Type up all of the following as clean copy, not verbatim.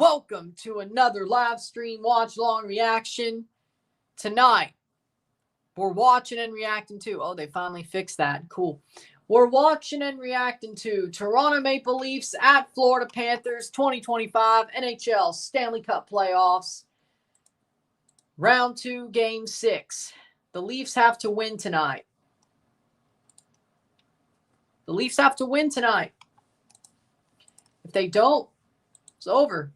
Welcome to another live stream watch-along reaction. Tonight, we're watching and reacting to... Oh, they finally fixed that. Cool. We're watching and reacting to Toronto Maple Leafs at Florida Panthers 2025 NHL Stanley Cup Playoffs. Round 2, Game 6. The Leafs have to win tonight. The Leafs have to win tonight. If they don't, it's over.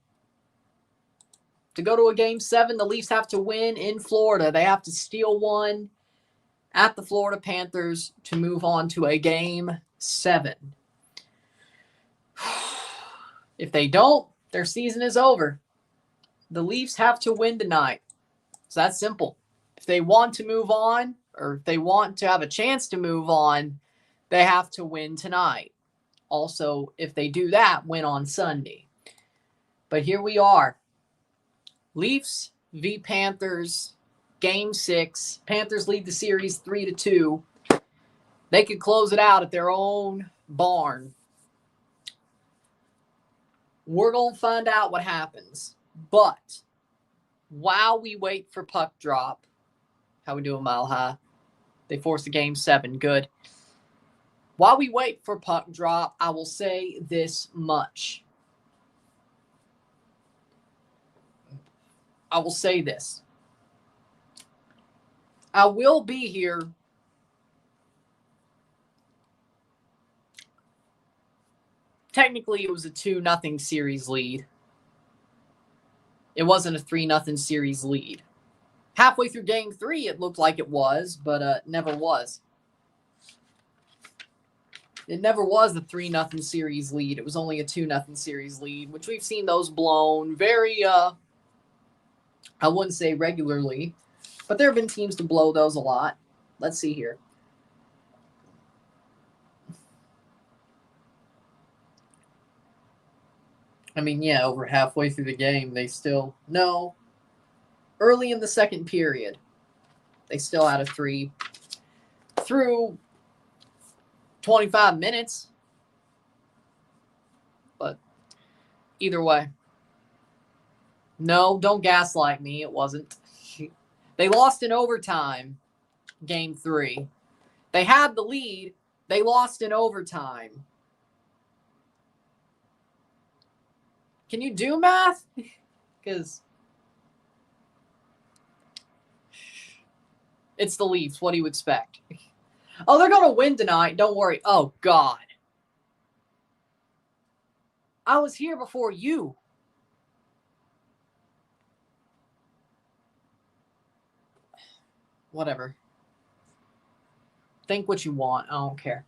To go to a Game 7, the Leafs have to win in Florida. They have to steal one at the Florida Panthers to move on to a Game 7. If they don't, their season is over. The Leafs have to win tonight. It's that simple. If they want to move on, or if they want to have a chance to move on, they have to win tonight. Also, if they do that, win on Sunday. But here we are. Leafs v. Panthers, Game 6. Panthers lead the series 3-2. They could close it out at their own barn. We're going to find out what happens. But while we wait for puck drop, how we doing, Mile High? They forced a Game 7. Good. While we wait for puck drop, I will say this much. I will say this. I will be here technically it was a 2-0 series lead. It wasn't a 3-0 series lead. Halfway through Game 3, it looked like it was, but never was. It never was a 3-0 series lead. It was only a 2-0 series lead, which we've seen those blown very, I wouldn't say regularly, but there have been teams to blow those a lot. Let's see here. I mean, yeah, over halfway through the game, they still... No. Early in the second period, they still had a 3 through 25 minutes. But either way. No, don't gaslight me. It wasn't. They lost in overtime, Game 3. They had the lead. They lost in overtime. Can you do math? Because it's the Leafs. What do you expect? Oh, they're going to win tonight. Don't worry. Oh, God. I was here before you. Whatever. Think what you want. I don't care.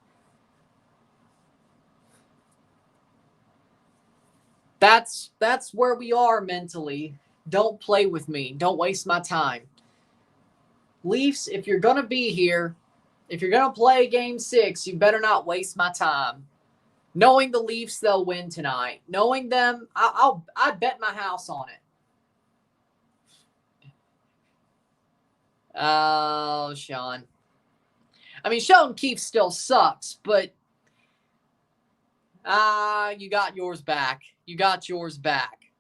That's where we are mentally. Don't play with me. Don't waste my time. Leafs, if you're going to be here, if you're going to play Game 6, you better not waste my time. Knowing the Leafs, they'll win tonight. Knowing them, I'd bet my house on it. Oh, Sean. I mean, Sheldon Keefe still sucks, but you got yours back. You got yours back.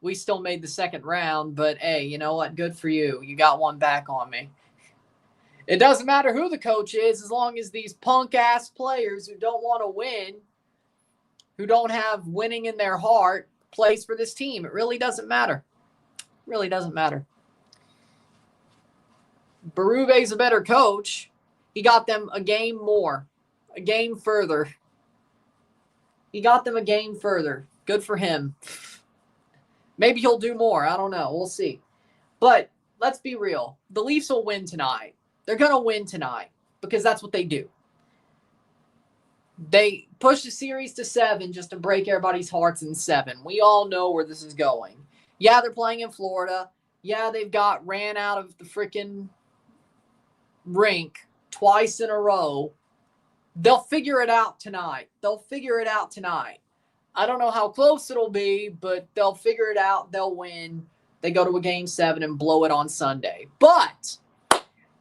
We still made the second round, but hey, you know what? Good for you. You got one back on me. It doesn't matter who the coach is, as long as these punk-ass players who don't want to win, who don't have winning in their heart, plays for this team. It really doesn't matter. It really doesn't matter. Berube's a better coach. He got them a game more, a game further. He got them a game further. Good for him. Maybe he'll do more. I don't know. We'll see. But let's be real. The Leafs will win tonight. They're going to win tonight because that's what they do. They push the series to 7 just to break everybody's hearts in 7. We all know where this is going. Yeah, they're playing in Florida. Yeah, they've got ran out of the freaking rink twice in a row. They'll figure it out tonight. They'll figure it out tonight. I don't know how close it'll be, but they'll figure it out. They'll win. They go to a Game 7 and blow it on Sunday. But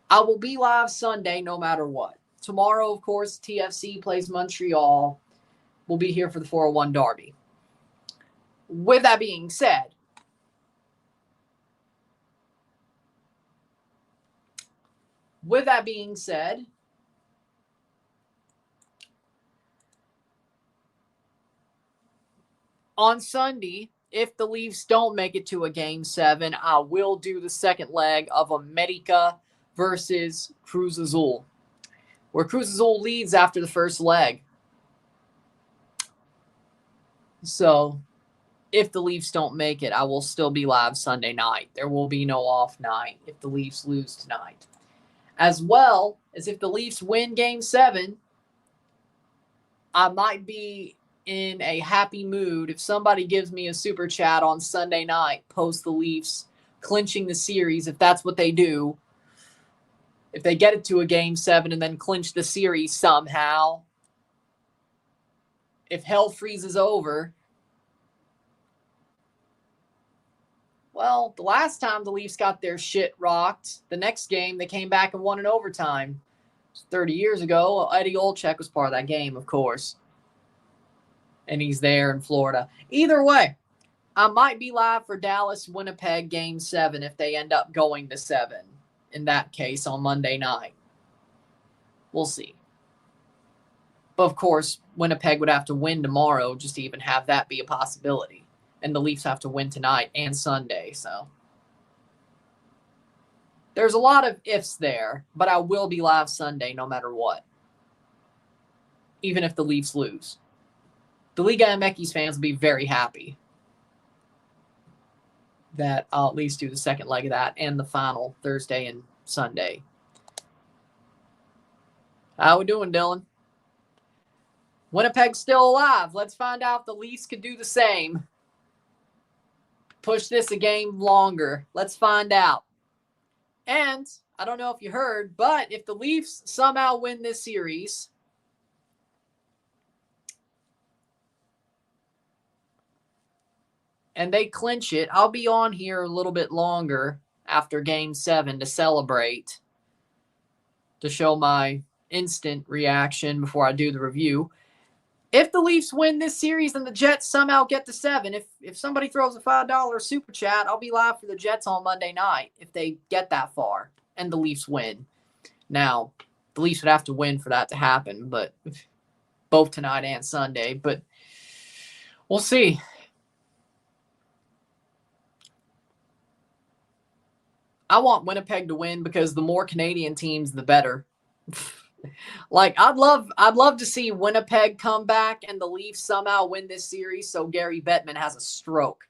I will be live Sunday no matter what. Tomorrow, of course, TFC plays Montreal. We'll be here for the 401 Derby. With that being said, on Sunday, if the Leafs don't make it to a Game 7, I will do the second leg of America versus Cruz Azul, where Cruz Azul leads after the first leg. So, if the Leafs don't make it, I will still be live Sunday night. There will be no off night if the Leafs lose tonight. As well as if the Leafs win Game 7, I might be in a happy mood if somebody gives me a super chat on Sunday night post the Leafs clinching the series, if that's what they do. If they get it to a Game 7 and then clinch the series somehow, if hell freezes over, well, the last time the Leafs got their shit rocked, the next game they came back and won in overtime. 30 years ago, Eddie Olczyk was part of that game, of course. And he's there in Florida. Either way, I might be live for Dallas-Winnipeg Game 7 if they end up going to 7. In that case, on Monday night. We'll see. But, of course, Winnipeg would have to win tomorrow just to even have that be a possibility. And the Leafs have to win tonight and Sunday, so. There's a lot of ifs there, but I will be live Sunday no matter what. Even if the Leafs lose. The Liga MX fans will be very happy that I'll at least do the second leg of that and the final Thursday and Sunday. How we doing, Dylan? Winnipeg's still alive. Let's find out if the Leafs could do the same. Push this a game longer. Let's find out. And I don't know if you heard, but if the Leafs somehow win this series, and they clinch it, I'll be on here a little bit longer after Game 7 to celebrate, to show my instant reaction before I do the review. If the Leafs win this series and the Jets somehow get to 7, if somebody throws a $5 super chat, I'll be live for the Jets on Monday night if they get that far and the Leafs win. Now, the Leafs would have to win for that to happen, but both tonight and Sunday. But we'll see. I want Winnipeg to win because the more Canadian teams, the better. Like, I'd love to see Winnipeg come back and the Leafs somehow win this series so Gary Bettman has a stroke.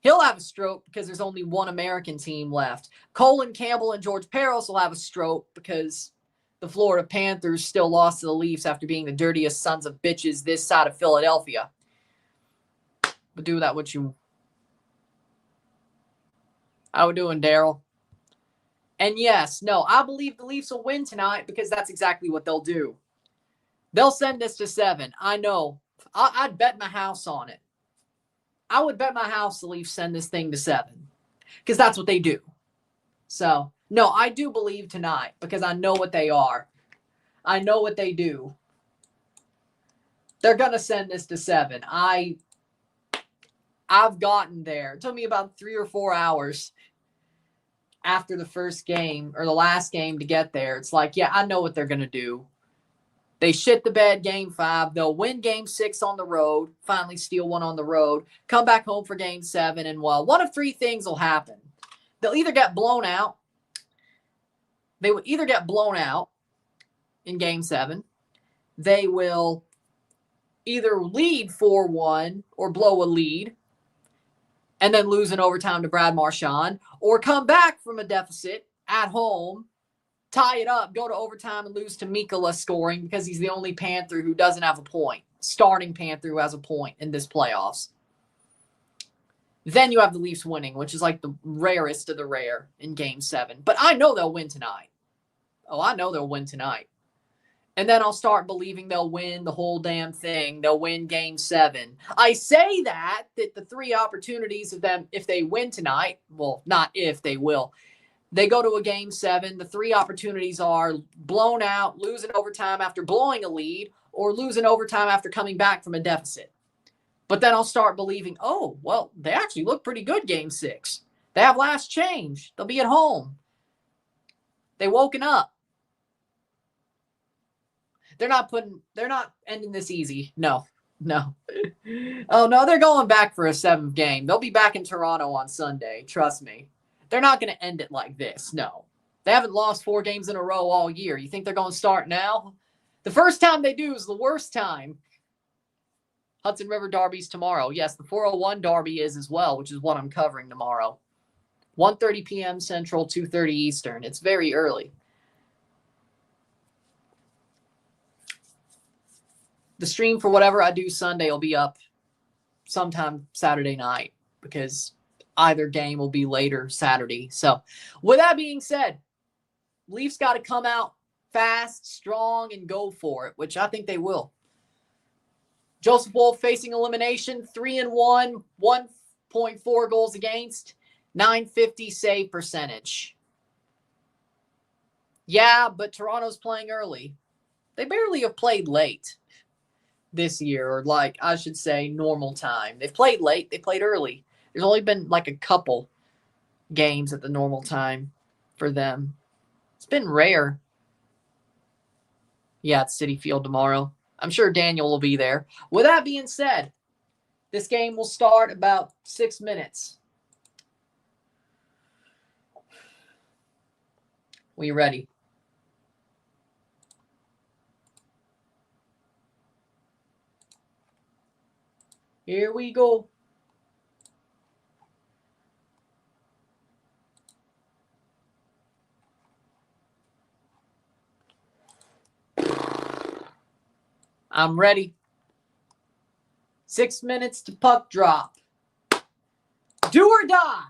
He'll have a stroke because there's only one American team left. Colin Campbell and George Peros will have a stroke because the Florida Panthers still lost to the Leafs after being the dirtiest sons of bitches this side of Philadelphia. But do that what you... How we doing, Daryl? And yes, no, I believe the Leafs will win tonight because that's exactly what they'll do. They'll send this to 7. I know. I'd bet my house on it. I would bet my house the Leafs send this thing to 7 because that's what they do. So, no, I do believe tonight because I know what they are. I know what they do. They're going to send this to 7. I've gotten there. It took me about 3 or 4 hours after the first game or the last game to get there. It's like, yeah, I know what they're going to do. They shit the bed Game 5. They'll win Game 6 on the road, finally steal one on the road, come back home for Game 7, and, well, one of 3 things will happen. They'll either get blown out. They would either get blown out in Game 7. They will either lead 4-1 or blow a lead and then lose in overtime to Brad Marchand, or come back from a deficit at home, tie it up, go to overtime, and lose to Mikkola scoring because he's the only Panther who doesn't have a point, starting Panther who has a point in this playoffs. Then you have the Leafs winning, which is like the rarest of the rare in Game 7. But I know they'll win tonight. Oh, I know they'll win tonight. And then I'll start believing they'll win the whole damn thing. They'll win Game 7. I say that the 3 opportunities of them, if they win tonight, well, not if, they will. They go to a Game 7. The 3 opportunities are blown out, lose in overtime after blowing a lead, or lose in overtime after coming back from a deficit. But then I'll start believing, oh, well, they actually look pretty good game 6. They have last change. They'll be at home. They woken up. They're not ending this easy. No. Oh, no, they're going back for a 7th game. They'll be back in Toronto on Sunday. Trust me. They're not going to end it like this. No. They haven't lost 4 games in a row all year. You think they're going to start now? The first time they do is the worst time. Hudson River Derby's tomorrow. Yes, the 401 Derby is as well, which is what I'm covering tomorrow. 1:30 p.m. Central, 2:30 Eastern. It's very early. The stream for whatever I do Sunday will be up sometime Saturday night because either game will be later Saturday. So with that being said, Leafs got to come out fast, strong, and go for it, which I think they will. Joseph Wolff facing elimination, 3-1, 1.4 goals against, .950 save percentage. Yeah, but Toronto's playing early. They barely have played late this year, or like I should say normal time. They've played late. They played early. There's only been like a couple games at the normal time for them. It's been rare. Yeah, it's Citi Field tomorrow. I'm sure Daniel will be there. With that being said, this game will start about 6 minutes. We ready? Here we go. I'm ready. 6 minutes to puck drop. Do or die.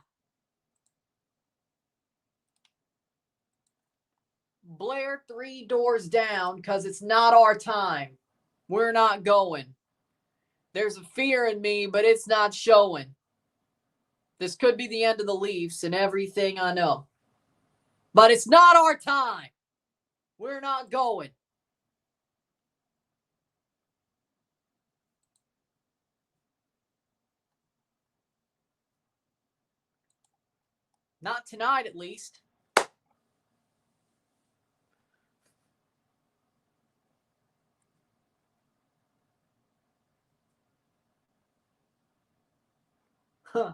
Blair 3 doors down because it's not our time. We're not going. There's a fear in me, but it's not showing. This could be the end of the Leafs and everything I know. But it's not our time. We're not going. Not tonight, at least. Huh.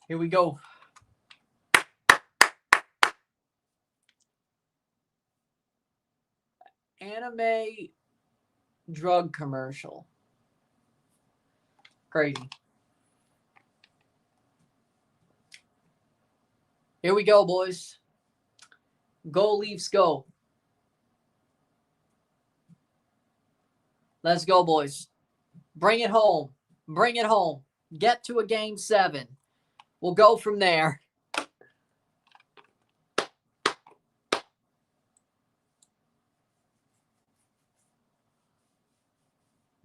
Here we go. Anime drug commercial. Crazy. Here we go, boys. Go Leafs, go. Let's go, boys. Bring it home. Bring it home. Get to a game 7. We'll go from there.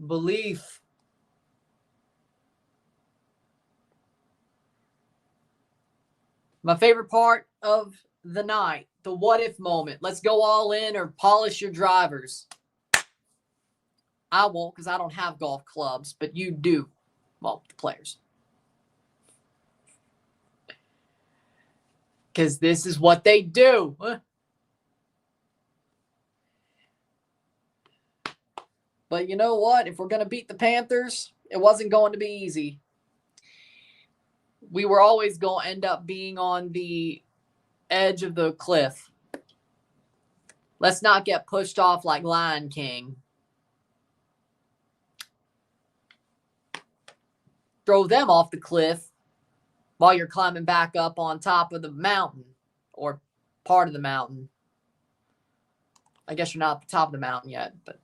Belief. My favorite part of the night, the what if moment. Let's go all in or polish your drivers. I won't because I don't have golf clubs, but you do. Well, the players. Because this is what they do. But you know what? If we're going to beat the Panthers, it wasn't going to be easy. We were always going to end up being on the edge of the cliff. Let's not get pushed off like Lion King. Throw them off the cliff while you're climbing back up on top of the mountain or part of the mountain. I guess you're not at the top of the mountain yet, but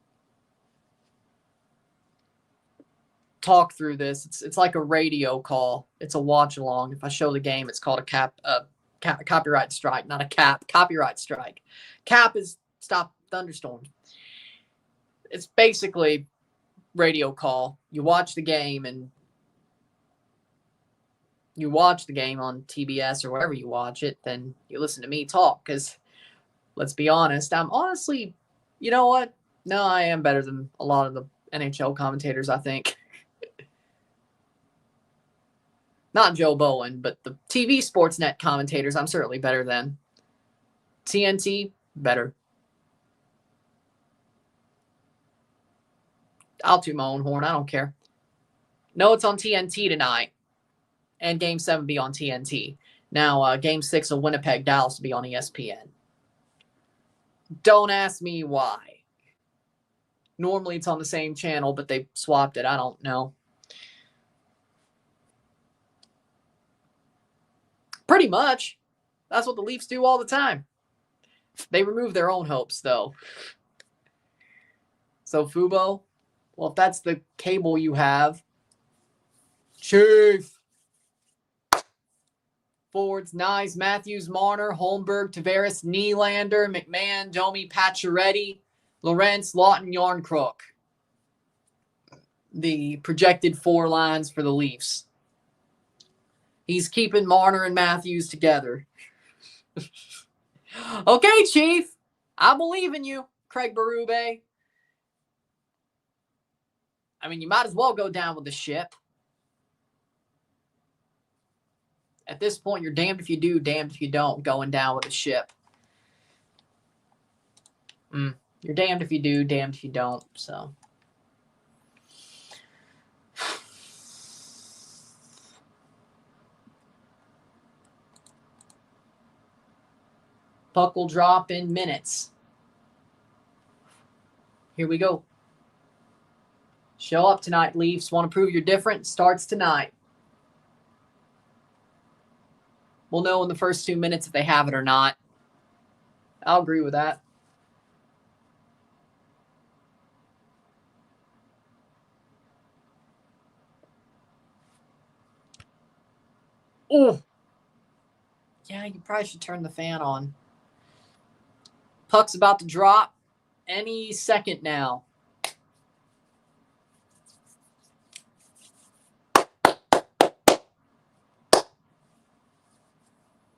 talk through this. It's like a radio call. It's a watch along. If I show the game, it's called a copyright strike, not a cap. Copyright strike. Cap is stop thunderstorms. It's basically radio call. You watch the game and you watch the game on TBS or wherever you watch it, then you listen to me talk because let's be honest. I'm honestly, you know what? No, I am better than a lot of the NHL commentators, I think. Not Joe Bowen, but the TV Sportsnet commentators, I'm certainly better than. TNT, better. I'll toot my own horn. I don't care. No, it's on TNT tonight. And Game 7 be on TNT. Now, Game 6 of Winnipeg, Dallas will be on ESPN. Don't ask me why. Normally it's on the same channel, but they swapped it. I don't know. Pretty much. That's what the Leafs do all the time. They remove their own hopes, though. So, Fubo, well, if that's the cable you have, Chief. Forwards, Nyes, Matthews, Marner, Holmberg, Tavares, Nylander, McMahon, Domi, Pacioretty, Lorentz, Lawton, Yarncrook. The projected 4 lines for the Leafs. He's keeping Marner and Matthews together. Okay, Chief. I believe in you, Craig Berube. I mean, you might as well go down with the ship. At this point, you're damned if you do, damned if you don't, going down with the ship. You're damned if you do, damned if you don't, so. Puck will drop in minutes. Here we go. Show up tonight, Leafs. Want to prove you're different? Starts tonight. We'll know in the first 2 minutes if they have it or not. I'll agree with that. Oh. Yeah, you probably should turn the fan on. Puck's about to drop any second now.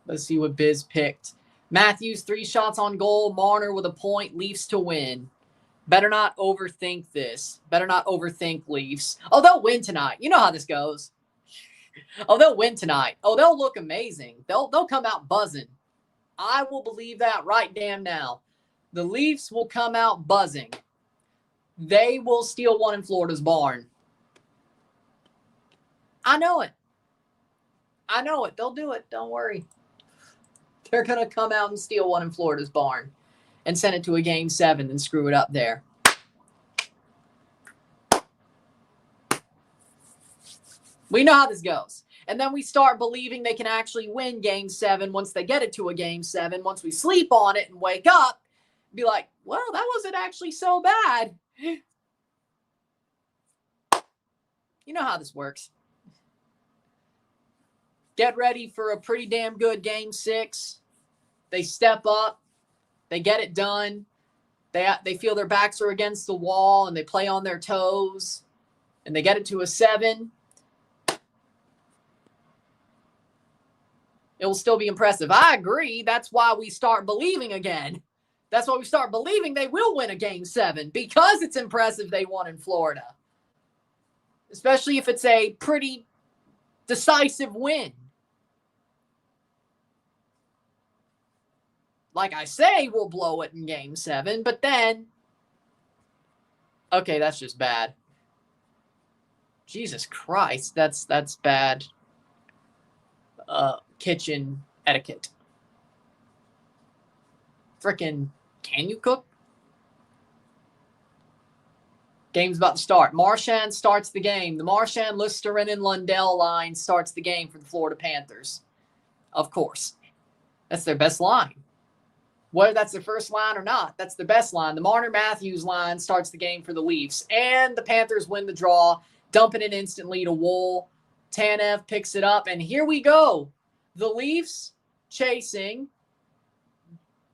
Let's see what Biz picked. Matthews, 3 shots on goal. Marner with a point. Leafs to win. Better not overthink this. Better not overthink Leafs. Oh, they'll win tonight. You know how this goes. Oh, they'll win tonight. Oh, they'll look amazing. They'll come out buzzing. I will believe that right damn now. The Leafs will come out buzzing. They will steal one in Florida's barn. I know it. I know it. They'll do it. Don't worry. They're going to come out and steal one in Florida's barn and send it to a Game 7 and screw it up there. We know how this goes. And then we start believing they can actually win Game 7 once they get it to a Game 7. Once we sleep on it and wake up, be like, well, that wasn't actually so bad. You know how this works. Get ready for a pretty damn good Game 6. They step up. They get it done. They feel their backs are against the wall and they play on their toes. And they get it to a 7. It will still be impressive. I agree. That's why we start believing again. That's why we start believing they will win a Game 7. Because it's impressive they won in Florida. Especially if it's a pretty decisive win. Like I say, we'll blow it in Game 7, but then... Okay, that's just bad. Jesus Christ, that's bad kitchen etiquette. Frickin', can you cook? Game's about to start. Marchand starts the game. The Marchand, Listerine, and Lundell line starts the game for the Florida Panthers. Of course. That's their best line. Whether that's their first line or not, that's the best line. The Marner-Matthews line starts the game for the Leafs. And the Panthers win the draw, dumping it instantly to Woll. Tanev picks it up, and here we go. The Leafs chasing.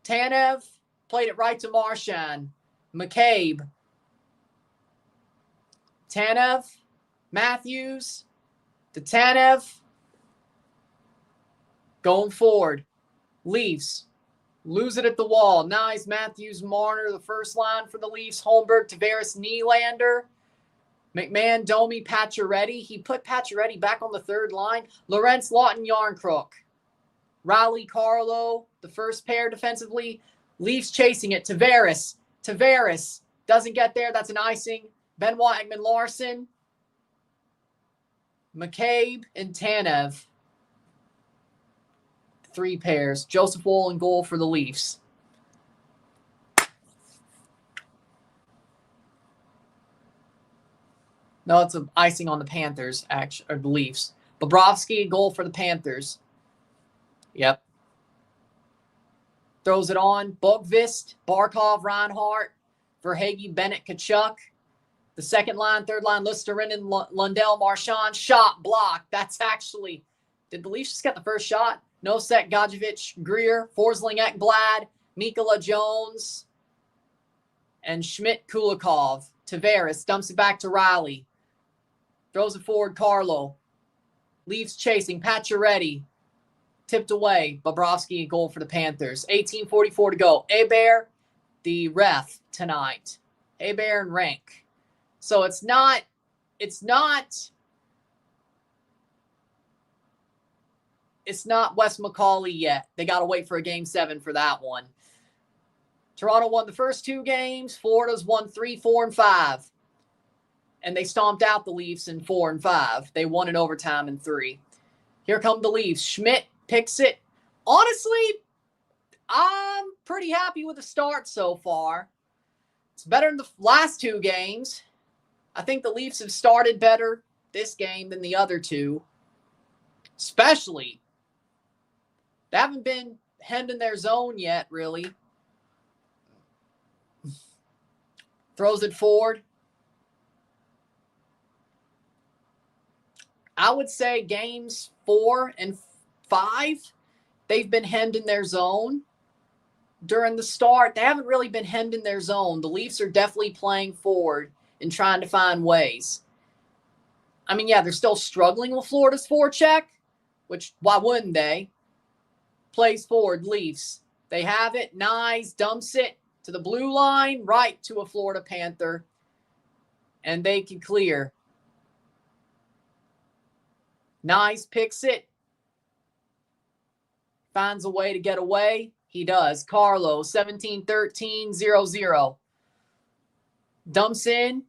Tanev played it right to Marchand. McCabe. Tanev. Matthews. To Tanev. Going forward. Leafs. Lose it at the wall. Nice. Matthews, Marner, the first line for the Leafs. Holmberg, Tavares, Nylander. McMahon, Domi, Pacioretty. He put Pacioretty back on the third line. Lorentz, Lawton, Yarncrook. Riley, Carlo, the first pair defensively. Leafs chasing it. Tavares. Tavares doesn't get there. That's an icing. Benoit, Ekman Larson. McCabe and Tanev. 3 pairs. Joseph Woll in goal for the Leafs. No, it's an icing on the Panthers, actually, or the Leafs. Bobrovsky, goal for the Panthers. Yep. Throws it on. Bogvist, Barkov, Reinhart, Verhaeghe, Bennett, Kachuk. The second line, third line, Lusterinen, Lundell, Marchand. Shot, block. That's actually... Did the Leafs just get the first shot? Nosek, Gadjevich, Greer, Forsling, Ekblad, Mikola Jones, and Schmidt, Kulikov. Tavares dumps it back to Riley. Throws it forward, Carlo. Leaves chasing, Pacioretty. Tipped away, Bobrovsky, a goal for the Panthers. 18:44 to go. Hebert, the ref tonight. Hebert and Rank. So it's not Wes McCauley yet. They got to wait for a Game 7 for that one. Toronto won the first 2 games. Florida's won 3, 4, and 5. And they stomped out the Leafs in 4 and 5. They won in overtime in 3. Here come the Leafs. Schmidt picks it. Honestly, I'm pretty happy with the start so far. It's better than the last 2 games. I think the Leafs have started better this game than the other 2. Especially, they haven't been hemmed in their zone yet, really. Throws it forward. I would say games 4 and 5, they've been hemmed in their zone. During the start, they haven't really been hemmed in their zone. The Leafs are definitely playing forward and trying to find ways. I mean, yeah, they're still struggling with Florida's forecheck, which, why wouldn't they? Plays forward, Leafs. They have it. Nyes dumps it to the blue line, right to a Florida Panther. And they can clear. Nyes picks it. Finds a way to get away. He does. Carlo, 17-13, 0-0. Dumps in.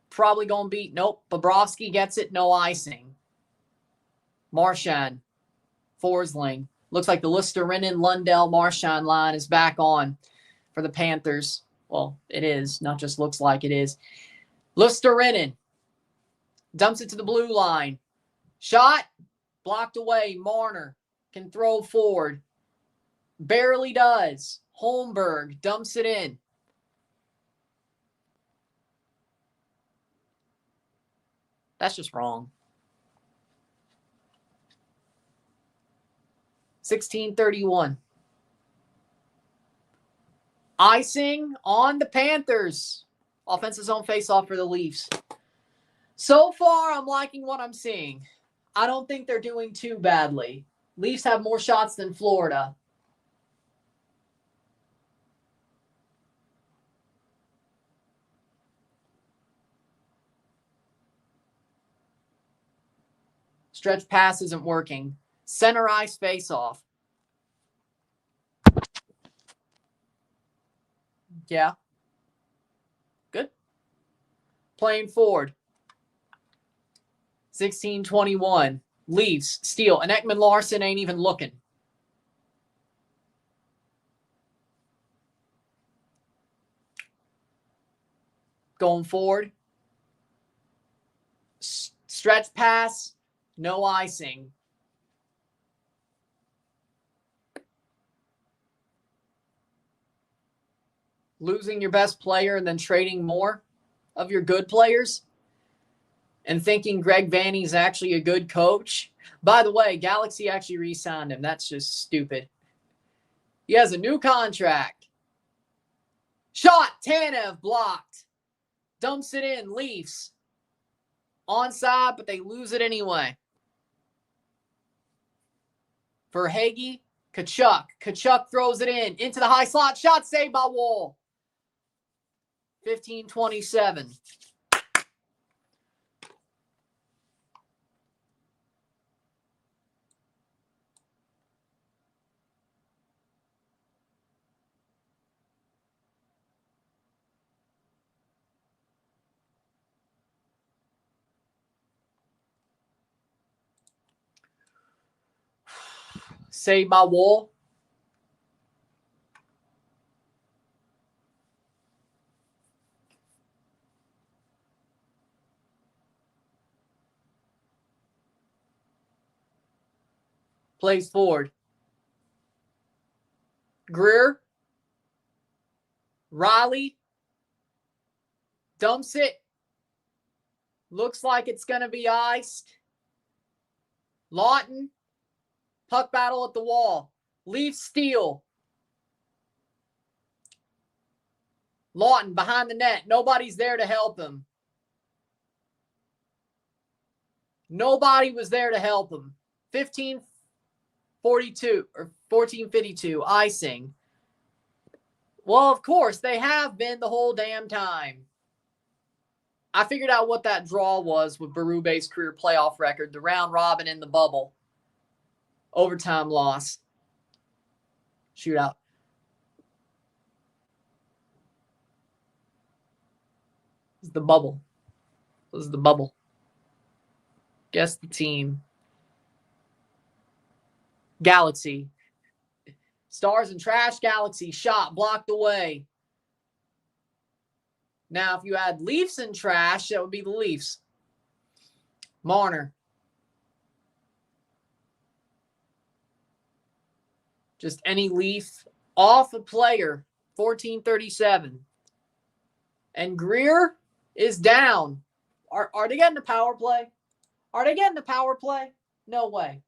Probably going to beat. Nope. Bobrovsky gets it. No icing. Marchand. Forsling. Looks like the Lusterinen, Lundell, Marchand line is back on for the Panthers. Well, it is. Not just looks like it is. Lusterinen. Dumps it to the blue line. Shot. Blocked away. Marner can throw forward. Barely does. Holmberg dumps it in. That's just wrong. 16:31. Icing on the Panthers. Offensive zone faceoff for the Leafs. So far, I'm liking what I'm seeing. I don't think they're doing too badly. Leafs have more shots than Florida. Stretch pass isn't working. Center ice face-off. Yeah. Good. Playing forward. 16:21. Leafs steal. And Ekman Larson ain't even looking. Going forward. Stretch pass. No icing. Losing your best player and then trading more of your good players and thinking Greg Vanney's actually a good coach. By the way, Galaxy actually re-signed him. That's just stupid. He has a new contract. Shot. Tanev blocked. Dumps it in. Leafs. Onside, but they lose it anyway. Verhaeghe Tkachuk. Tkachuk throws it in. Into the high slot. Shot saved by Wolff. 15-27. Saved by Wolff. Plays forward. Greer. Riley. Dumps it. Looks like it's going to be iced. Lawton. Puck battle at the wall. Leafs steal. Lawton behind the net. Nobody's there to help him. Nobody was there to help him. 15-42 or 14-52. Icing. Well, of course, they have been the whole damn time. I figured out what that draw was with Berube's career playoff record. The round robin in the bubble. Overtime loss. Shootout. This is the bubble. This is the bubble. Guess the team. Galaxy. Stars and Trash Galaxy. Shot blocked away. Now, if you add Leafs and Trash, that would be the Leafs. Marner. Just any Leaf off a player. 14-37. And Greer is down. Are they getting the power play? Are they getting the power play? No way.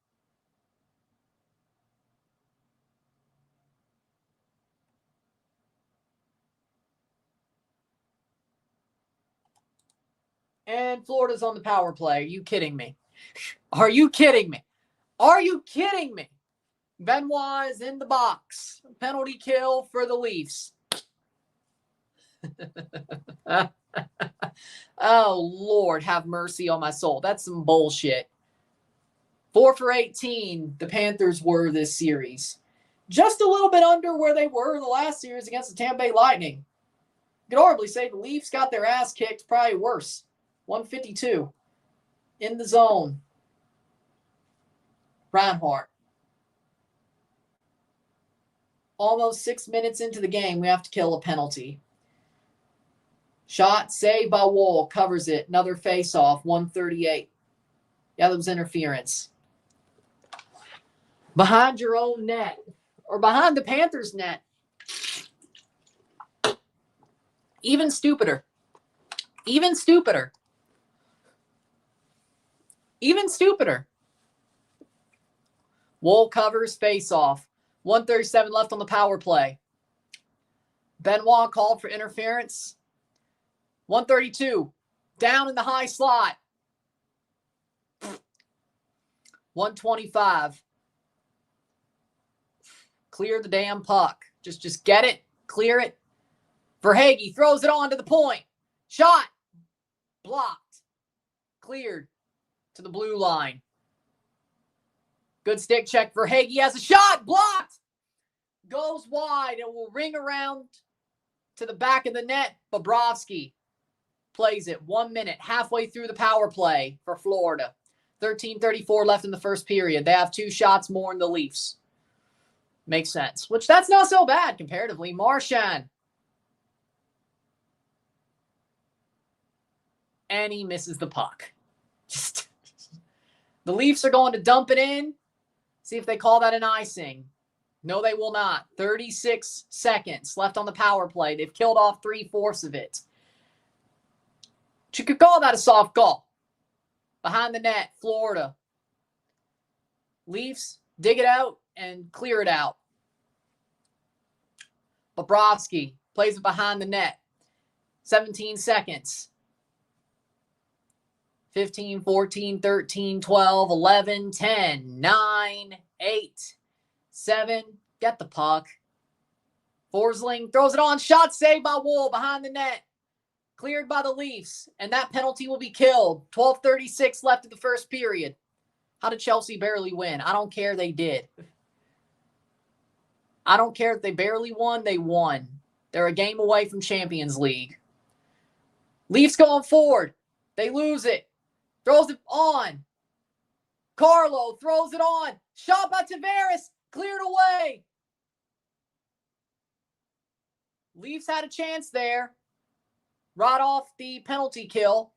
And Florida's on the power play. Are you kidding me? Are you kidding me? Are you kidding me? Benoit is in the box. Penalty kill for the Leafs. Oh, Lord, have mercy on my soul. That's some bullshit. 4 for 18, the Panthers were this series. Just a little bit under where they were in the last series against the Tampa Bay Lightning. You could horribly say the Leafs got their ass kicked, probably worse. 152 in the zone. Reinhart. Almost 6 minutes into the game, we have to kill a penalty. Shot saved by Wolff. Covers it. Another face-off. 138. Yeah, that was interference. Behind your own net. Or behind the Panthers' net. Even stupider. Even stupider. Even stupider. Wolff covers face-off. 137 left on the power play. Benoit called for interference. 132. Down in the high slot. 125. Clear the damn puck. Just get it. Clear it. Verhaeghe throws it on to the point. Shot. Blocked. Cleared to the blue line. Good stick check. Verhaeghe has a shot. Blocked. Goes wide and will ring around to the back of the net. Bobrovsky plays it 1 minute, halfway through the power play for Florida. 13:34 left in the first period. They have 2 shots more than the Leafs. Makes sense. Which that's not so bad comparatively. Marchand. And he misses the puck. Just the Leafs are going to dump it in. See if they call that an icing. No, they will not. 36 seconds left on the power play. They've killed off 3/4 of it. But you could call that a soft call. Behind the net, Florida. Leafs dig it out and clear it out. Bobrovsky plays it behind the net. 17 seconds. 15, 14, 13, 12, 11, 10, 9, 8, 7. Get the puck. Forsling throws it on. Shot saved by Wolff behind the net. Cleared by the Leafs. And that penalty will be killed. 12:36 left in the first period. How did Chelsea barely win? I don't care. They did. I don't care if they barely won. They won. They're a game away from Champions League. Leafs going forward. They lose it. Throws it on. Carlo throws it on. Shot by Tavares. Cleared away. Leafs had a chance there. Right off the penalty kill.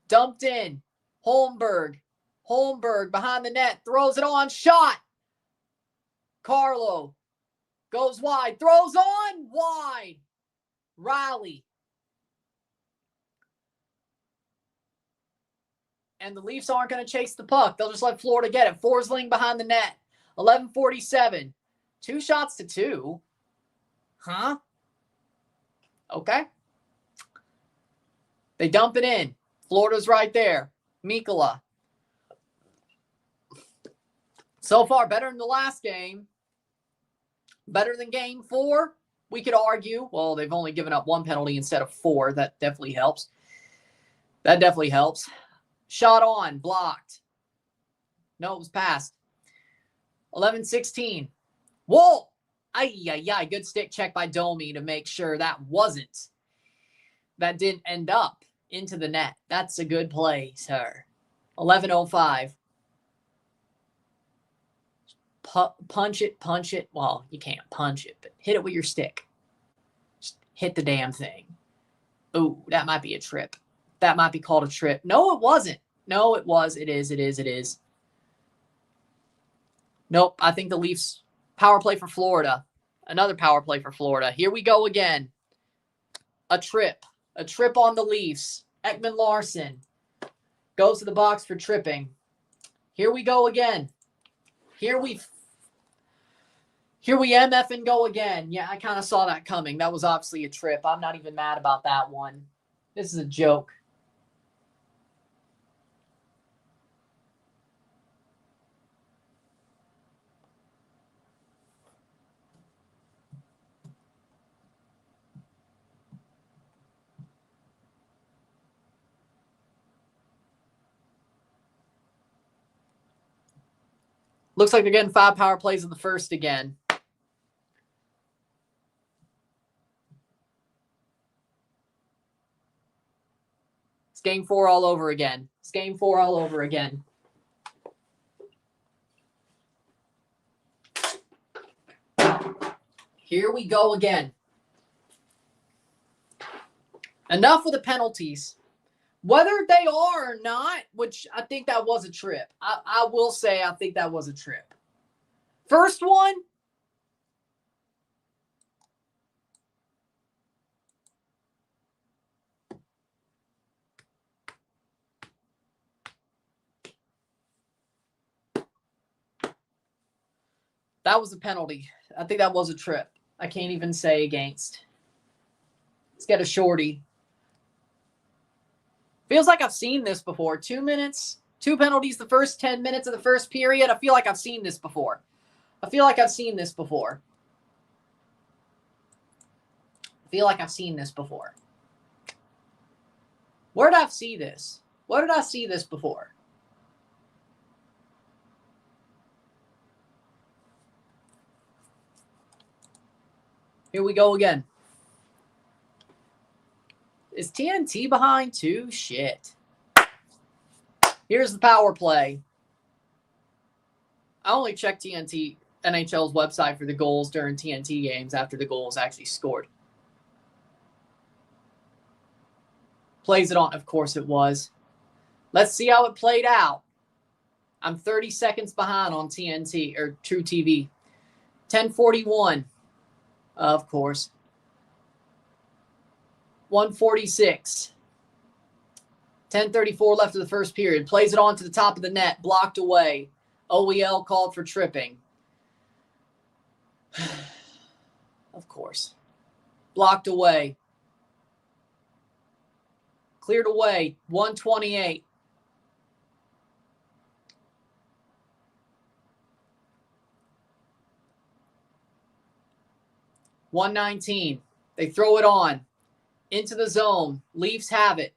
Dumped in. Holmberg behind the net. Throws it on. Shot. Carlo goes wide. Throws on. Wide. Riley. And the Leafs aren't going to chase the puck. They'll just let Florida get it. Forsling behind the net. 11:47. 2 shots to 2. Huh? Okay. They dump it in. Florida's right there. Mikkola. So far, better than the last game. Better than game 4. We could argue. Well, they've only given up 1 penalty instead of 4. That definitely helps. Shot on. Blocked. No, it was passed. 11:16. Wolff. Good stick check by Domi to make sure that didn't end up into the net. That's a good play, sir. 11:05. Punch it. Well, you can't punch it, but hit it with your stick. Just hit the damn thing. Ooh, that might be a trip. That might be called a trip. No, it wasn't. No, it was. It is. Nope, I think the Leafs power play for Florida. Another power play for Florida. Here we go again. A trip on the Leafs. Ekman Larson goes to the box for tripping. Here we go again. Here we MF and go again. Yeah, I kind of saw that coming. That was obviously a trip. I'm not even mad about that one. This is a joke. Looks like they're getting 5 power plays in the first again. It's game 4 all over again. Here we go again. Enough with the penalties. Whether they are or not, which I think that was a trip. I will say I think that was a trip. First one. That was a penalty. I think that was a trip. I can't even say against. Let's get a shorty. Feels like I've seen this before. 2 minutes, 2 penalties the first 10 minutes of the first period. I feel like I've seen this before. Where did I see this? Where did I see this before? Here we go again. Is TNT behind too? Shit. Here's the power play. I only check TNT NHL's website for the goals during TNT games after the goal is actually scored. Plays it on. Of course it was. Let's see how it played out. I'm 30 seconds behind on TNT or True TV. 10:41. Of course. 1:46. 10:34 left of the first period. Plays it on to the top of the net. Blocked away. OEL called for tripping. Of course. Blocked away. Cleared away. 1:28. 119. They throw it on. Into the zone. Leafs have it.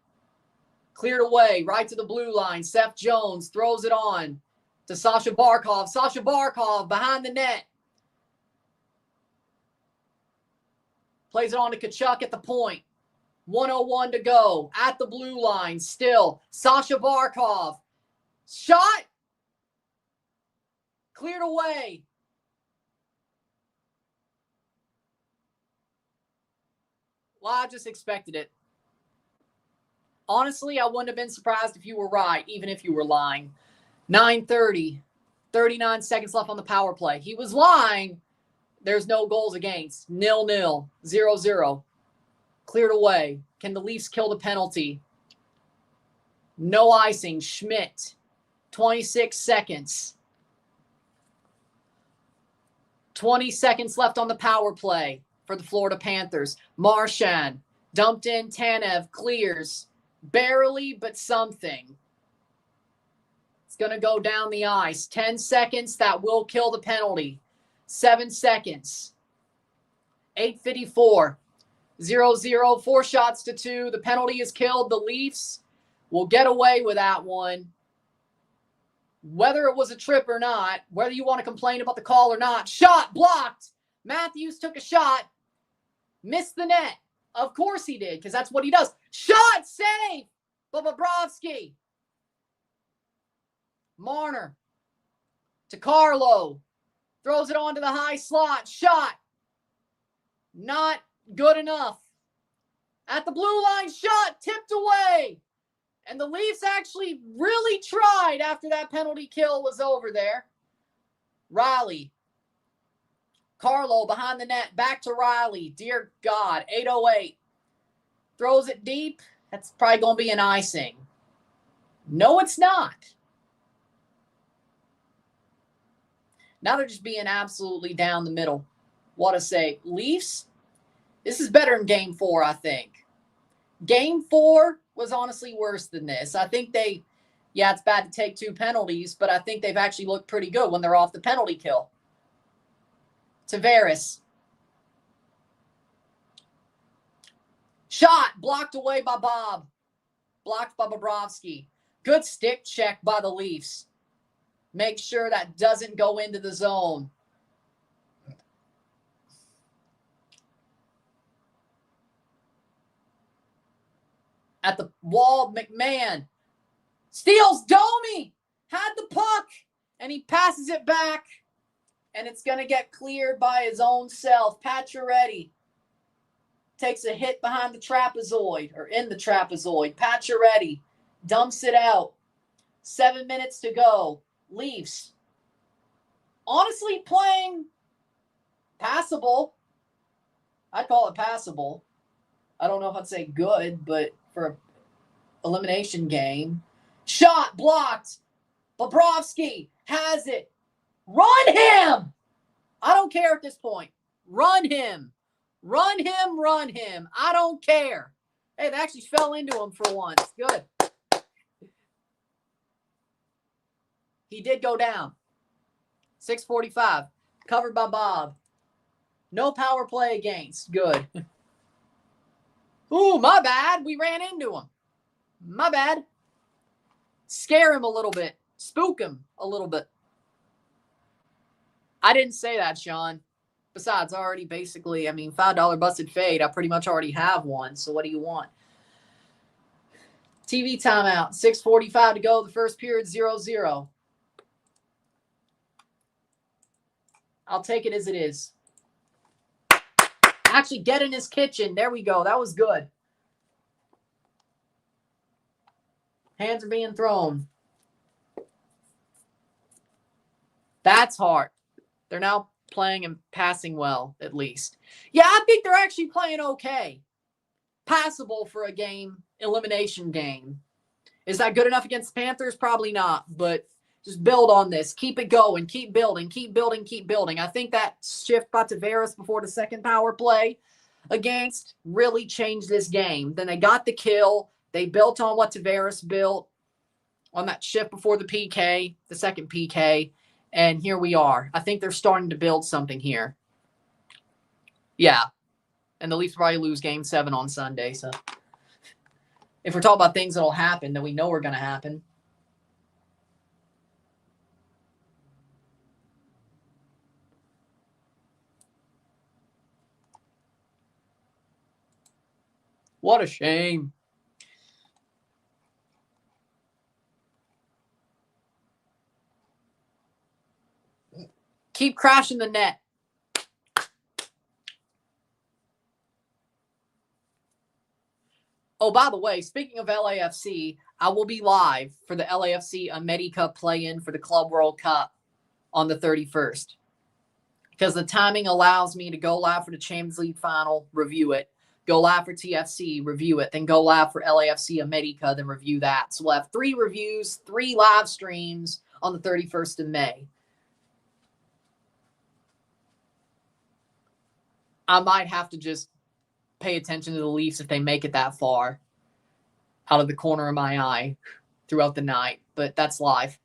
Cleared away. Right to the blue line. Seth Jones throws it on to Sasha Barkov. Sasha Barkov behind the net. Plays it on to Tkachuk at the point. 1:01 to go. At the blue line. Still. Sasha Barkov. Shot. Cleared away. Well, I just expected it. Honestly, I wouldn't have been surprised if you were right, even if you were lying. 9:30, 39 seconds left on the power play. He was lying. There's no goals against. 0-0, 0-0. Cleared away. Can the Leafs kill the penalty? No icing. Schmidt, 26 seconds. 20 seconds left on the power play for the Florida Panthers. Marchand dumped in. Tanev clears. Barely, but something. It's going to go down the ice. 10 seconds. That will kill the penalty. 7 seconds. 8:54. 0-0. 4 shots to 2. The penalty is killed. The Leafs will get away with that one. Whether it was a trip or not, whether you want to complain about the call or not. Shot blocked. Matthews took a shot. Missed the net. Of course he did, because that's what he does. Shot save. Bobrovsky. Marner to Carlo. Throws it onto the high slot. Shot. Not good enough. At the blue line, shot tipped away. And the Leafs actually really tried after that penalty kill was over there. Riley. Carlo behind the net. Back to Riley. Dear God. 8:08. Throws it deep. That's probably going to be an icing. No, it's not. Now they're just being absolutely down the middle. What a save. Leafs, this is better than Game 4, I think. Game 4 was honestly worse than this. I think it's bad to take 2 penalties, but I think they've actually looked pretty good when they're off the penalty kill. Tavares. Shot blocked away by Bob. Blocked by Bobrovsky. Good stick check by the Leafs. Make sure that doesn't go into the zone. At the wall, McMahon steals. Domi had the puck, and he passes it back, and it's going to get cleared by his own self. Pacioretty takes a hit behind the trapezoid, or in the trapezoid. Pacioretty dumps it out. 7 minutes to go. Leafs honestly playing passable. I'd call it passable. I don't know if I'd say good, but for an elimination game. Shot blocked. Bobrovsky has it. Run him! I don't care at this point. Run him. Run him, run him. I don't care. Hey, they actually fell into him for once. Good. He did go down. 6:45. Covered by Bob. No power play against. Good. Ooh, my bad. We ran into him. My bad. Scare him a little bit. Spook him a little bit. I didn't say that, Sean. Besides, already basically, $5 busted fade. I pretty much already have one. So what do you want? TV timeout. 6:45 to go. The first period, 0-0. I'll take it as it is. Actually, get in his kitchen. There we go. That was good. Hands are being thrown. That's hard. They're now playing and passing well, at least. Yeah, I think they're actually playing okay. Passable for a game, elimination game. Is that good enough against the Panthers? Probably not, but just build on this. Keep it going. Keep building. Keep building. Keep building. I think that shift by Tavares before the second power play against really changed this game. Then they got the kill. They built on what Tavares built on that shift before the PK, the second PK, and here we are. I think they're starting to build something here. Yeah. And the Leafs probably lose Game 7 on Sunday. So if we're talking about things that'll happen that we know are going to happen. What a shame. Keep crashing the net. Oh, by the way, speaking of LAFC, I will be live for the LAFC America play-in for the Club World Cup on the 31st. Because the timing allows me to go live for the Champions League final, review it, go live for TFC, review it, then go live for LAFC America, then review that. So we'll have 3 reviews, 3 live streams on the 31st of May. I might have to just pay attention to the Leafs if they make it that far out of the corner of my eye throughout the night, but that's live.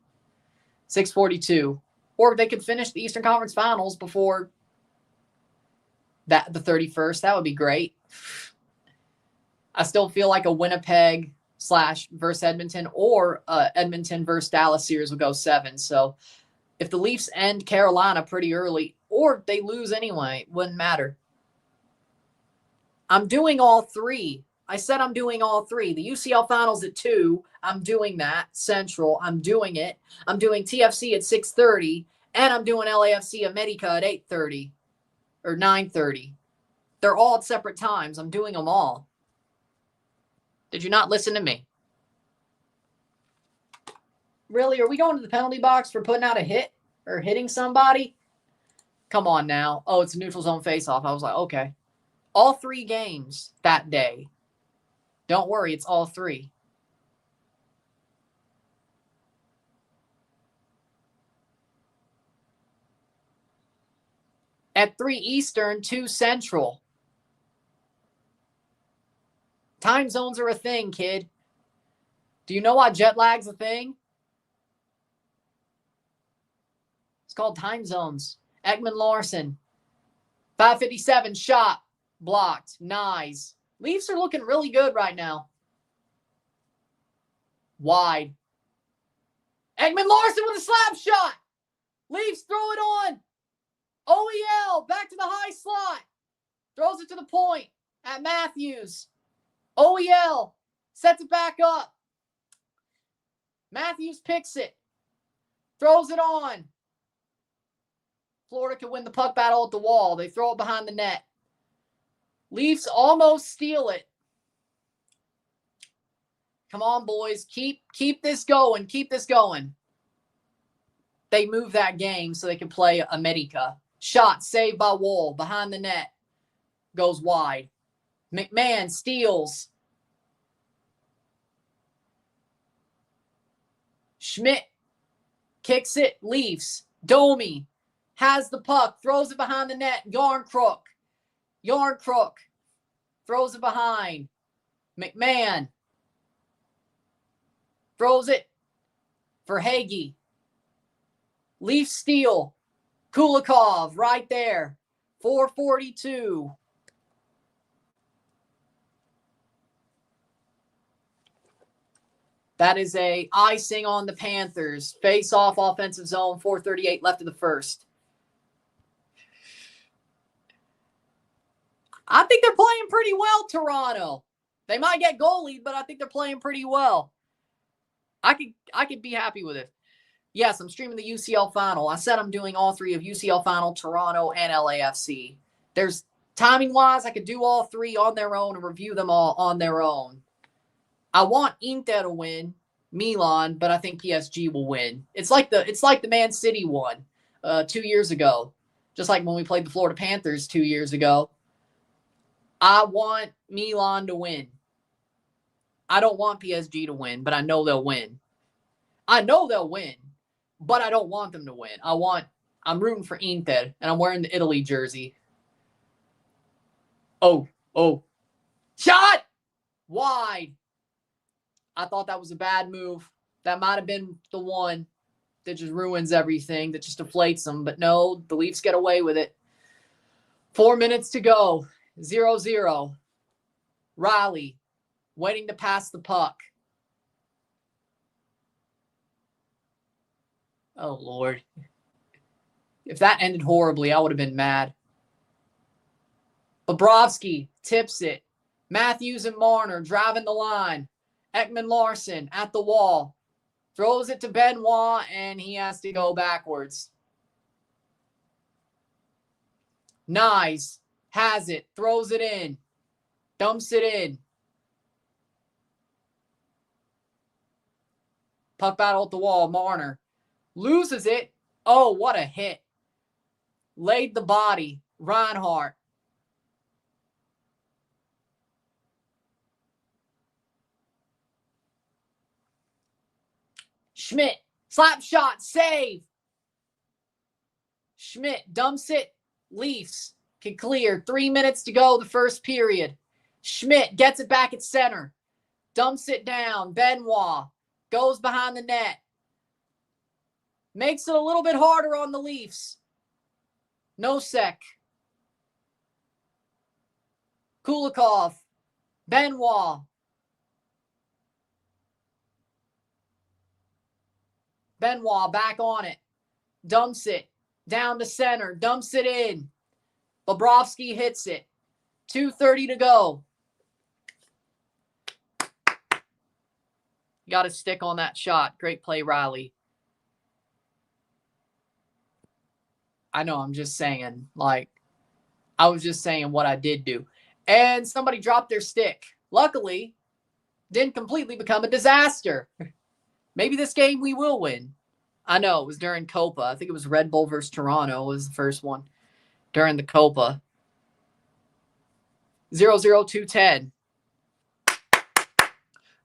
6:42. Or they could finish the Eastern Conference Finals before the 31st. That would be great. I still feel like a Winnipeg / versus Edmonton or Edmonton versus Dallas series will go 7. So if the Leafs end Carolina pretty early, or they lose anyway, it wouldn't matter. I'm doing all 3. I said I'm doing all 3. The UCL Finals at 2. I'm doing that. Central. I'm doing it. I'm doing TFC at 6:30. And I'm doing LAFC America at 8:30 or 9:30. They're all at separate times. I'm doing them all. Did you not listen to me? Really? Are we going to the penalty box for putting out a hit or hitting somebody? Come on now. Oh, it's a neutral zone faceoff. I was like, okay. All 3 games that day. Don't worry, it's all 3. At 3 Eastern, 2 Central. Time zones are a thing, kid. Do you know why jet lag's a thing? It's called time zones. Ekman Larson. 5:57 shot. Blocked. Nice. Leafs are looking really good right now. Wide. Ekman Larson with a slap shot. Leafs throw it on. OEL back to the high slot. Throws it to the point at Matthews. OEL sets it back up. Matthews picks it. Throws it on. Florida can win the puck battle at the wall. They throw it behind the net. Leafs almost steal it. Come on, boys. Keep this going. Keep this going. They move that game so they can play America. Shot saved by Wolff. Behind the net. Goes wide. McMahon steals. Schmidt kicks it. Leafs. Domi has the puck. Throws it behind the net. Yarncrook throws it behind. McMahon throws it for Hagee. Leafs steal. Kulikov right there. 4:42. That is a icing on the Panthers. Face-off offensive zone. 4:38 left of the first. I think they're playing pretty well, Toronto. They might get goalied, but I think they're playing pretty well. I could be happy with it. Yes, I'm streaming the UCL final. I said I'm doing all 3 of UCL final, Toronto, and LAFC. There's timing-wise, I could do all 3 on their own and review them all on their own. I want Inter to win, Milan, but I think PSG will win. It's like the Man City one 2 years ago, just like when we played the Florida Panthers 2 years ago. I want Milan to win. I don't want PSG to win, but I know they'll win. I know they'll win, but I don't want them to win. I'm rooting for Inter, and I'm wearing the Italy jersey. Oh. Shot! Wide. I thought that was a bad move. That might have been the one that just ruins everything, that just deflates them. But no, the Leafs get away with it. 4 minutes to go. 0-0. Riley waiting to pass the puck. Oh, Lord. If that ended horribly, I would have been mad. Bobrovsky tips it. Matthews and Marner driving the line. Ekman Larson at the wall. Throws it to Benoit, and he has to go backwards. Nyes has it. Throws it in. Dumps it in. Puck battle at the wall. Marner loses it. Oh, what a hit. Laid the body. Reinhardt. Schmidt. Slap shot. Save. Schmidt dumps it. Leafs can clear. 3 minutes to go the first period. Schmidt gets it back at center. Dumps it down. Benoit goes behind the net. Makes it a little bit harder on the Leafs. Nosek. Kulikov. Benoit. Benoit back on it. Dumps it. Down to center. Dumps it in. Bobrovsky hits it. 2:30 to go. Got to stick on that shot. Great play, Riley. I know, I'm just saying, like, I was just saying what I did do. And somebody dropped their stick. Luckily, didn't completely become a disaster. Maybe this game we will win. I know, it was during Copa. I think it was Red Bull versus Toronto was the first one during the Copa. 0-0-2-10.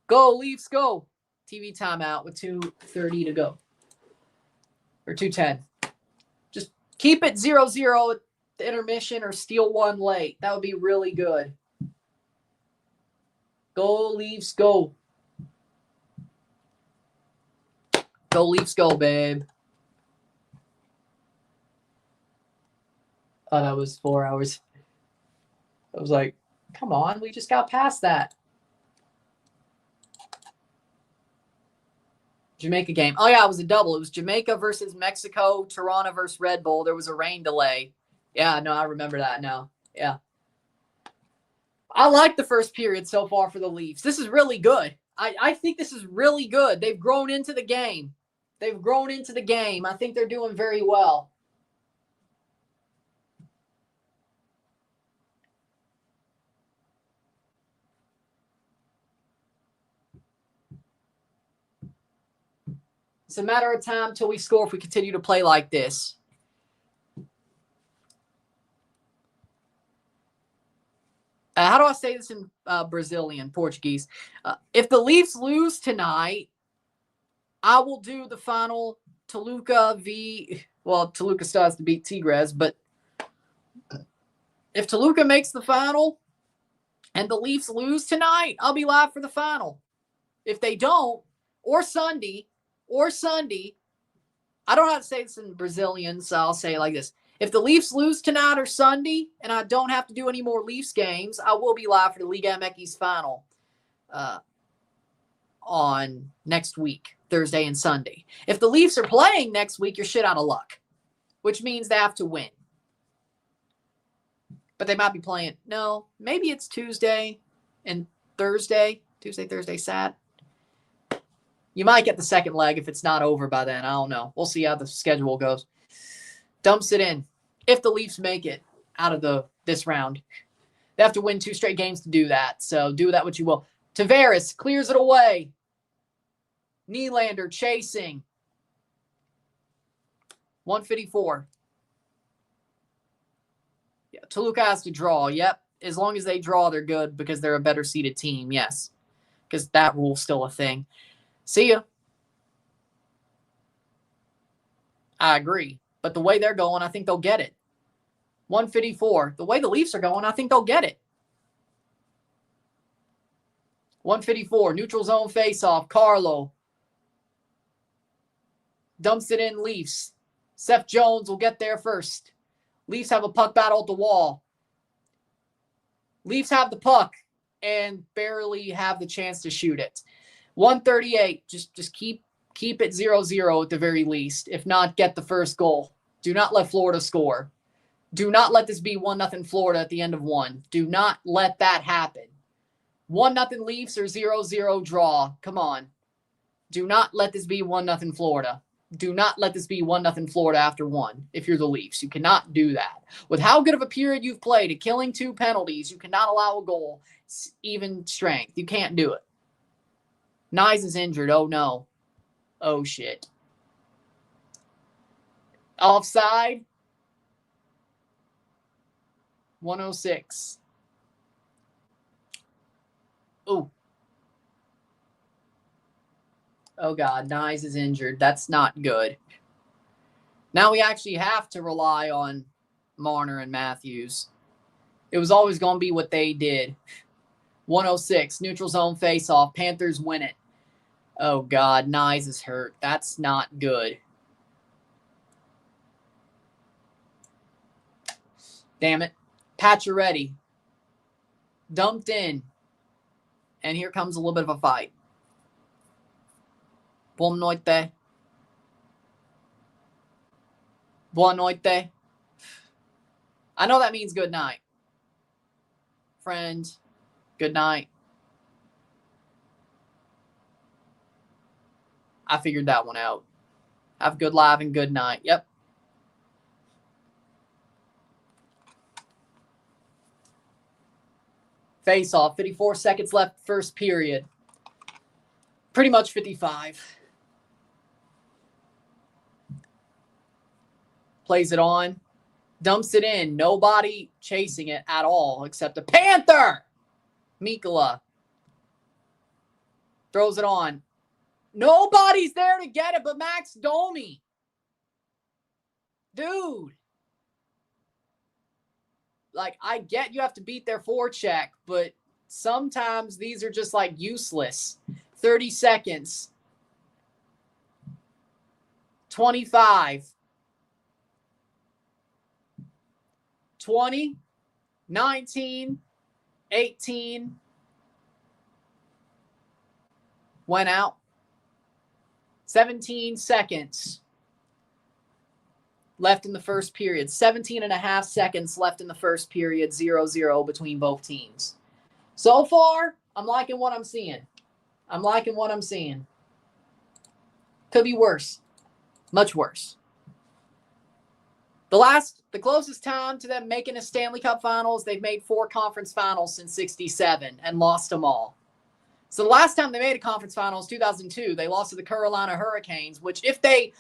Go, Leafs, go. TV timeout with 2:30 to go. Or 2:10. Just keep it 0-0 at the intermission or steal one late. That would be really good. Go, Leafs, go. Go, Leafs, go, babe. Oh, that was 4 hours. I was like, come on, we just got past that. Jamaica game. Oh, yeah, it was a double. It was Jamaica versus Mexico, Toronto versus Red Bull. There was a rain delay. Yeah, no, I remember that now. Yeah. I like the first period so far for the Leafs. This is really good. I think this is really good. They've grown into the game. They've grown into the game. I think they're doing very well. It's a matter of time till we score if we continue to play like this. How do I say this in Brazilian, Portuguese? If the Leafs lose tonight, I will do the final Toluca Toluca still has to beat Tigres, but if Toluca makes the final and the Leafs lose tonight, I'll be live for the final. If they don't, or Sunday, I don't know how to say this in Brazilian, so I'll say it like this. If the Leafs lose tonight or Sunday, and I don't have to do any more Leafs games, I will be live for the Liga MX final on next week, Thursday and Sunday. If the Leafs are playing next week, you're shit out of luck, which means they have to win. But they might be playing. No, maybe it's Tuesday and Thursday. Tuesday, Thursday, Sat. You might get the second leg if it's not over by then. I don't know. We'll see how the schedule goes. Dumps it in. If the Leafs make it out of this round, they have to win 2 straight games to do that. So do that what you will. Tavares clears it away. Nylander chasing. 154. Yeah, Toluca has to draw. Yep. As long as they draw, they're good because they're a better seeded team. Yes. Because that rule's still a thing. See ya. I agree. But the way they're going, I think they'll get it. 154. The way the Leafs are going, I think they'll get it. 154. Neutral zone faceoff. Carlo. Dumps it in Leafs. Seth Jones will get there first. Leafs have a puck battle at the wall. Leafs have the puck and barely have the chance to shoot it. 138. Just keep it 0-0 at the very least. If not, get the first goal. Do not let Florida score. Do not let this be 1-0 Florida at the end of one. Do not let that happen. 1-0 Leafs or 0-0 draw. Come on. Do not let this be 1-0 Florida. Do not let this be 1-0 Florida after one if you're the Leafs. You cannot do that. With how good of a period you've played, at killing 2 penalties, you cannot allow a goal. It's even strength. You can't do it. Nyes is injured. Oh, no. Oh, shit. Offside. 106. Ooh. Oh, God. Nyes is injured. That's not good. Now we actually have to rely on Marner and Matthews. It was always going to be what they did. 106. Neutral zone face-off. Panthers win it. Oh, God. Nyes is hurt. That's not good. Damn it. Pacioretty. Dumped in. And here comes a little bit of a fight. Boa noite. Boa noite. I know that means good night. Friend, good night. I figured that one out. Have a good live and good night. Yep. Face off. 54 seconds left first period. Pretty much 55. Plays it on. Dumps it in. Nobody chasing it at all except a Panther. Mikkola. Throws it on. Nobody's there to get it but Max Domi. Dude. Like, I get you have to beat their forecheck, but sometimes these are just, like, useless. 30 seconds. 25. 20. 19. 18. Went out. 17 seconds left in the first period. 17 and a half seconds left in the first period. 0-0 between both teams. So far, I'm liking what I'm seeing. I'm liking what I'm seeing. Could be worse. Much worse. The closest time to them making a Stanley Cup Finals, they've made 4 conference finals since 67 and lost them all. So the last time they made a conference finals, 2002, they lost to the Carolina Hurricanes, which if they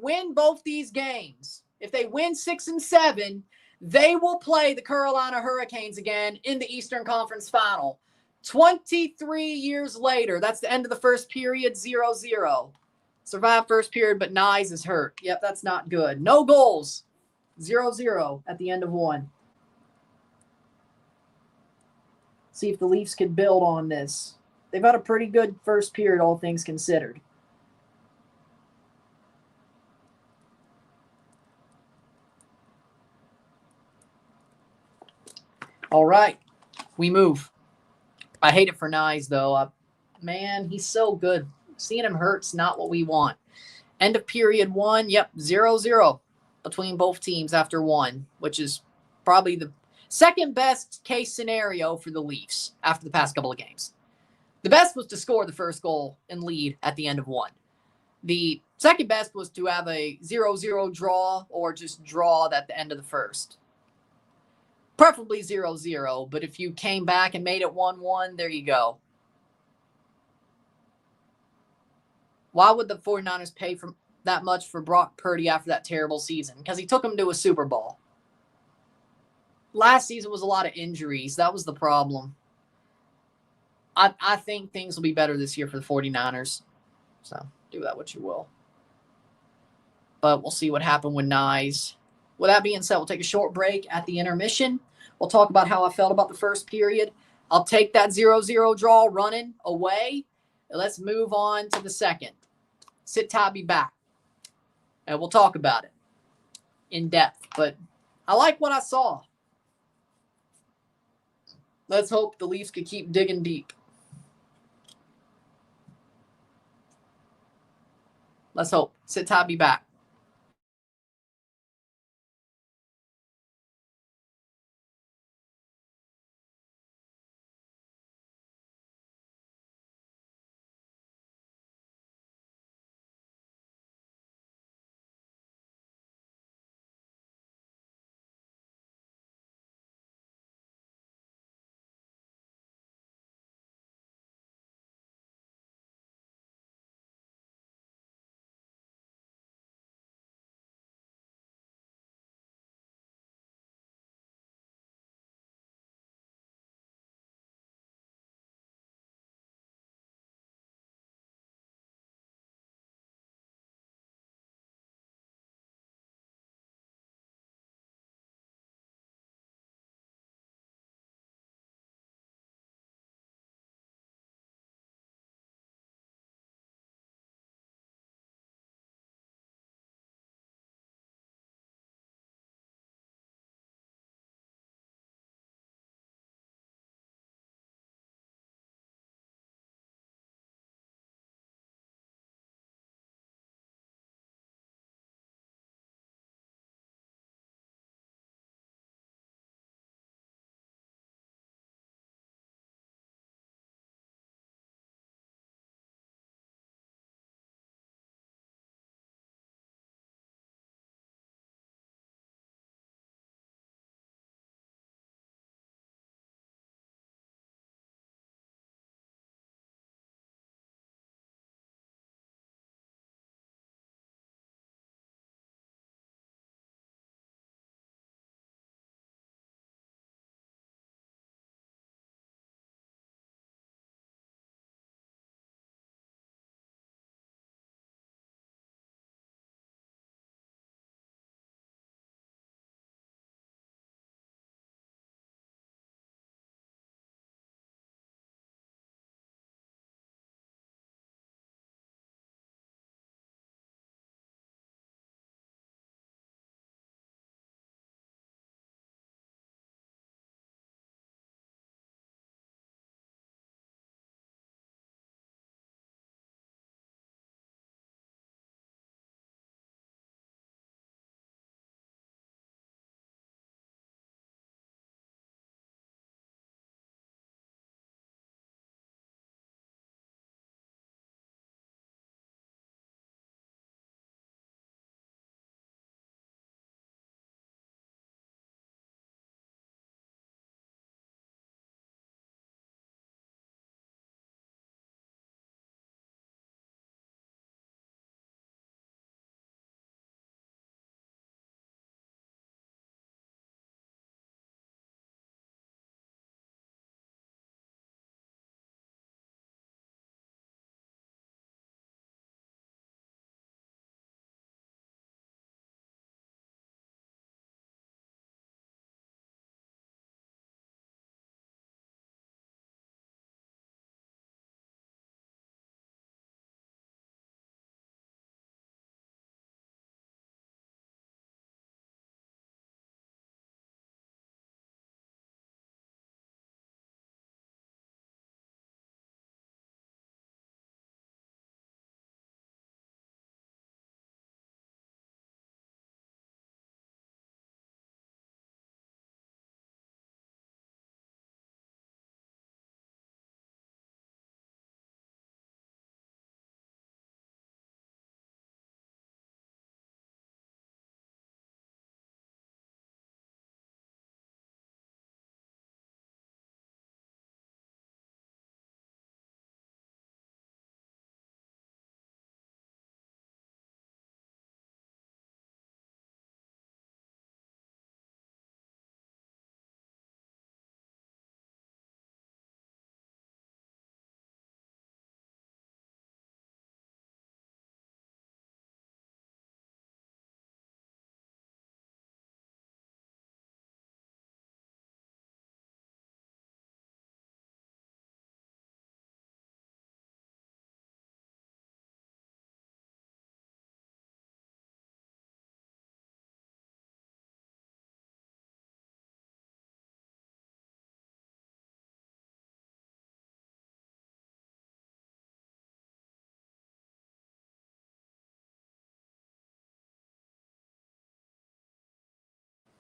win both these games, if they win 6 and 7, they will play the Carolina Hurricanes again in the Eastern Conference Final. 23 years later, that's the end of the first period, 0-0. Survived first period, but Nyes is hurt. Yep, that's not good. No goals. 0-0 at the end of one. See if the Leafs could build on this. They've had a pretty good first period, all things considered. All right, we move. I hate it for Nyes, though. Man, he's so good. Seeing him hurt's not what we want. End of period 1. Yep, 0-0 between both teams after one, which is probably the second best case scenario for the Leafs after the past couple of games. The best was to score the first goal and lead at the end of one. The second best was to have a 0-0 draw or just draw at the end of the first. Preferably 0-0, but if you came back and made it 1-1, there you go. Why would the 49ers pay for that much for Brock Purdy after that terrible season? Because he took him to a Super Bowl. Last season was a lot of injuries. That was the problem. I think things will be better this year for the 49ers. So, do that what you will. But we'll see what happened with Nyes. With that being said, we'll take a short break at the intermission. We'll talk about how I felt about the first period. I'll take that 0-0 draw running away. Let's move on to the second. Sit tight, be back. And we'll talk about it. in depth, but I like what I saw. Let's hope the Leafs could keep digging deep. Let's hope. Sit tight, be back.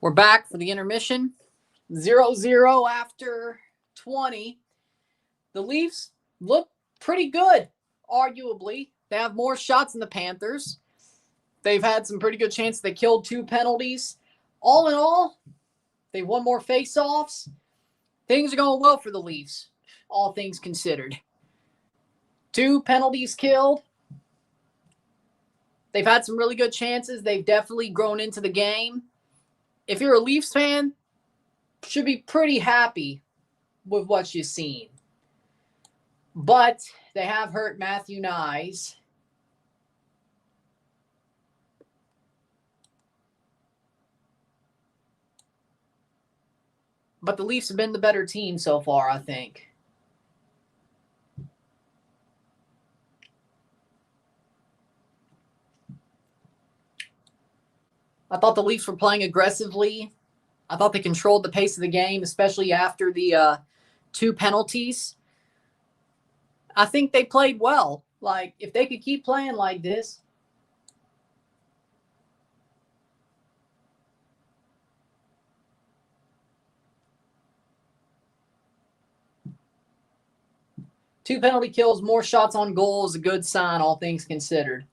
We're back for the intermission. 0-0 after 20. The Leafs look pretty good, arguably. They have more shots than the Panthers. They've had some pretty good chances. They killed 2 penalties. All in all, they won more face-offs. Things are going well for the Leafs, all things considered. 2 penalties killed. They've had some really good chances. They've definitely grown into the game. If you're a Leafs fan, should be pretty happy with what you've seen. But they have hurt Matthew Nyes. But the Leafs have been the better team so far, I think. I thought the Leafs were playing aggressively. I thought they controlled the pace of the game, especially after the 2 penalties. I think they played well. Like, if they could keep playing like this. Two penalty kills, more shots on goal is a good sign, all things considered.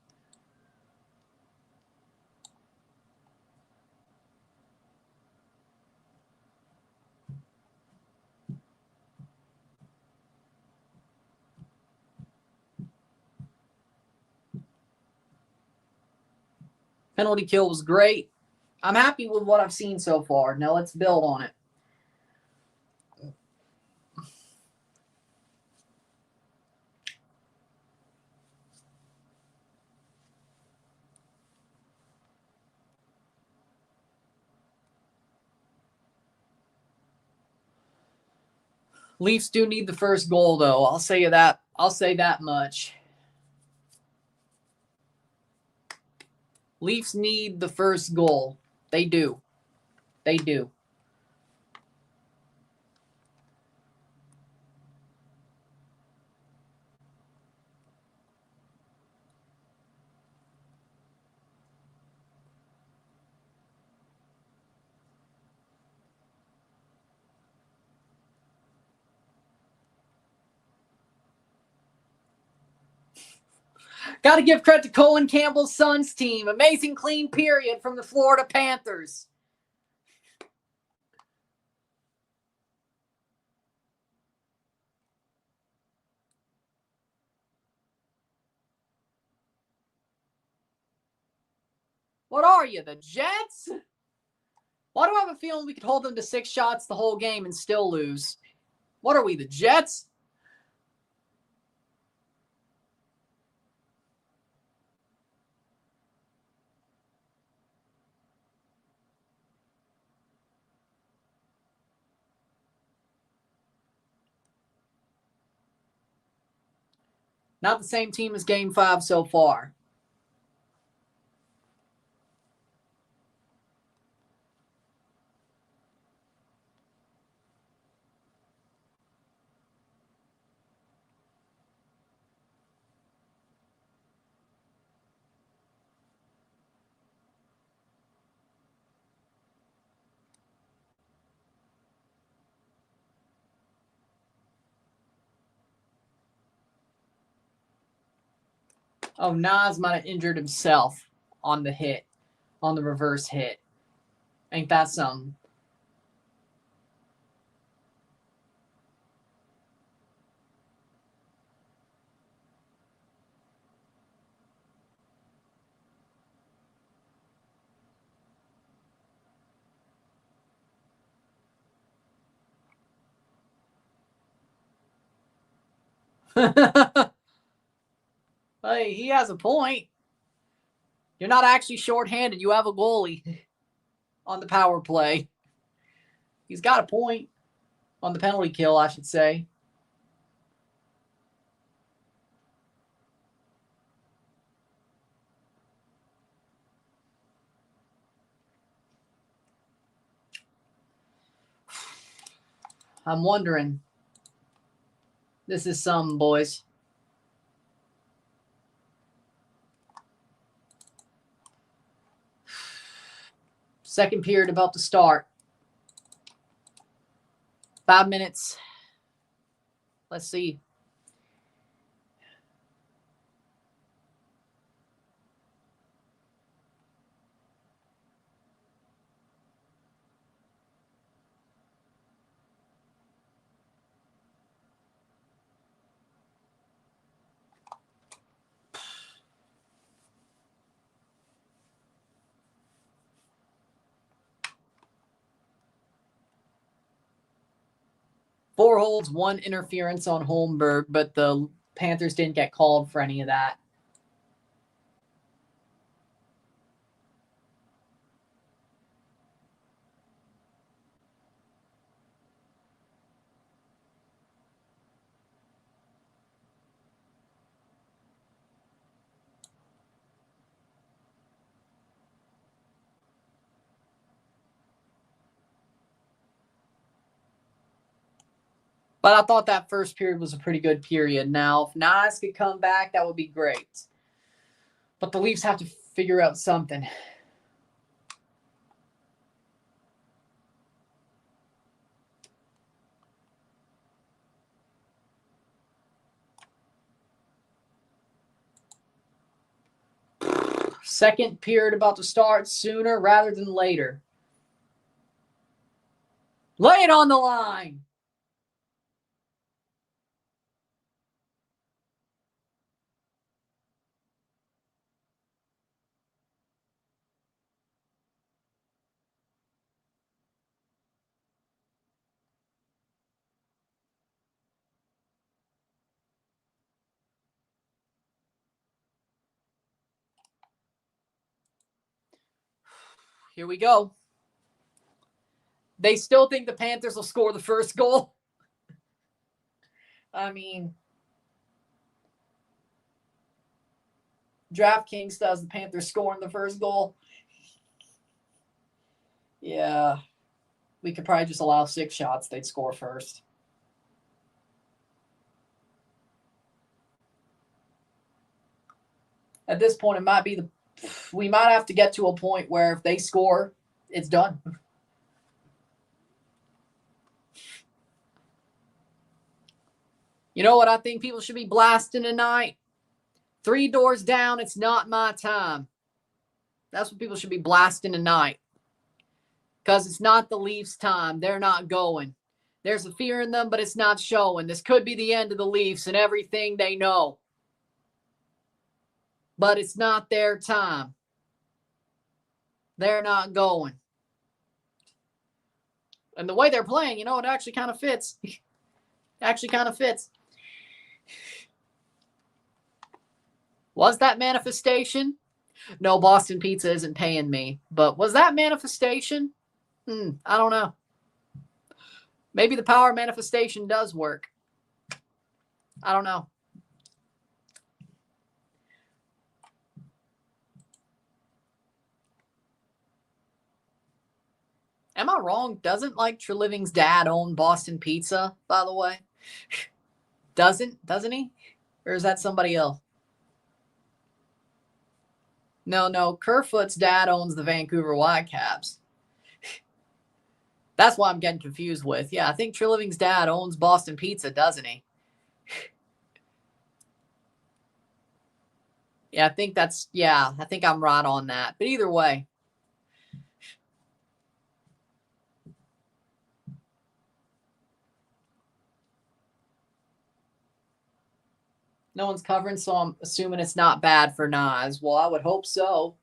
Penalty kill was great. I'm happy with what I've seen so far. Now let's build on it. Leafs do need the first goal, though. I'll say that. I'll say that much. Leafs need the first goal. They do. They do. Got to give credit to Colin Campbell's Suns team. Amazing clean period from the Florida Panthers. What are you, the Jets? Why do I have a feeling we could hold them to 6 shots the whole game and still lose? What are we, the Jets? Not the same team as Game 5 so far. Oh, Nas might have injured himself on the hit, on the reverse hit. Ain't that something? Hey, he has a point. You're not actually shorthanded. You have a goalie on the power play. He's got a point on the penalty kill, I should say. I'm wondering. This is some, boys. Second period about to start. 5 minutes. Let's see. Four holds, one interference on Holmberg, but the Panthers didn't get called for any of that. But I thought that first period was a pretty good period. Now, if Nas could come back, that would be great. But the Leafs have to figure out something. Second period about to start sooner rather than later. Lay it on the line. Here we go. They still think the Panthers will score the first goal. I mean, DraftKings does the Panthers scoring the first goal. Yeah. We could probably just allow 6 shots. They'd score first. At this point, it might be we might have to get to a point where if they score, it's done. You know what I think people should be blasting tonight? 3 doors down, it's not my time. That's what people should be blasting tonight. Because it's not the Leafs' time. They're not going. There's a fear in them, but it's not showing. This could be the end of the Leafs and everything they know. But it's not their time. They're not going. And the way they're playing, you know, it actually kind of fits. Actually kind of fits. Was that manifestation? No, Boston Pizza isn't paying me. But was that manifestation? I don't know. Maybe the power of manifestation does work. I don't know. Am I wrong? Doesn't like Treliving's dad own Boston Pizza, by the way? Doesn't he? Or is that somebody else? No. Kerfoot's dad owns the Vancouver Whitecaps. That's why I'm getting confused with. Yeah, I think Treliving's dad owns Boston Pizza, doesn't he? Yeah, I think I'm right on that. But either way. No one's covering, so I'm assuming it's not bad for Nas. Well, I would hope so.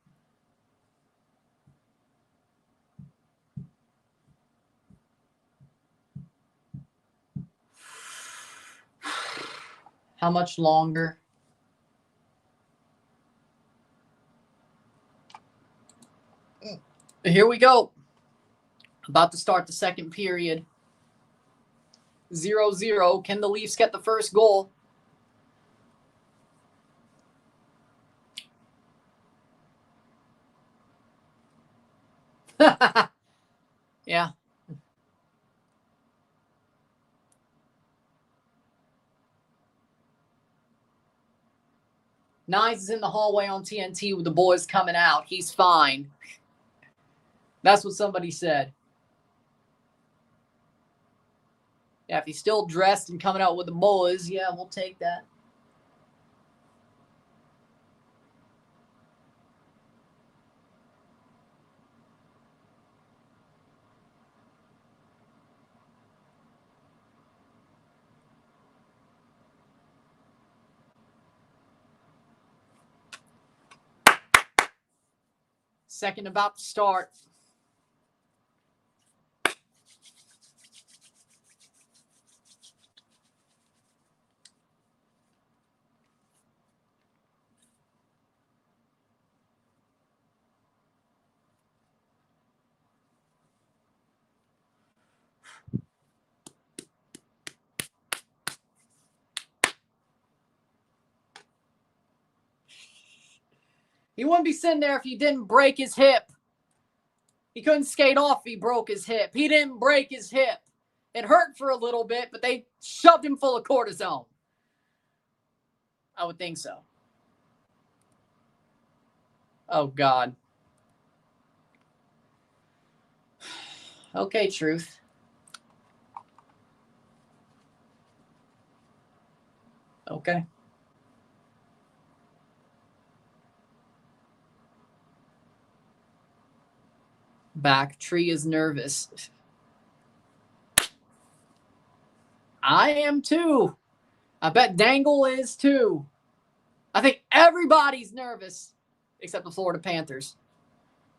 How much longer? Here we go. About to start the second period. 0-0. Can the Leafs get the first goal? Yeah. Nines is in the hallway on TNT with the boys coming out. He's fine. That's what somebody said. Yeah, if he's still dressed and coming out with the boys, yeah, we'll take that. Second about to start. He wouldn't be sitting there if he didn't break his hip. He couldn't skate off if he broke his hip. He didn't break his hip. It hurt for a little bit, but they shoved him full of cortisone. I would think so. Oh, God. Okay, truth. Okay. Back tree is nervous. I am too. I bet Dangle is too. I think everybody's nervous except the Florida Panthers.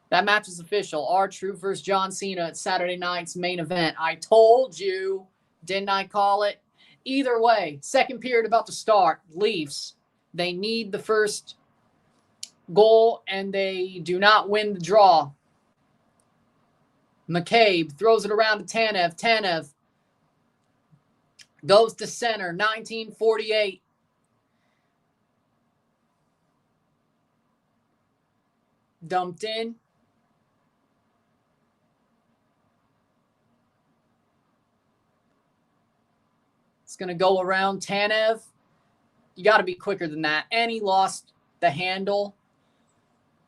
That match is official. R-Truth versus John Cena at Saturday night's main event. I told you. Didn't I call it? Either way, second period about to start. Leafs, they need the first goal, and they do not win the draw. McCabe throws it around to Tanev. Tanev goes to center. 1948. Dumped in. It's going to go around Tanev. You got to be quicker than that. And he lost the handle.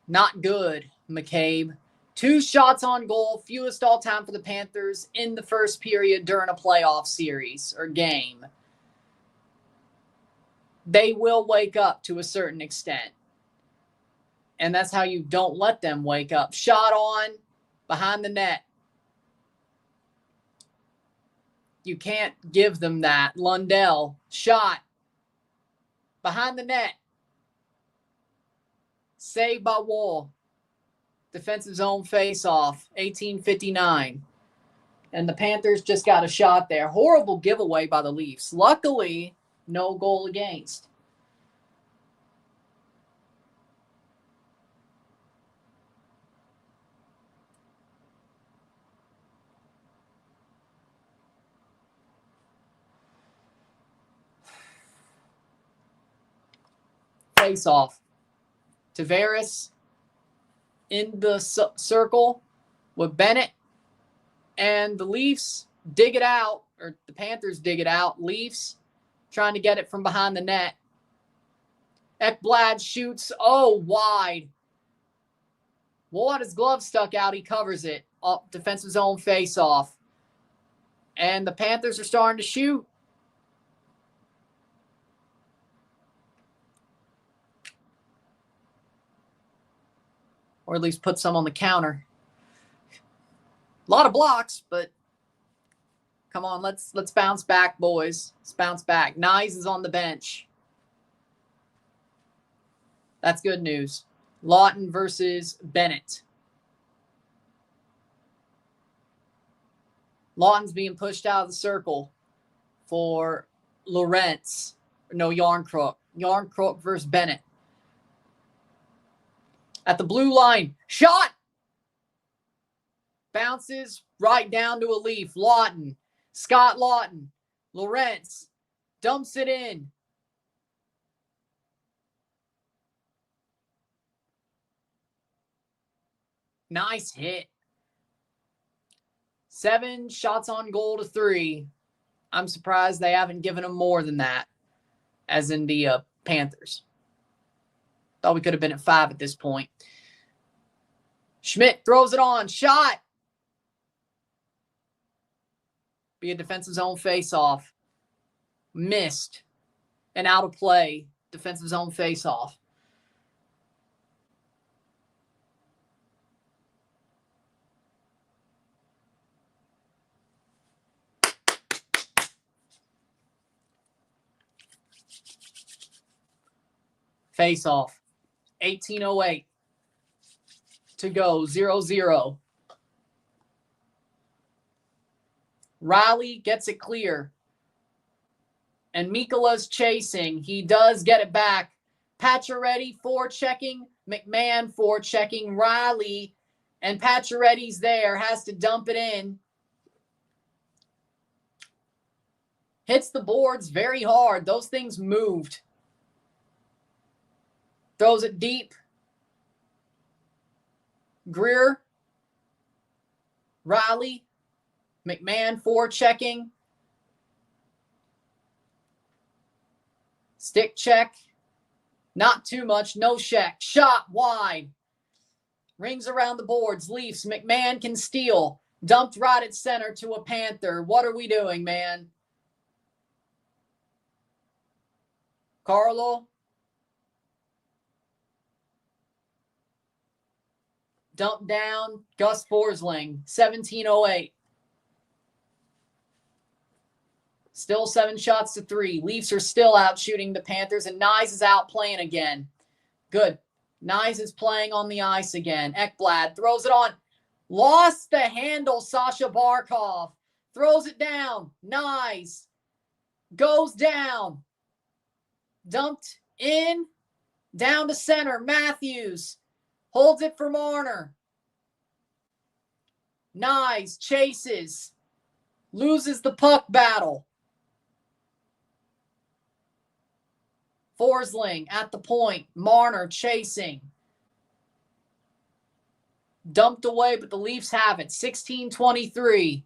Not good, McCabe. 2 shots on goal, fewest all time for the Panthers in the first period during a playoff series or game. They will wake up to a certain extent. And that's how you don't let them wake up. Shot on, behind the net. You can't give them that. Lundell, shot, behind the net. Saved by Wolff. Defensive zone face-off, 1859. And the Panthers just got a shot there. Horrible giveaway by the Leafs. Luckily, no goal against. Face-off. Tavares in the circle with Bennett, and the Leafs dig it out, or the Panthers dig it out. Leafs trying to get it from behind the net. Ekblad shoots, wide. Wall had his glove stuck out. He covers it. Defensive zone face-off. And the Panthers are starting to shoot. Or at least put some on the counter. A lot of blocks, but come on, let's bounce back, boys. Let's bounce back. Nyes is on the bench. That's good news. Lawton versus Bennett. Lawton's being pushed out of the circle for Lorentz. No, Yarncrook. Yarncrook versus Bennett. At the blue line. Shot! Bounces right down to a Leaf. Lawton. Scott Lawton. Lorentz. Dumps it in. Nice hit. 7 shots on goal to 3. I'm surprised they haven't given him more than that, as in the Panthers. Thought we could have been at 5 at this point. Schmidt throws it on. Shot. Be a defensive zone face-off. Missed. And out of play. Defensive zone face-off. Face-off. 18:08 to go. 0-0. Riley gets it clear. And Mikola's chasing. He does get it back. Pacioretty forechecking. McMahon forechecking. Riley. And Pacioretty's there. Has to dump it in. Hits the boards very hard. Those things moved. Throws it deep. Greer. Riley. McMahon forechecking. Stick check. Not too much. No check. Shot wide. Rings around the boards. Leafs. McMahon can steal. Dumped right at center to a Panther. What are we doing, man? Carlo. Dump down. Gus Forsling. 17:08. Still 7 shots to 3. Leafs are still out shooting the Panthers, and Nyes is out playing again. Good. Nyes is playing on the ice again. Ekblad throws it on. Lost the handle, Sasha Barkov. Throws it down. Nyes. Goes down. Dumped in. Down to center. Matthews. Holds it for Marner. Nyes chases. Loses the puck battle. Forsling at the point. Marner chasing. Dumped away, but the Leafs have it. 16:23.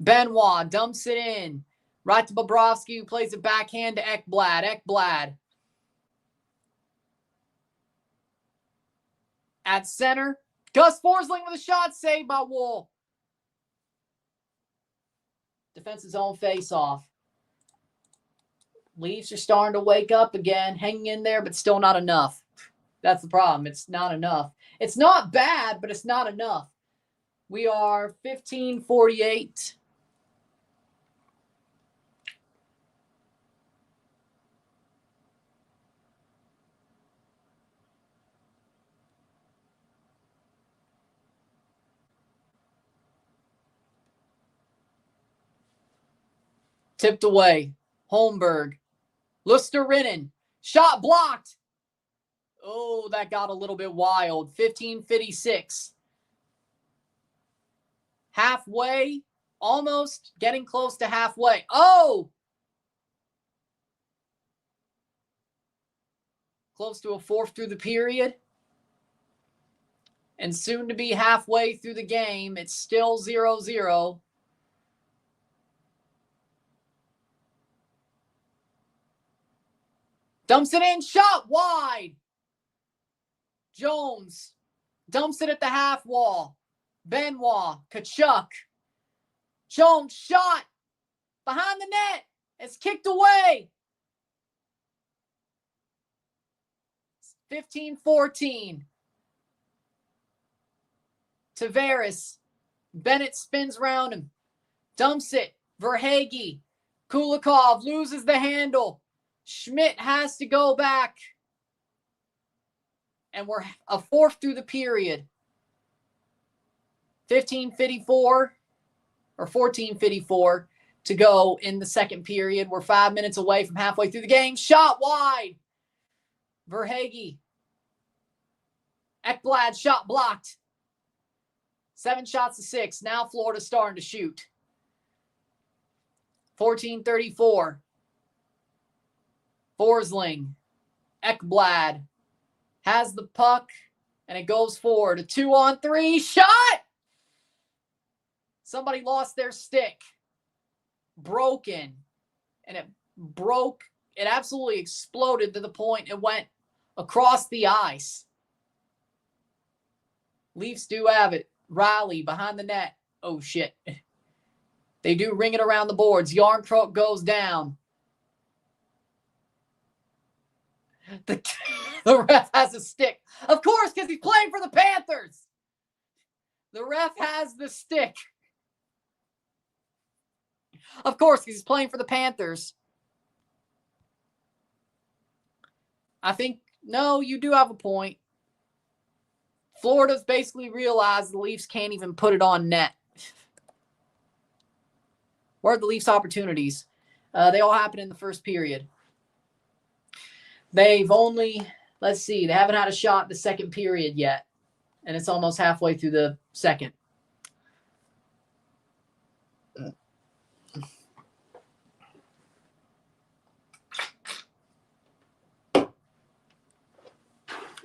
Benoit dumps it in. Right to Bobrovsky, who plays it backhand to Ekblad. Ekblad. At center. Gus Forsling with a shot saved by Wolff. Defensive zone face-off. Leafs are starting to wake up again, hanging in there, but still not enough. That's the problem. It's not enough. It's not bad, but it's not enough. We are 15:48. Tipped away. Holmberg. Lusterinen. Shot blocked. Oh, that got a little bit wild. 15:56. Halfway. Almost getting close to halfway. Oh! Close to a fourth through the period. And soon to be halfway through the game. It's still 0-0. Dumps it in. Shot wide. Jones dumps it at the half wall. Benoit. Kachuk. Jones shot. Behind the net. It's kicked away. 15-14. Tavares. Bennett spins around him. Dumps it. Verhaeghe. Kulikov loses the handle. Schmidt has to go back. And we're a fourth through the period. 15:54 or 14:54 to go in the second period. We're 5 minutes away from halfway through the game. Shot wide. Verhaeghe. Ekblad shot blocked. 7 shots to 6. Now Florida's starting to shoot. 14:34. Forsling. Ekblad has the puck, and it goes forward. A 2-on-3 shot! Somebody lost their stick. Broken. And it broke. It absolutely exploded to the point it went across the ice. Leafs do have it. Riley behind the net. Oh, shit. They do ring it around the boards. Yarncrook goes down. The ref has a stick. Of course, because he's playing for the Panthers. The ref has the stick. Of course, because he's playing for the Panthers. I think, no, you do have a point. Florida's basically realized the Leafs can't even put it on net. Where are the Leafs' opportunities? They all happen in the first period. They've only, let's see, they haven't had a shot the second period yet. And it's almost halfway through the second.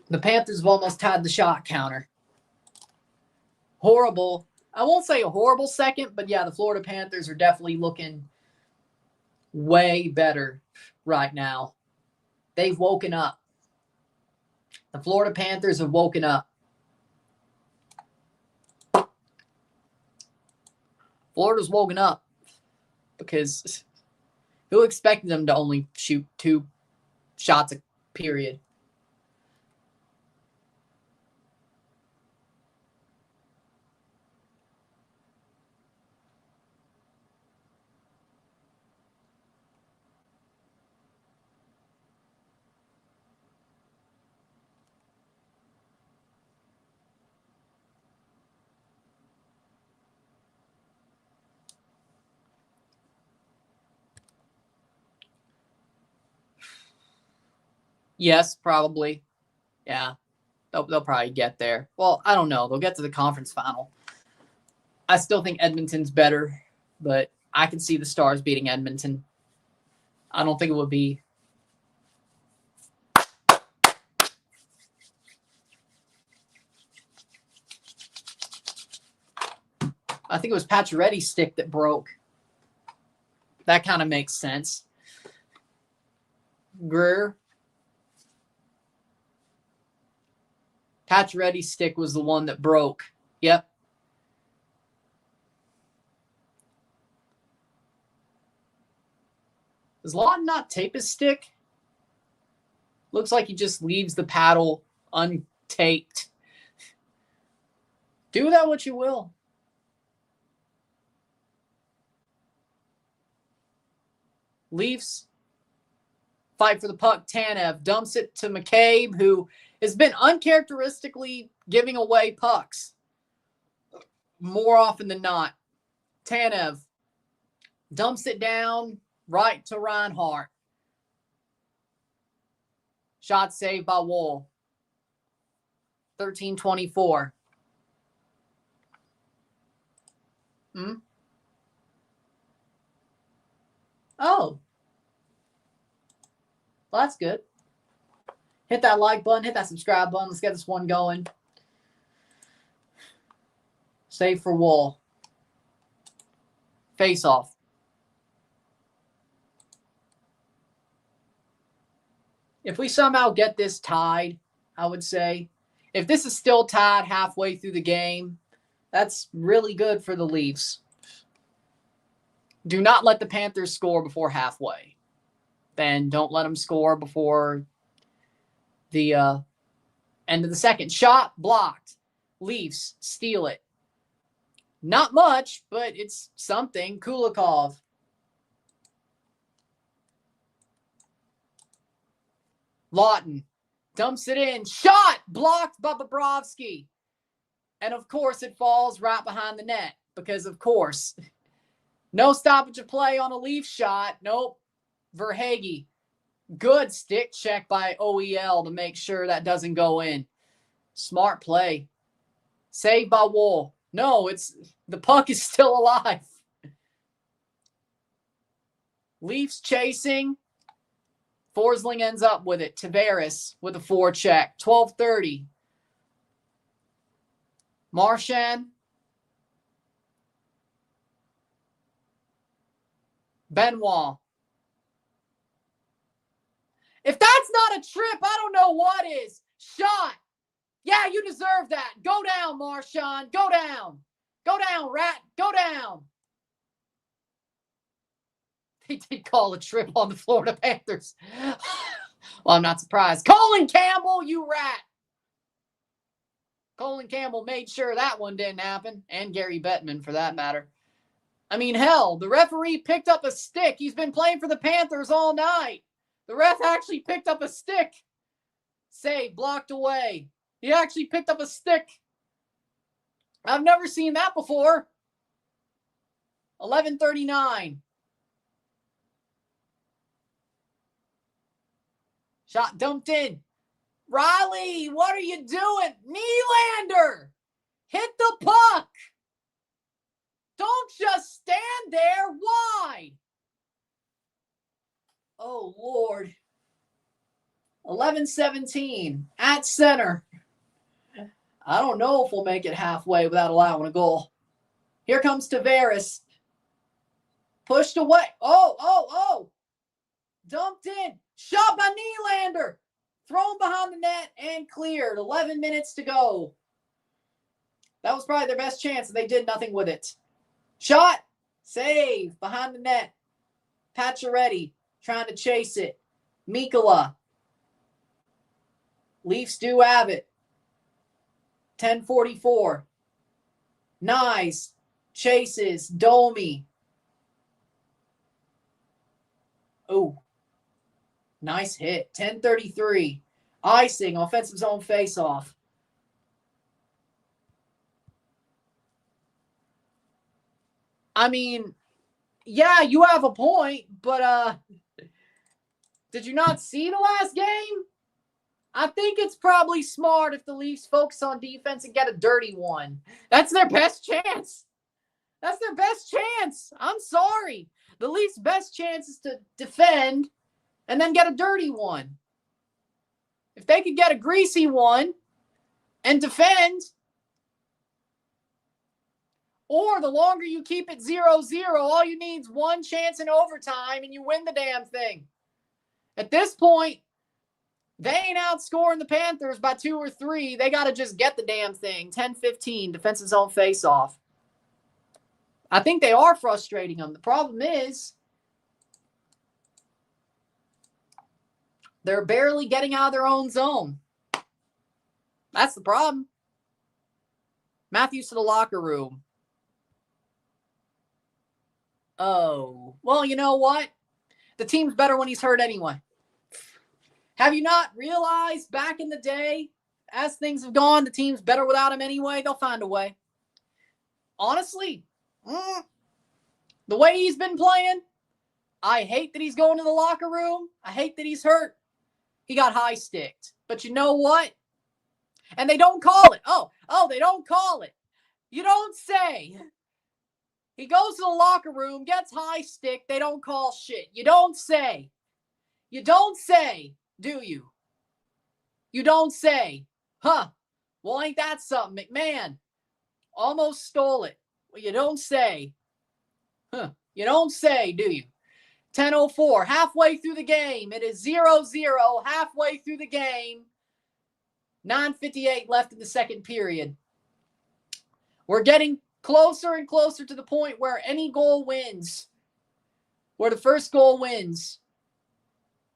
The Panthers have almost tied the shot counter. Horrible. I won't say a horrible second, but yeah, the Florida Panthers are definitely looking way better right now. They've woken up. The Florida Panthers have woken up. Florida's woken up because who expected them to only shoot 2 shots a period? Yes, probably. Yeah, they'll probably get there. Well, I don't know. They'll get to the conference final. I still think Edmonton's better, but I can see the Stars beating Edmonton. I don't think it would be. I think it was Pacioretty's stick that broke. That kind of makes sense. Greer. Pacioretty's stick was the one that broke. Yep. Does Lawton not tape his stick? Looks like he just leaves the paddle untaped. Do that what you will. Leafs fight for the puck. Tanev dumps it to McCabe, who has been uncharacteristically giving away pucks more often than not. Tanev dumps it down right to Reinhart. Shot saved by Wolff. 13-24. Oh. Well, that's good. Hit that like button. Hit that subscribe button. Let's get this one going. Save for Wolff. Face off. If we somehow get this tied, I would say, if this is still tied halfway through the game, that's really good for the Leafs. Do not let the Panthers score before halfway. Then don't let them score before the end of the second. Shot blocked. Leafs steal it. Not much, but it's something. Kulikov. Lawton dumps it in. Shot blocked by Bobrovsky. And of course it falls right behind the net because of course no stoppage of play on a Leaf shot. Nope. Verhaeghe. Good stick check by OEL to make sure that doesn't go in. Smart play. Saved by Wolff. No, the puck is still alive. Leafs chasing. Forsling ends up with it. Tavares with a forecheck. 12:30. Marchand. Benoit. If that's not a trip, I don't know what is. Shot. Yeah, you deserve that. Go down, Marshawn. Go down. Go down, Rat. Go down. They did call a trip on the Florida Panthers. Well, I'm not surprised. Colin Campbell, you rat. Colin Campbell made sure that one didn't happen. And Gary Bettman, for that matter. I mean, hell, the referee picked up a stick. He's been playing for the Panthers all night. The ref actually picked up a stick. Save, blocked away. He actually picked up a stick. I've never seen that before. 11:39. Shot dumped in. Riley, what are you doing? Nylander, hit the puck. Don't just stand there wide. Oh, Lord. 11:17 at center. I don't know if we'll make it halfway without allowing a goal. Here comes Tavares. Pushed away. Oh. Dumped in. Shot by Nylander. Thrown behind the net and cleared. 11 minutes to go. That was probably their best chance, and they did nothing with it. Shot. Save. Behind the net. Pacioretty trying to chase it. Mikkola. Leafs do have it. 10:44. Nyes chases Domi. Oh, nice hit. 10:33. Icing, offensive zone faceoff. I mean, yeah, you have a point, but did you not see the last game? I think it's probably smart if the Leafs focus on defense and get a dirty one. That's their best chance. That's their best chance. I'm sorry. The Leafs' best chance is to defend and then get a dirty one. If they could get a greasy one and defend, or the longer you keep it 0-0, all you need is one chance in overtime and you win the damn thing. At this point, they ain't outscoring the Panthers by 2 or 3. They got to just get the damn thing. 10-15, defensive zone face-off. I think they are frustrating them. The problem is they're barely getting out of their own zone. That's the problem. Matthews to the locker room. Oh, well, you know what? The team's better when he's hurt anyway. Have you not realized back in the day, as things have gone, the team's better without him anyway? They'll find a way. Honestly, the way he's been playing, I hate that he's going to the locker room. I hate that he's hurt. He got high-sticked. But you know what? And they don't call it. Oh, they don't call it. You don't say. He goes to the locker room, gets high-sticked. They don't call shit. You don't say. You don't say. Do you? You don't say, huh? Well, ain't that something? McMahon almost stole it. Well, you don't say. Huh? You don't say, do you? 10:04, halfway through the game. It is 0-0, halfway through the game. 9:58 left in the second period. We're getting closer and closer to the point where any goal wins. Where the first goal wins.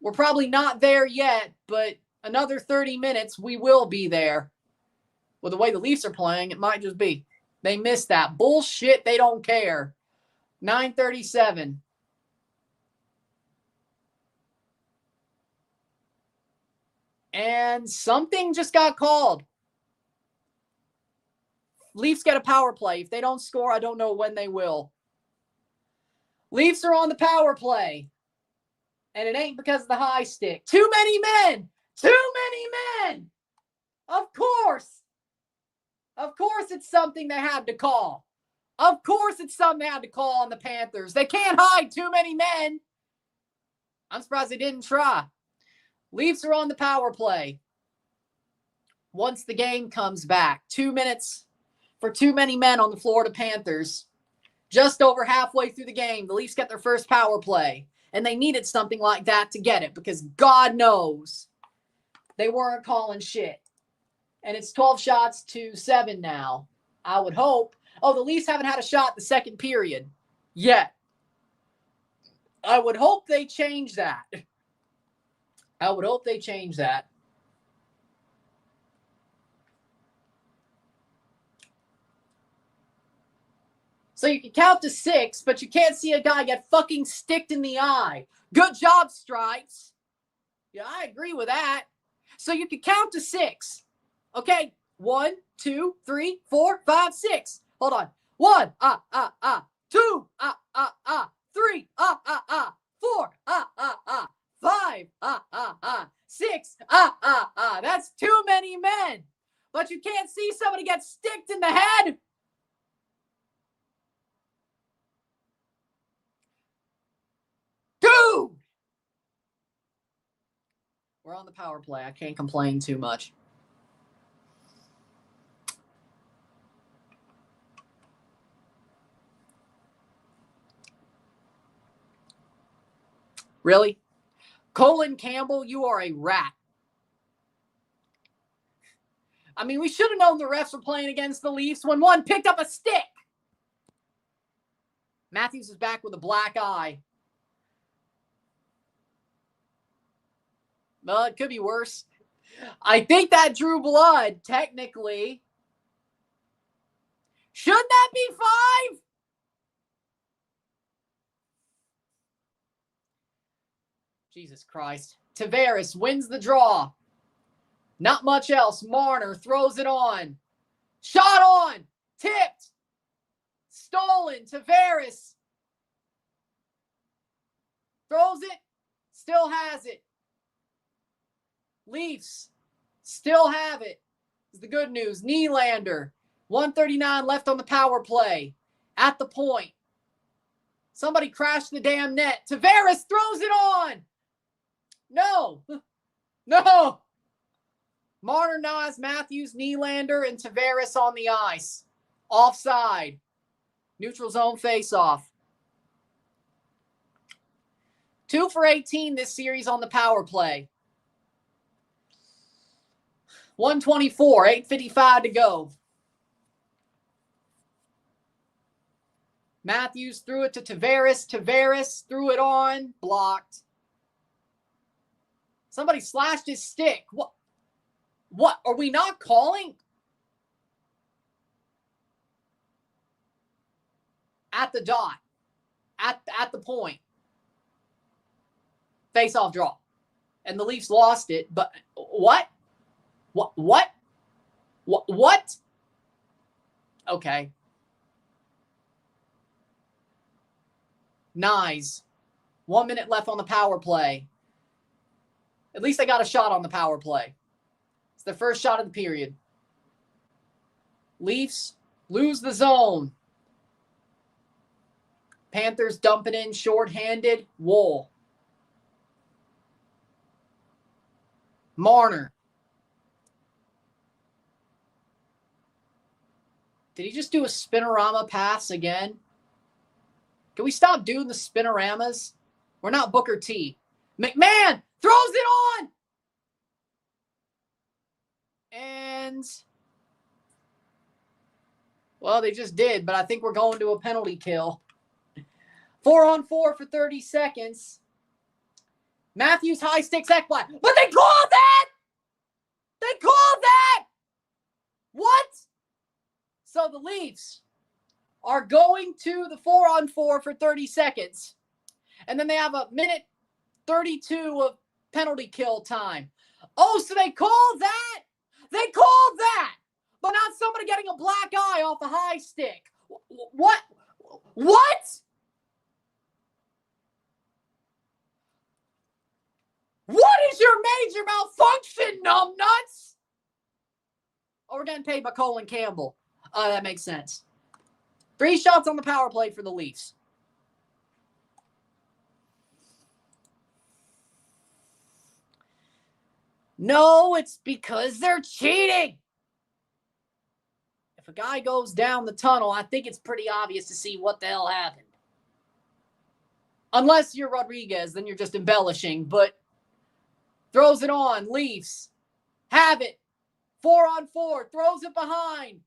We're probably not there yet, but another 30 minutes, we will be there. With the way the Leafs are playing, it might just be. They missed that. Bullshit, they don't care. 9:37. And something just got called. Leafs get a power play. If they don't score, I don't know when they will. Leafs are on the power play. And it ain't because of the high stick. Too many men. Too many men. Of course. Of course it's something they had to call. Of course it's something they had to call on the Panthers. They can't hide too many men. I'm surprised they didn't try. Leafs are on the power play. Once the game comes back. 2 minutes for too many men on the Florida Panthers. Just over halfway through the game, the Leafs get their first power play. And they needed something like that to get it because God knows they weren't calling shit. And it's 12 shots to 7 now. I would hope. Oh, the Leafs haven't had a shot the second period yet. I would hope they change that. I would hope they change that. So you can count to 6, but you can't see a guy get fucking sticked in the eye. Good job, Stripes. Yeah, I agree with that. So you can count to 6. Okay, 1, 2, 3, 4, 5, 6. Hold on. 1, 2, 3, 4, 5, 6, That's too many men. But you can't see somebody get sticked in the head. Dude! We're on the power play. I can't complain too much. Really? Colin Campbell, you are a rat. I mean, we should have known the refs were playing against the Leafs when one picked up a stick. Matthews is back with a black eye. Well, it could be worse. I think that drew blood, technically. Shouldn't that be 5? Jesus Christ. Tavares wins the draw. Not much else. Marner throws it on. Shot on. Tipped. Stolen. Tavares throws it. Still has it. Leafs still have it. Is the good news. Nylander. 1:39 left on the power play. At the point. Somebody crashed the damn net. Tavares throws it on. No. No. Marner now has Matthews, Nylander, and Tavares on the ice. Offside. Neutral zone face-off. 2 for 18 this series on the power play. 124, 8:55 to go. Matthews threw it to Tavares. Tavares threw it on. Blocked. Somebody slashed his stick. What? Are we not calling? At the dot. At the point. Face-off draw. And the Leafs lost it. But what? What? Okay. Nice. 1 minute left on the power play. At least they got a shot on the power play. It's their first shot of the period. Leafs lose the zone. Panthers dump it in short-handed. Wolff. Marner. Did he just do a spinorama pass again? Can we stop doing the spinoramas? We're not Booker T. McMahon throws it on! And, well, they just did, but I think we're going to a penalty kill. 4-on-4 for 30 seconds. Matthews high sticks Ekblad. But they called that! They called that! What? So the Leafs are going to the 4-on-4 for 30 seconds. And then they have a minute 32 of penalty kill time. Oh, so they called that? They called that! But not somebody getting a black eye off a high stick. What? What? What is your major malfunction, numbnuts? Oh, we're getting paid by Colin Campbell. That makes sense. 3 shots on the power play for the Leafs. No, it's because they're cheating. If a guy goes down the tunnel, I think it's pretty obvious to see what the hell happened. Unless you're Rodriguez, then you're just embellishing. But throws it on. Leafs have it. 4-on-4. Throws it behind.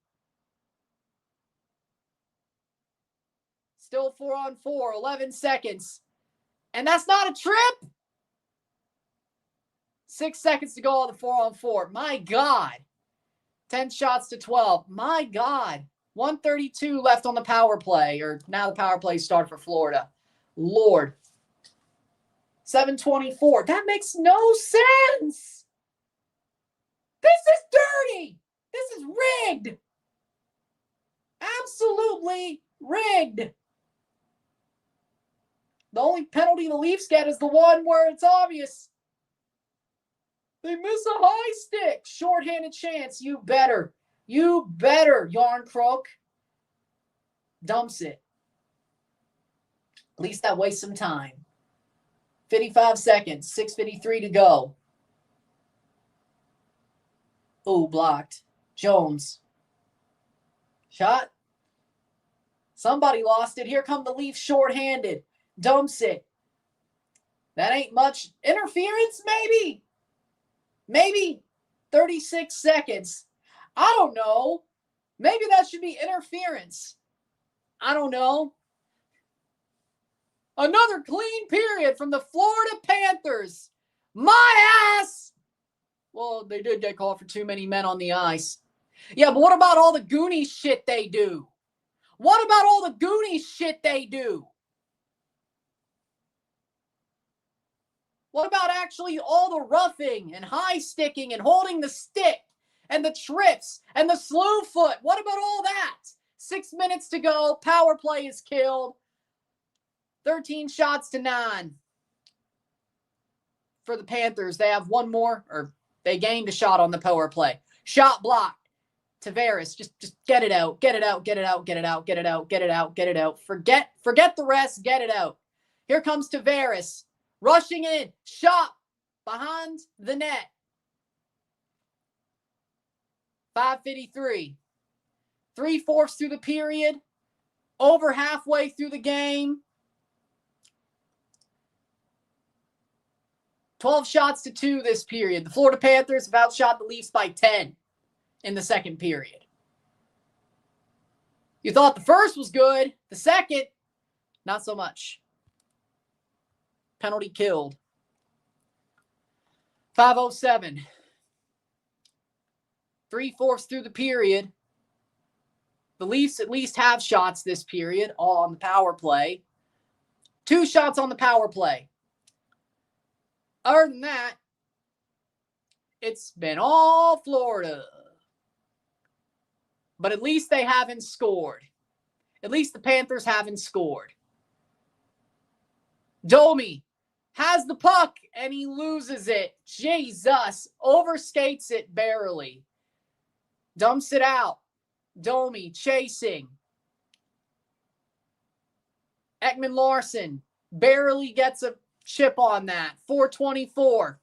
Still 4-on-4. 11 seconds. And that's not a trip. 6 seconds to go on the 4-on-4. My God. 10 shots to 12. My God. 132 left on the power play. Or now the power play started for Florida. Lord. 7:24. That makes no sense. This is dirty. This is rigged. Absolutely rigged. The only penalty the Leafs get is the one where it's obvious. They miss a high stick. Shorthanded chance. You better. You better, Yarncroak. Dumps it. At least that wastes some time. 55 seconds. 6:53 to go. Oh, blocked. Jones. Shot. Somebody lost it. Here come the Leafs shorthanded. Dumps it. That ain't much. Interference, maybe? Maybe 36 seconds. I don't know. Maybe that should be interference. I don't know. Another clean period from the Florida Panthers. My ass. Well, they did get called for too many men on the ice. Yeah, but what about all the Goonies shit they do? What about all the Goonies shit they do? What about actually all the roughing and high sticking and holding the stick and the trips and the slew foot? What about all that? 6 minutes to go. Power play is killed. 13 shots to 9 for the Panthers. They have one more, or they gained a shot on the power play. Shot blocked. Tavares, just get it out. Get it out. Get it out. Get it out. Get it out. Get it out. Get it out. Forget the rest. Get it out. Here comes Tavares. Rushing in. Shot behind the net. 5:53. 3/4 through the period. Over halfway through the game. 12 shots to 2 this period. The Florida Panthers have outshot the Leafs by 10 in the second period. You thought the first was good. The second, not so much. Penalty killed. 5:07. 3/4 through the period. The Leafs at least have shots this period, all on the power play. 2 shots on the power play. Other than that, it's been all Florida. But at least they haven't scored. At least the Panthers haven't scored. Domi has the puck and he loses it. Jesus. Overskates it barely. Dumps it out. Domi chasing. Ekman-Larsson barely gets a chip on that. 4:24.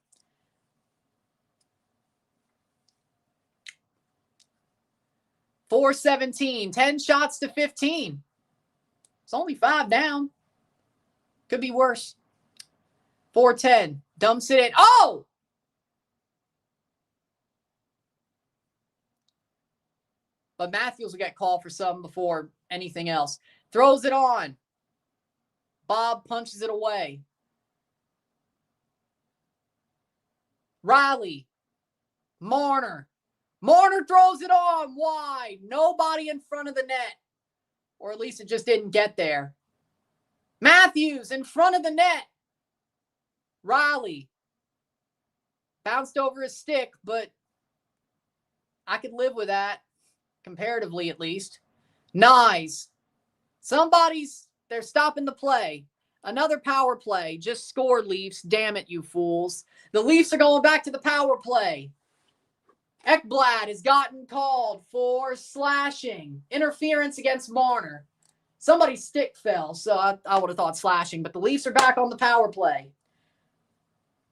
.417. 10 shots to 15. It's only 5 down. Could be worse. 4:10. Dumps it in. Oh! But Matthews will get called for some before anything else. Throws it on. Bob punches it away. Riley. Marner. Marner throws it on wide. Nobody in front of the net. Or at least it just didn't get there. Matthews in front of the net. Riley. Bounced over his stick, but I could live with that. Comparatively, at least. Nyes. They're stopping the play. Another power play. Just scored, Leafs. Damn it, you fools. The Leafs are going back to the power play. Ekblad has gotten called for slashing. Interference against Marner. Somebody's stick fell, so I would have thought slashing, but the Leafs are back on the power play.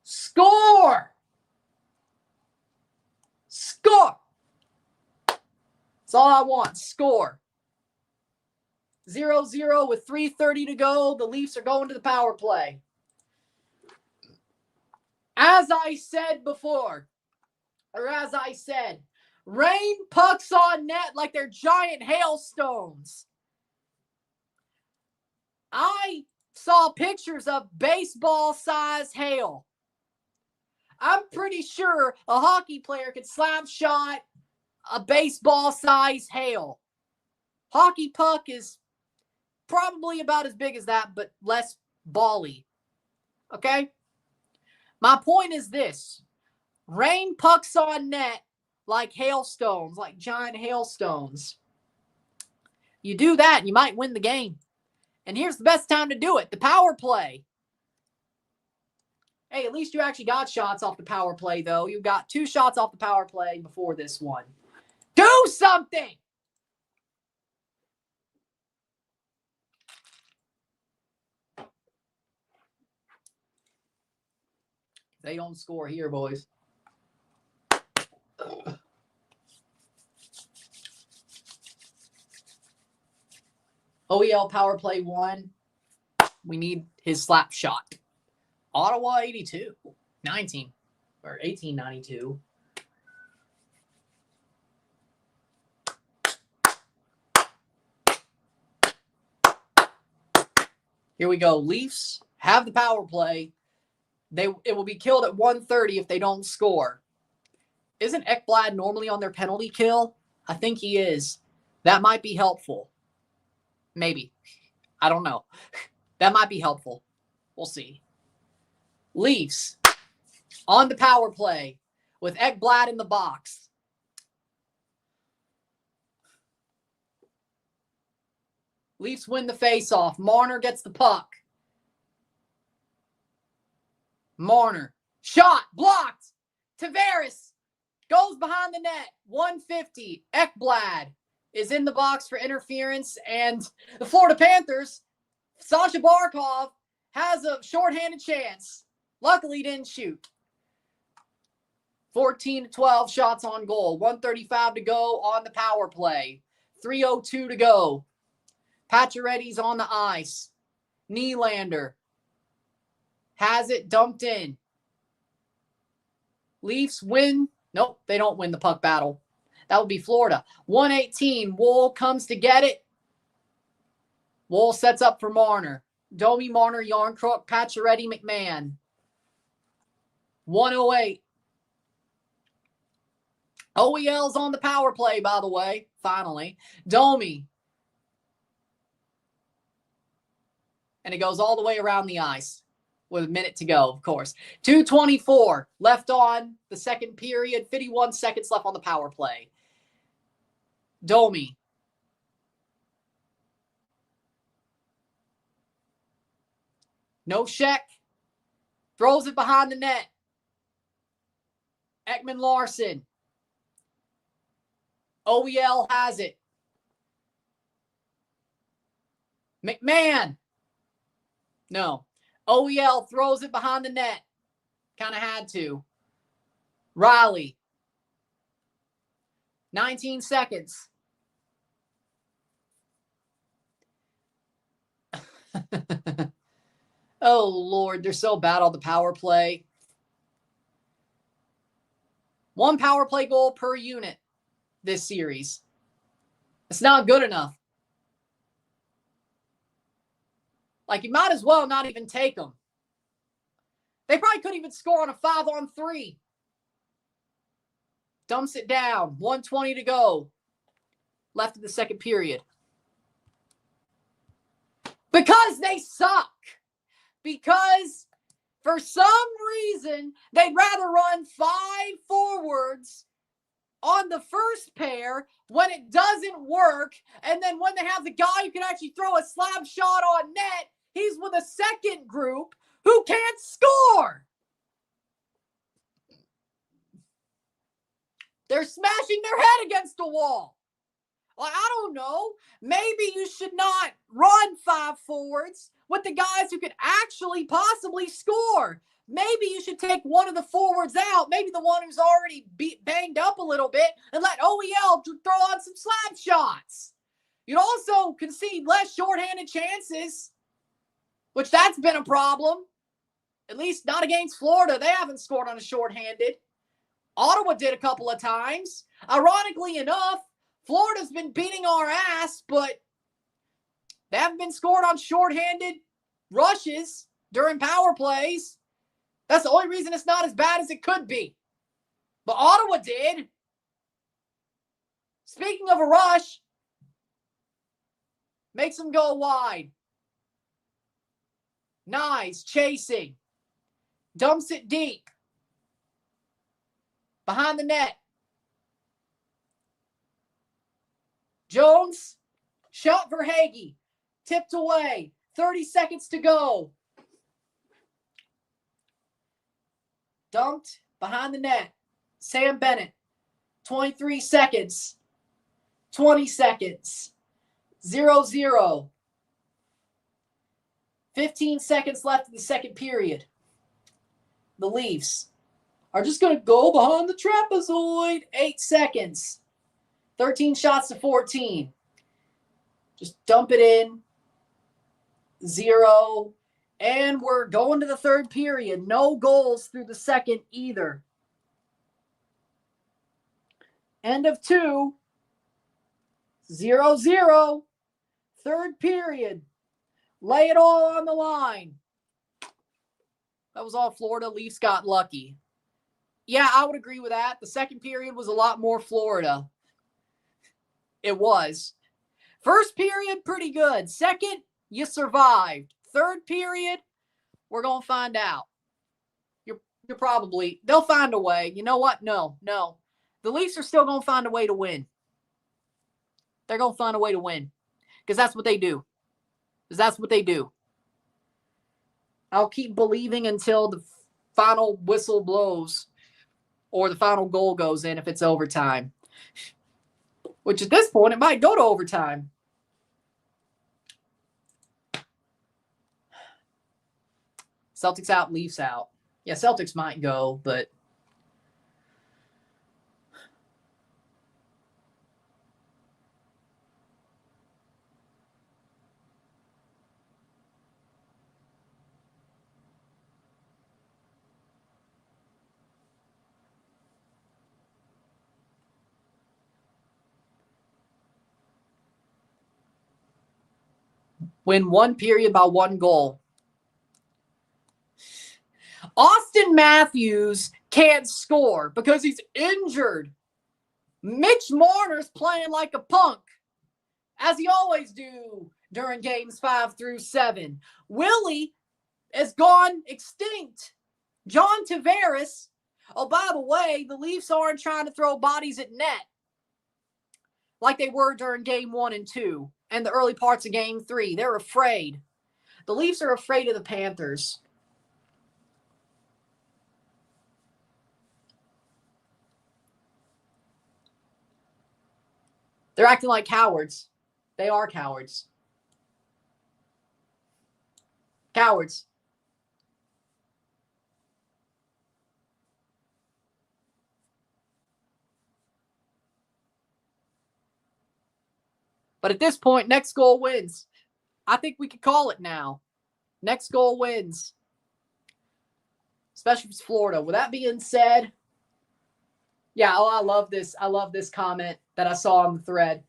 Score! Score! That's all I want. Score. 0-0 with 3:30 to go. The Leafs are going to the power play. As I said before, or as I said, Rain pucks on net like they're giant hailstones. I saw pictures of baseball-sized hail. I'm pretty sure a hockey player could slap shot a baseball-sized hail. Hockey puck is probably about as big as that, but less bally. Okay? My point is this. Rain pucks on net like hailstones, like giant hailstones. You do that, and you might win the game. And here's the best time to do it, the power play. Hey, at least you actually got shots off the power play, though. You got 2 shots off the power play before this one. Do something! They don't score here, boys. OEL power play 1. We need his slap shot. Ottawa 82. 19. Or 1892. Here we go. Leafs have the power play. It will be killed at 1:30 if they don't score. Isn't Ekblad normally on their penalty kill? I think he is. That might be helpful. Maybe. I don't know. That might be helpful. We'll see. Leafs on the power play with Ekblad in the box. Leafs win the faceoff. Marner gets the puck. Marner. Shot. Blocked. Tavares goes behind the net. 150. Ekblad is in the box for interference. And the Florida Panthers, Sasha Barkov, has a shorthanded chance. Luckily, he didn't shoot. 14-12 shots on goal. 1:35 to go on the power play. 3:02 to go. Pacioretty's on the ice. Nylander has it dumped in. Leafs win. Nope, they don't win the puck battle. That would be Florida. 1:18. Wolff comes to get it. Wolff sets up for Marner. Domi, Marner, Yarncrook, Pacioretty, McMahon. 1:08. OEL's on the power play, by the way. Finally. Domi. And it goes all the way around the ice with a minute to go, of course. 2:24 left on the second period. 51 seconds left on the power play. Domi. No check. Throws it behind the net. Ekman Larson. OEL has it. McMahon. No. OEL throws it behind the net. Kind of had to. Riley. 19 seconds. Oh, Lord. They're so bad on the power play. 1 power play goal per unit this series. It's not good enough. Like, you might as well not even take them. They probably couldn't even score on a 5-on-3. Dumps it down. 1:20 to go. Left in the second period. Because they suck. Because for some reason, they'd rather run 5 forwards on the first pair when it doesn't work. And then when they have the guy who can actually throw a slap shot on net, he's with a second group who can't score. They're smashing their head against the wall. Like, I don't know. Maybe you should not run 5 forwards with the guys who could actually possibly score. Maybe you should take one of the forwards out, maybe the one who's already banged up a little bit, and let OEL throw on some slap shots. You'd also concede less shorthanded chances, which that's been a problem. At least not against Florida. They haven't scored on a shorthanded. Ottawa did a couple of times. Ironically enough, Florida's been beating our ass, but they haven't been scored on shorthanded rushes during power plays. That's the only reason it's not as bad as it could be. But Ottawa did. Speaking of a rush, makes them go wide. Nice chasing. Dumps it deep. Behind the net. Jones, shot for Hagee. Tipped away. 30 seconds to go. Dumped behind the net. Sam Bennett. 23 seconds. 20 seconds. 0-0. 15 seconds left in the second period. The Leafs are just going to go behind the trapezoid. 8 seconds. 13 shots to 14. Just dump it in. 0. And we're going to the third period. No goals through the second either. End of 2. 0-0. Third period. Lay it all on the line. That was all Florida. Leafs got lucky. Yeah, I would agree with that. The second period was a lot more Florida. It was. First period, pretty good. Second, you survived. Third period, we're going to find out. You're probably, they'll find a way. You know what? No. The Leafs are still going to find a way to win. They're going to find a way to win. Because that's what they do. I'll keep believing until the final whistle blows or the final goal goes in if it's overtime. Which at this point, it might go to overtime. Celtics out, Leafs out. Yeah, Celtics might go, but win one period by one goal. Austin Matthews can't score because he's injured. Mitch Marner's playing like a punk, as he always do during games 5 through 7. Willie has gone extinct. John Tavares, oh, by the way, the Leafs aren't trying to throw bodies at net like they were during game 1 and 2 and the early parts of game 3. They're afraid. The Leafs are afraid of the Panthers. They're acting like cowards. They are cowards. Cowards. But at this point, next goal wins. I think we could call it now. Next goal wins. Especially if it's Florida. With that being said, yeah, I love this. I love this comment that I saw on the thread.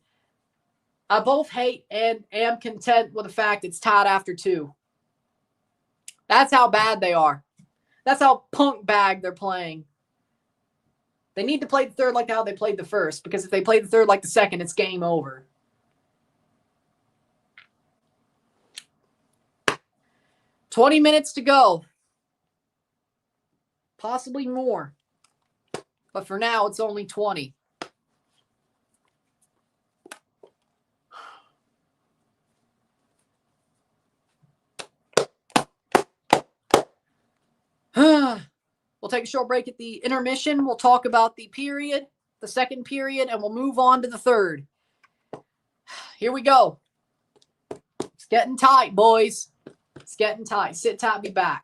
I both hate and am content with the fact it's tied after 2. That's how bad they are. That's how punk bag they're playing. They need to play the third like how they played the first, because if they play the third like the second, it's game over. $20 minutes to go. Possibly more. But for now, it's only 20. We'll take a short break at the intermission. We'll talk about the period, the second period, and we'll move on to the third. Here we go. It's getting tight, boys. It's getting tight. Sit tight, be back.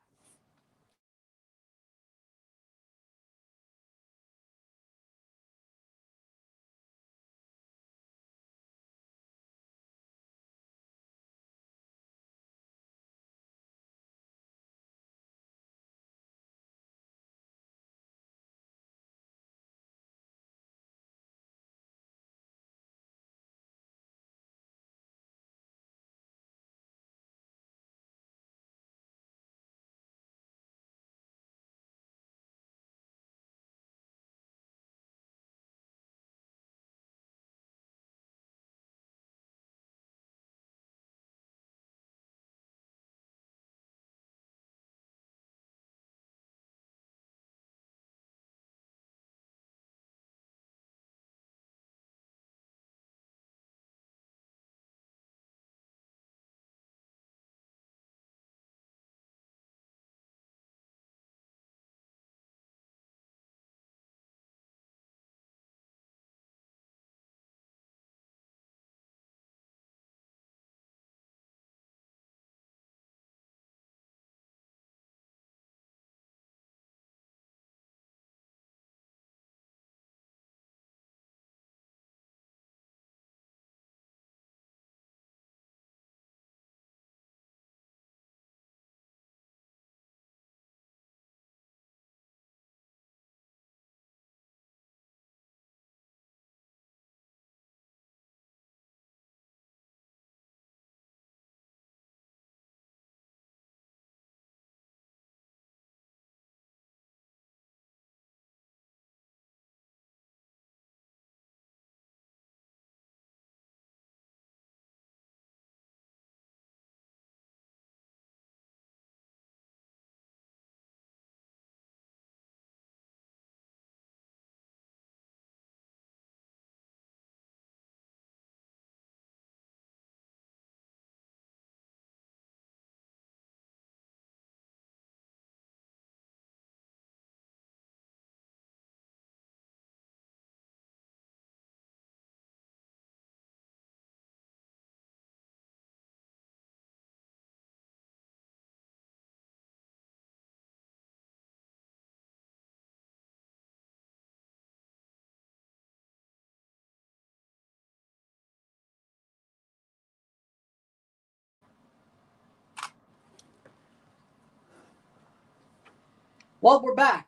Well, we're back.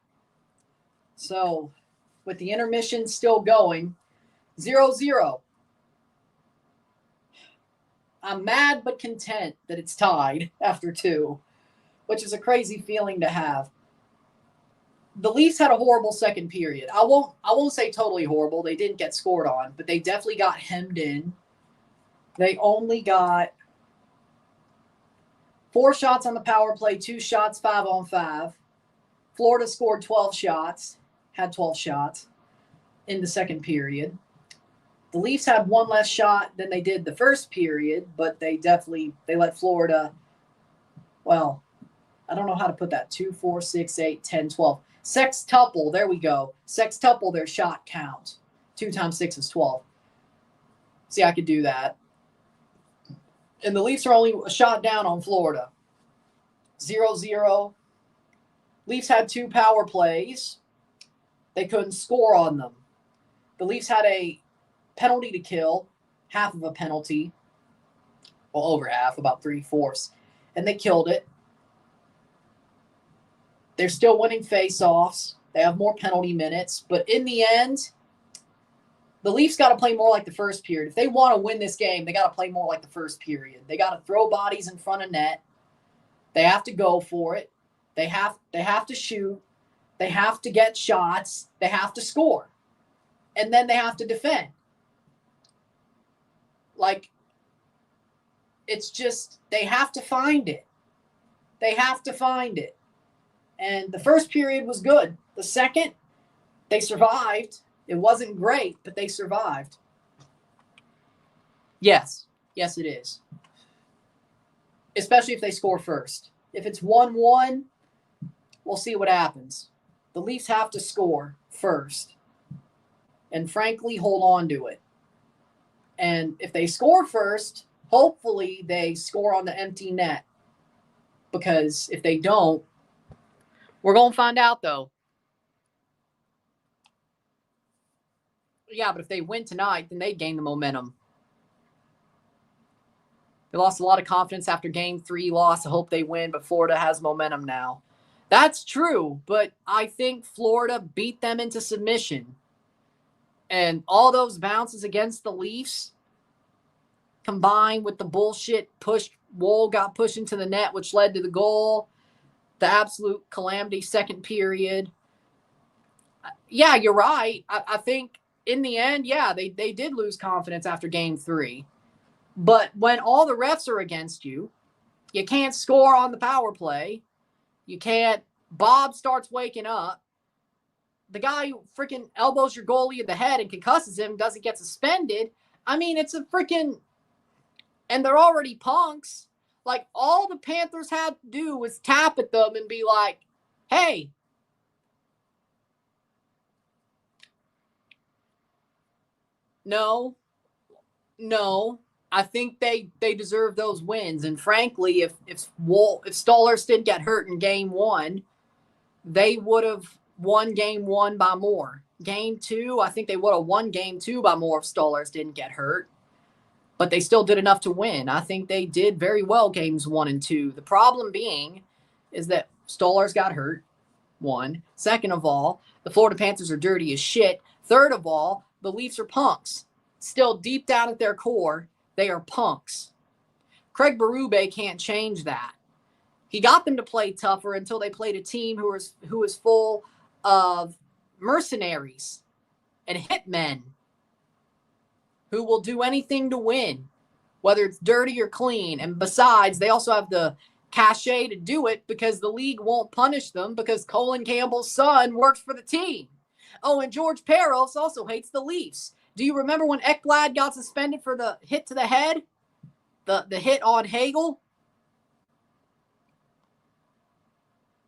So, with the intermission still going, 0-0. I'm mad but content that it's tied after 2, which is a crazy feeling to have. The Leafs had a horrible second period. I won't say totally horrible. They didn't get scored on, but they definitely got hemmed in. They only got 4 shots on the power play, 2 shots, 5-on-5. Florida scored 12 shots, had 12 shots in the second period. The Leafs had 1 less shot than they did the first period, but they let Florida, well, I don't know how to put that, 2, 4, 6, 8, 10, 12. Sextuple, there we go. Sextuple their shot count. 2 times 6 is 12. See, I could do that. And the Leafs are only a shot down on Florida. 0-0. Leafs had 2 power plays. They couldn't score on them. The Leafs had a penalty to kill, half of a penalty. Well, over half, about 3/4. And they killed it. They're still winning face-offs. They have more penalty minutes. But in the end, the Leafs got to play more like the first period. If they want to win this game, they got to play more like the first period. They got to throw bodies in front of net. They have to go for it. They have to shoot. They have to get shots. They have to score. And then they have to defend. Like, it's just, they have to find it. They have to find it. And the first period was good. The second, they survived. It wasn't great, but they survived. Yes. Yes, it is. Especially if they score first. If it's 1-1, we'll see what happens. The Leafs have to score first. And frankly, hold on to it. And if they score first, hopefully they score on the empty net. Because if they don't, we're going to find out, though. Yeah, but if they win tonight, then they gain the momentum. They lost a lot of confidence after Game 3 loss. I hope they win, but Florida has momentum now. That's true, but I think Florida beat them into submission. And all those bounces against the Leafs, combined with the bullshit push, Wolff got pushed into the net, which led to the goal. The absolute calamity second period. Yeah, you're right. I think in the end, yeah, they did lose confidence after Game 3. But when all the refs are against you, you can't score on the power play. You can't. Bob starts waking up. The guy who freaking elbows your goalie in the head and concusses him doesn't get suspended. I mean, it's a freaking... And they're already punks. Like, all the Panthers had to do was tap at them and be like, hey. No. I think they deserve those wins. And frankly, if Stolarz didn't get hurt in Game 1, they would have won Game 1 by more. Game 2, I think they would have won Game 2 by more if Stolarz didn't get hurt. But they still did enough to win. I think they did very well Games 1 and 2. The problem being is that Stolarz got hurt, 1. Second of all, the Florida Panthers are dirty as shit. Third of all, the Leafs are punks. Still deep down at their core, they are punks. Craig Berube can't change that. He got them to play tougher until they played a team who was full of mercenaries and hitmen who will do anything to win, whether it's dirty or clean. And besides, they also have the cachet to do it because the league won't punish them because Colin Campbell's son works for the team. Oh, and George Peros also hates the Leafs. Do you remember when Ekblad got suspended for the hit to the head? The hit on Hagel?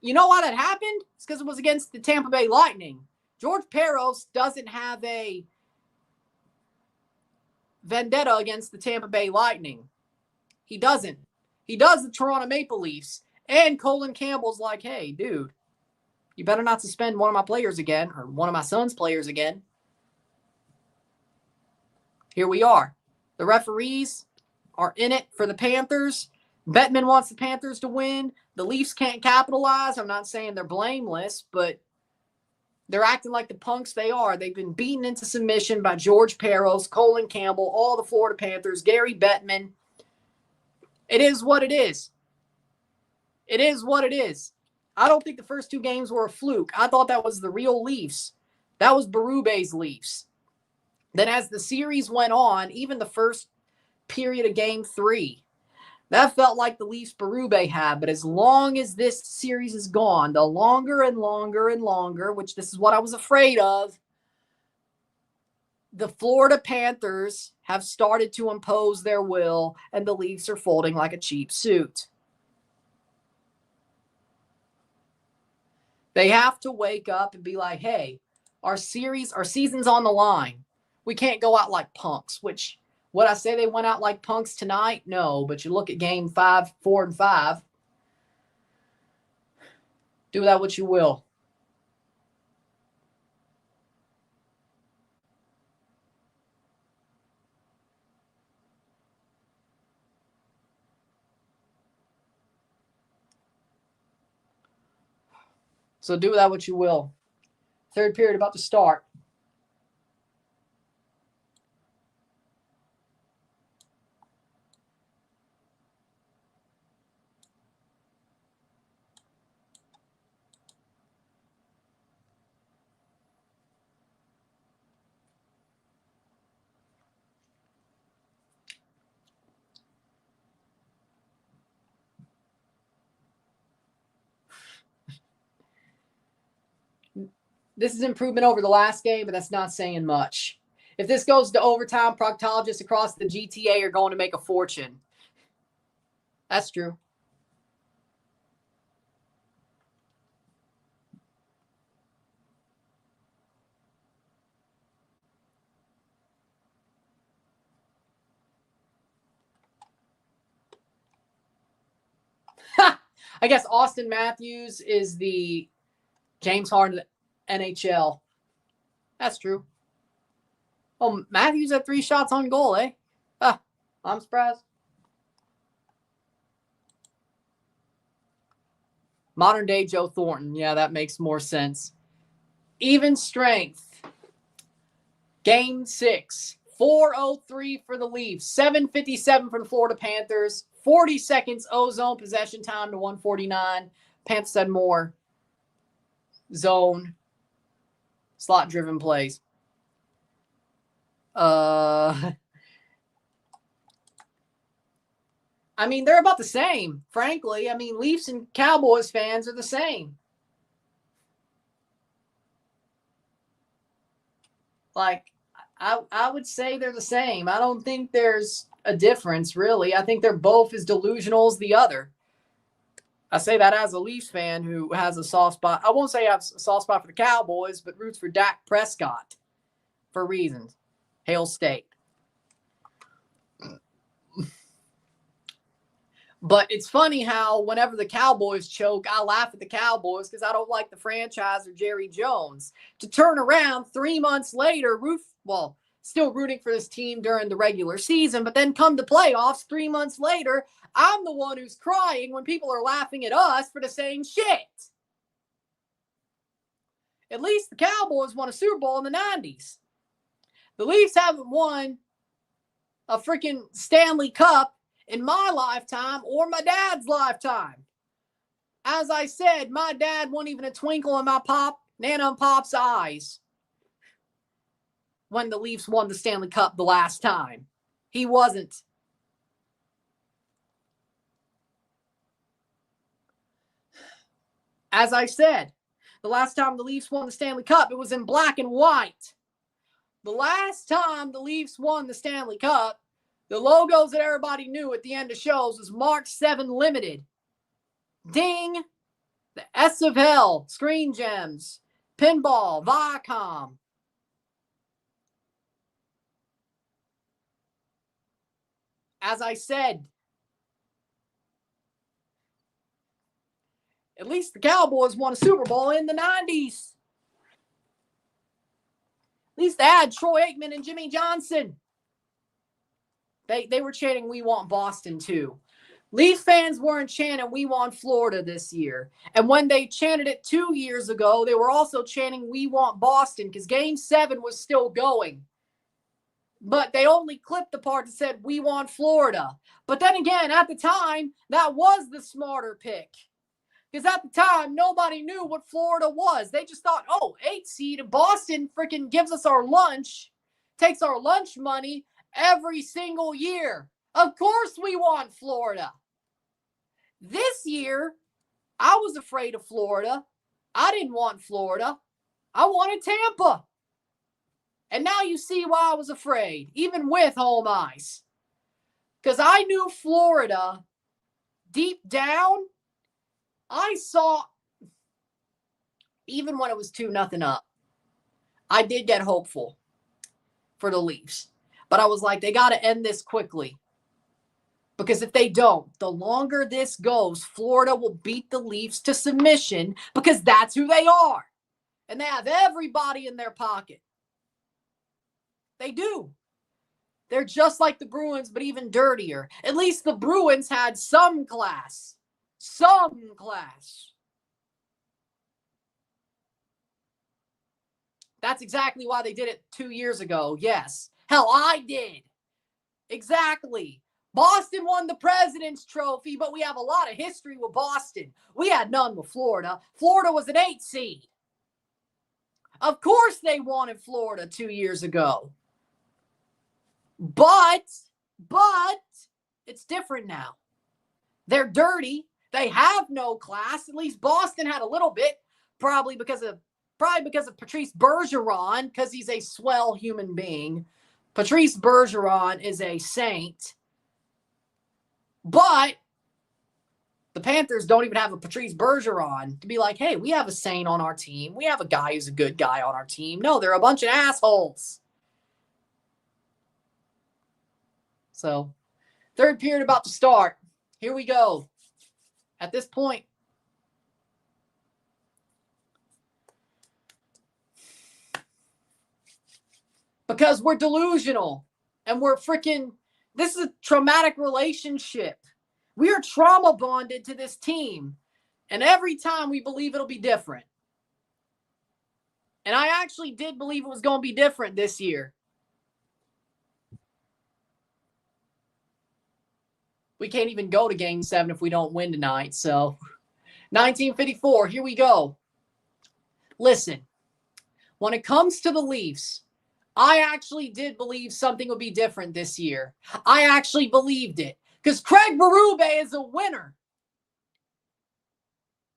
You know why that happened? It's because it was against the Tampa Bay Lightning. George Peros doesn't have a vendetta against the Tampa Bay Lightning. He doesn't. He does the Toronto Maple Leafs. And Colin Campbell's like, hey, dude, you better not suspend one of my players again, or one of my son's players again. Here we are. The referees are in it for the Panthers. Bettman wants the Panthers to win. The Leafs can't capitalize. I'm not saying they're blameless, but they're acting like the punks they are. They've been beaten into submission by George Peros, Colin Campbell, all the Florida Panthers, Gary Bettman. It is what it is. It is what it is. I don't think the first two games were a fluke. I thought that was the real Leafs. That was Berube's Leafs. Then as the series went on, even the first period of game 3, that felt like the Leafs Berube had. But as long as this series is gone, the longer and longer and longer, which this is what I was afraid of, the Florida Panthers have started to impose their will, and the Leafs are folding like a cheap suit. They have to wake up and be like, hey, our season's on the line. We can't go out like punks, which, would I say they went out like punks tonight? No, but you look at game 5, 4, and 5. Do that what you will. So do that what you will. Third period about to start. This is improvement over the last game, but that's not saying much. If this goes to overtime, proctologists across the GTA are going to make a fortune. That's true. I guess Austin Matthews is the James Harden NHL. That's true. Oh, Matthews had 3 shots on goal, eh? I'm surprised. Modern day Joe Thornton. Yeah, that makes more sense. Even strength. Game 6. 4:03 for the Leafs. 7:57 for the Florida Panthers. 40 seconds ozone possession time to 149. Panthers had more zone slot-driven plays. I mean, they're about the same, frankly. I mean, Leafs and Cowboys fans are the same. Like, I would say they're the same. I don't think there's a difference, really. I think they're both as delusional as the other. I say that as a Leafs fan who has a soft spot. I won't say I have a soft spot for the Cowboys, but roots for Dak Prescott for reasons. Hail State. But it's funny how whenever the Cowboys choke, I laugh at the Cowboys because I don't like the franchise or Jerry Jones. To turn around 3 months later, still rooting for this team during the regular season, but then come to playoffs 3 months later, I'm the one who's crying when people are laughing at us for the same shit. At least the Cowboys won a Super Bowl in the 90s. The Leafs haven't won a freaking Stanley Cup in my lifetime or my dad's lifetime. As I said, my dad wasn't even a twinkle in my Nana and Pop's eyes when the Leafs won the Stanley Cup the last time. He wasn't. As I said, the last time the Leafs won the Stanley Cup, it was in black and white. The last time the Leafs won the Stanley Cup, the logos that everybody knew at the end of shows was Mark 7 Limited. Ding! The S of Hell, Screen Gems, Pinball, Viacom. As I said, at least the Cowboys won a Super Bowl in the 90s. At least they had Troy Aikman and Jimmy Johnson. They were chanting, "We want Boston," too. Leaf fans weren't chanting, "We want Florida" this year. And when they chanted it 2 years ago, they were also chanting, "We want Boston," because Game 7 was still going. But they only clipped the part that said, "We want Florida." But then again, at the time, that was the smarter pick. Because at the time, nobody knew what Florida was. They just thought, oh, 8 seed, Boston freaking gives us our lunch, takes our lunch money every single year. Of course we want Florida. This year, I was afraid of Florida. I didn't want Florida. I wanted Tampa. And now you see why I was afraid, even with home ice. Because I knew Florida deep down. I saw, even when it was 2-0 up, I did get hopeful for the Leafs. But I was like, they got to end this quickly. Because if they don't, the longer this goes, Florida will beat the Leafs to submission because that's who they are. And they have everybody in their pocket. They do. They're just like the Bruins, but even dirtier. At least the Bruins had some class. Some class. That's exactly why they did it 2 years ago. Yes. Hell, I did. Exactly. Boston won the President's Trophy, but we have a lot of history with Boston. We had none with Florida. Florida was an 8 seed. Of course they wanted Florida 2 years ago. But it's different now. They're dirty. They have no class. At least Boston had a little bit, probably because of Patrice Bergeron, because he's a swell human being. Patrice Bergeron is a saint. But the Panthers don't even have a Patrice Bergeron to be like, hey, we have a saint on our team. We have a guy who's a good guy on our team. No, they're a bunch of assholes. So, third period about to start. Here we go. At this point, because we're delusional and we're freaking, this is a traumatic relationship. We are trauma bonded to this team. And every time we believe it'll be different. And I actually did believe it was going to be different this year. We can't even go to Game 7 if we don't win tonight. So, 1954, here we go. Listen, when it comes to the Leafs, I actually did believe something would be different this year. I actually believed it. Because Craig Berube is a winner.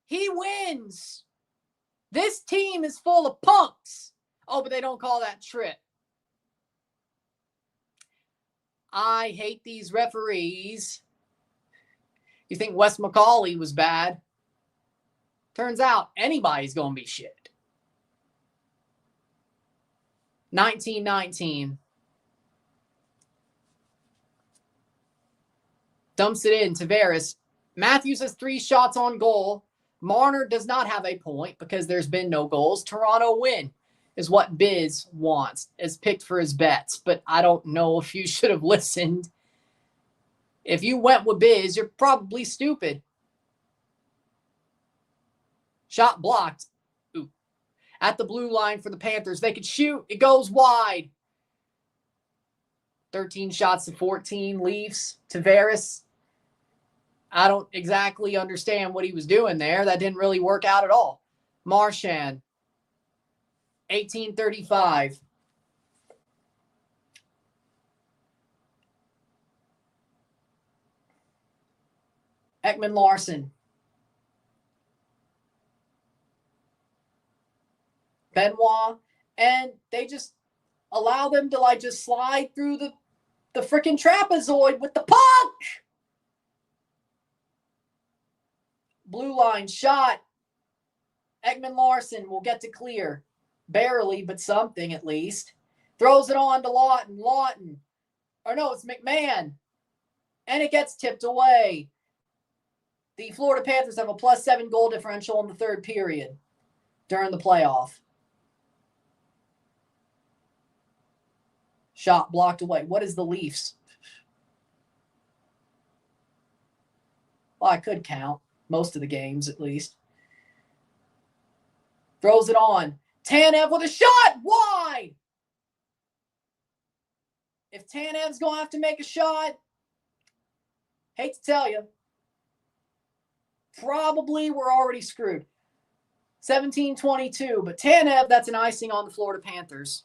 He wins. This team is full of punks. Oh, but they don't call that trip. I hate these referees. You think Wes McCauley was bad? Turns out anybody's going to be shit. 1919. Dumps it in. Tavares. Matthews has 3 shots on goal. Marner does not have a point because there's been no goals. Toronto win is what Biz wants, is picked for his bets. But I don't know if you should have listened. If you went with Biz, you're probably stupid. Shot blocked. Ooh. At the blue line for the Panthers. They could shoot. It goes wide. 13 shots to 14 Leafs. Tavares. I don't exactly understand what he was doing there. That didn't really work out at all. Marchand. 1835. Ekman Larson. Benoit. And they just allow them to just slide through the freaking trapezoid with the puck. Blue line shot. Ekman Larson will get to clear. Barely, but something at least. Throws it on to Lawton. Lawton. Or no, it's McMahon. And it gets tipped away. The Florida Panthers have a +7 goal differential in the third period during the playoff. Shot blocked away. What is the Leafs? Well, I could count most of the games at least. Throws it on. Tanev with a shot. Wide. If Tanev's going to have to make a shot, hate to tell you, probably we're already screwed. 17-22, but Tanev, that's an icing on the Florida Panthers.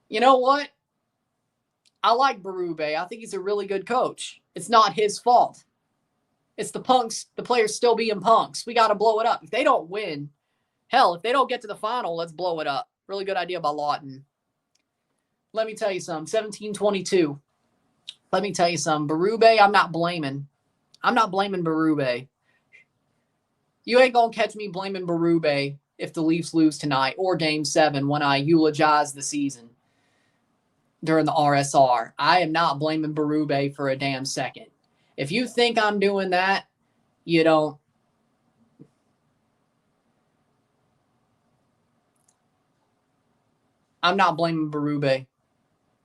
You know what? I like Berube. I think he's a really good coach. It's not his fault. It's the punks, the players still being punks. We got to blow it up. If they don't win, hell, if they don't get to the final, let's blow it up. Really good idea by Lawton. Let me tell you something. 17-22. Let me tell you something. Berube, I'm not blaming. I'm not blaming Berube. You ain't going to catch me blaming Berube if the Leafs lose tonight or Game 7 when I eulogize the season during the RSR. I am not blaming Berube for a damn second. If you think I'm doing that, you don't. I'm not blaming Berube.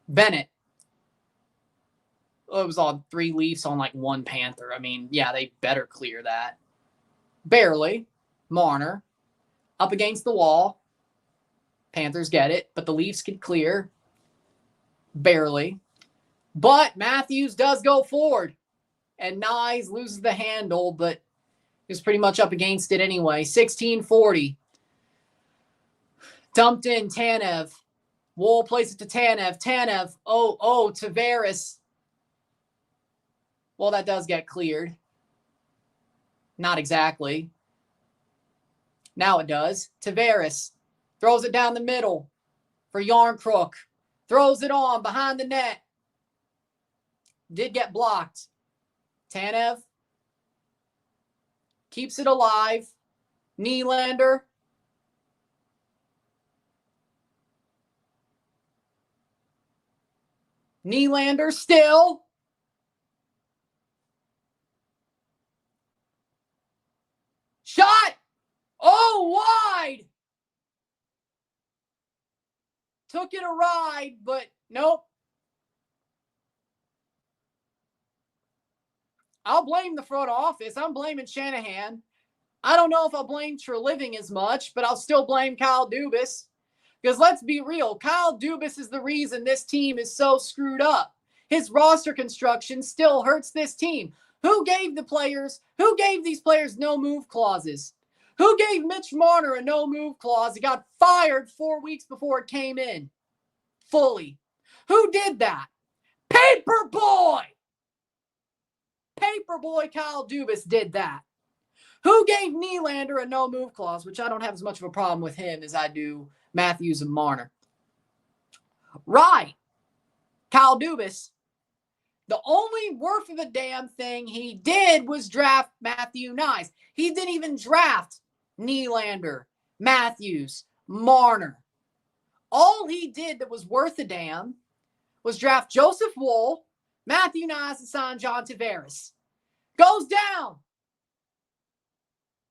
Bennett. It was on 3 Leafs on like 1 Panther. I mean, yeah, they better clear that. Barely. Marner. Up against the wall. Panthers get it, but the Leafs can clear. Barely. But Matthews does go forward. And Nyes loses the handle, but is pretty much up against it anyway. 16-40. Dumped in Tanev. Wool plays it to Tanev. Tanev. Tavares. Well, that does get cleared. Not exactly. Now it does. Tavares throws it down the middle for Yarncrook. Throws it on behind the net. Did get blocked. Tanev keeps it alive. Nylander. Nylander still. Shot. Oh, wide. Took it a ride, but nope. I'll blame the front office. I'm blaming Shanahan. I don't know if I'll blame Treliving as much, but I'll still blame Kyle Dubas. Because let's be real, Kyle Dubas is the reason this team is so screwed up. His roster construction still hurts this team. Who gave these players no move clauses? Who gave Mitch Marner a no move clause? He got fired 4 weeks before it came in. Fully. Who did that? Paperboy! Paperboy Kyle Dubas did that. Who gave Nylander a no-move clause, which I don't have as much of a problem with him as I do Matthews and Marner. Right. Kyle Dubas. The only worth of a damn thing he did was draft Matthew Nyes. He didn't even draft Nylander, Matthews, Marner. All he did that was worth a damn was draft Joseph Woll, Matthew Nyes, and sign John Tavares. Goes down.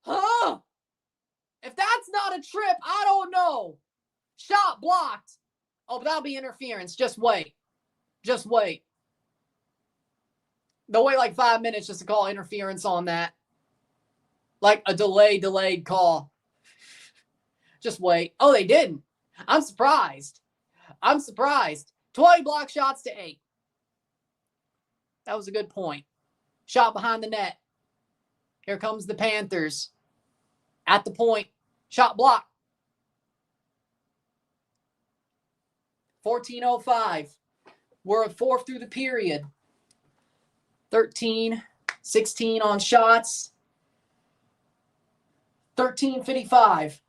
Huh? If that's not a trip, I don't know. Shot blocked. Oh, but that'll be interference. Just wait. Just wait. They'll wait like 5 minutes just to call interference on that. Like a delayed call. Just wait. Oh, they didn't. I'm surprised. 20 block shots to 8. That was a good point. Shot behind the net. Here comes the Panthers. At the point. Shot block. 14:05. We're at 4 through the period. 13, 16 on shots. 13:55.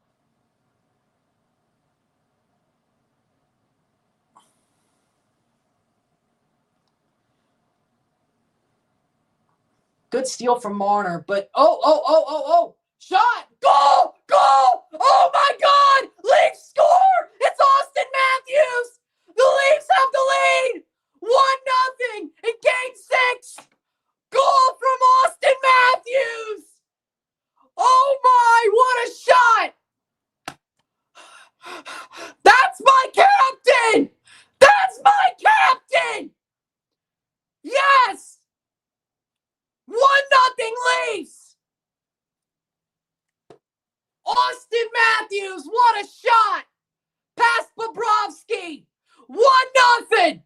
Good steal from Marner, but oh. Shot! Goal! Oh my God! Leafs score! It's Austin Matthews! The Leafs have the lead! 1-0 in Game 6! Goal from Austin Matthews! Oh my, what a shot! That's my captain! That's my Austin Matthews, what a shot! Past Bobrovsky. 1-0.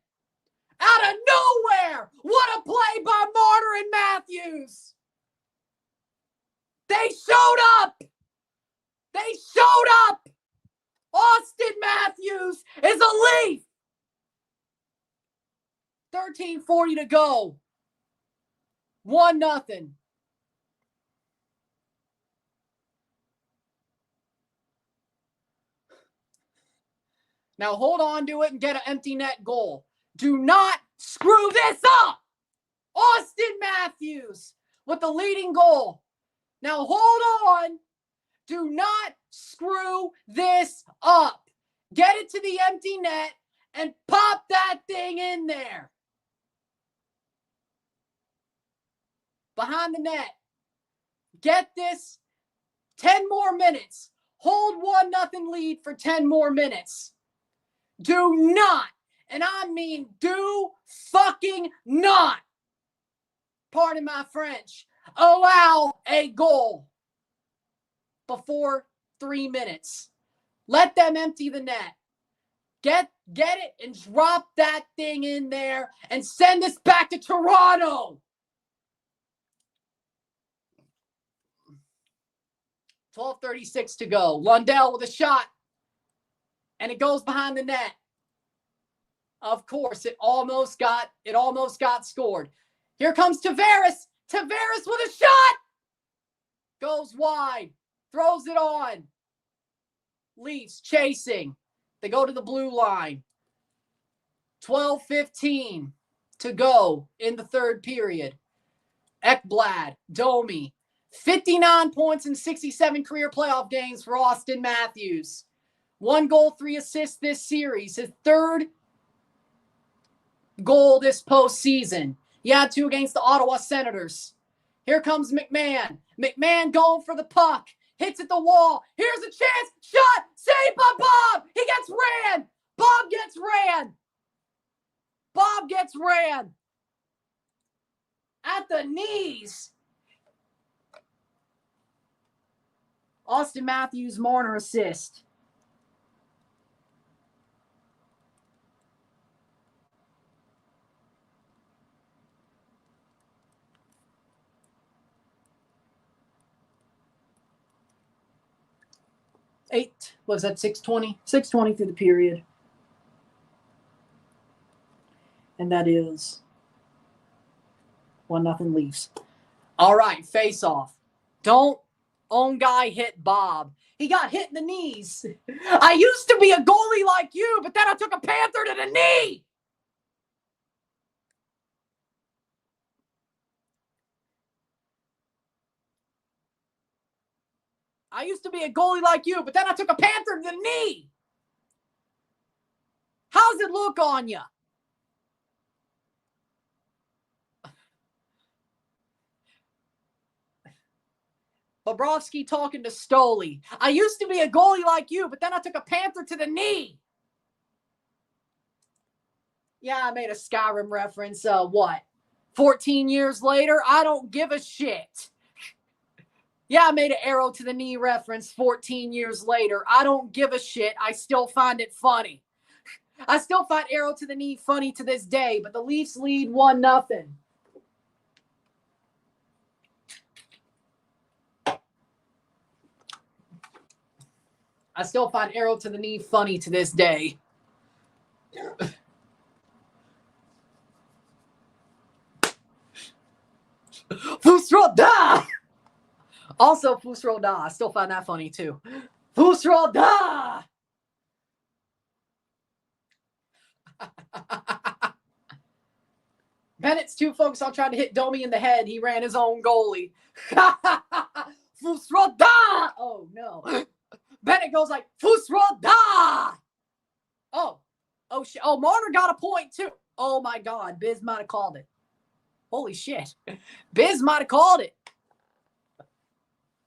Out of nowhere. What a play by Marner and Matthews. They showed up. They showed up. Austin Matthews is a Leaf. 13:40 to go. 1-0. Now hold on to it and get an empty net goal. Do not screw this up. Austin Matthews with the leading goal. Now hold on. Do not screw this up. Get it to the empty net and pop that thing in there. Behind the net. Get this. 10 more minutes. Hold 1-0 lead for 10 more minutes. Do not, and I mean do fucking not, pardon my French, allow a goal before 3 minutes. Let them empty the net. Get it and drop that thing in there and send us back to Toronto. 12:36 to go. Lundell with a shot. And it goes behind the net. Of course, it almost got scored. Here comes Tavares. Tavares with a shot. Goes wide. Throws it on. Leafs chasing. They go to the blue line. 12:15 to go in the third period. Ekblad, Domi. 59 points in 67 career playoff games for Austin Matthews. 1 goal, 3 assists this series. His third goal this postseason. He had 2 against the Ottawa Senators. Here comes McMahon. McMahon going for the puck. Hits at the wall. Here's a chance. Shot. Saved by Bob. He gets ran. Bob gets ran. Bob gets ran. At the knees. Austin Matthews, Marner assist. Was that 6:20? 6:20 through the period. And that is 1-0 Leafs. All right, face off. Don't own guy hit Bob. He got hit in the knees. I used to be a goalie like you, but then I took a Panther to the knee. I used to be a goalie like you, but then I took a Panther to the knee. How's it look on you? Bobrovsky talking to Stoli. I used to be a goalie like you, but then I took a Panther to the knee. Yeah, I made a Skyrim reference. What? 14 years later? I don't give a shit. Yeah, I made an arrow to the knee reference 14 years later. I don't give a shit. I still find it funny. I still find arrow to the knee funny to this day, but the Leafs lead 1-0. I still find arrow to the knee funny to this day. Fusroda! Also, Fusroda. I still find that funny too. Fusroda! Bennett's too focused on trying to hit Domi in the head. He ran his own goalie. Fusroda! Oh, no. Bennett goes like, Fusroda! Oh, shit. Oh, Marner got a point too. Oh, my God. Biz might have called it. Holy shit. Biz might have called it.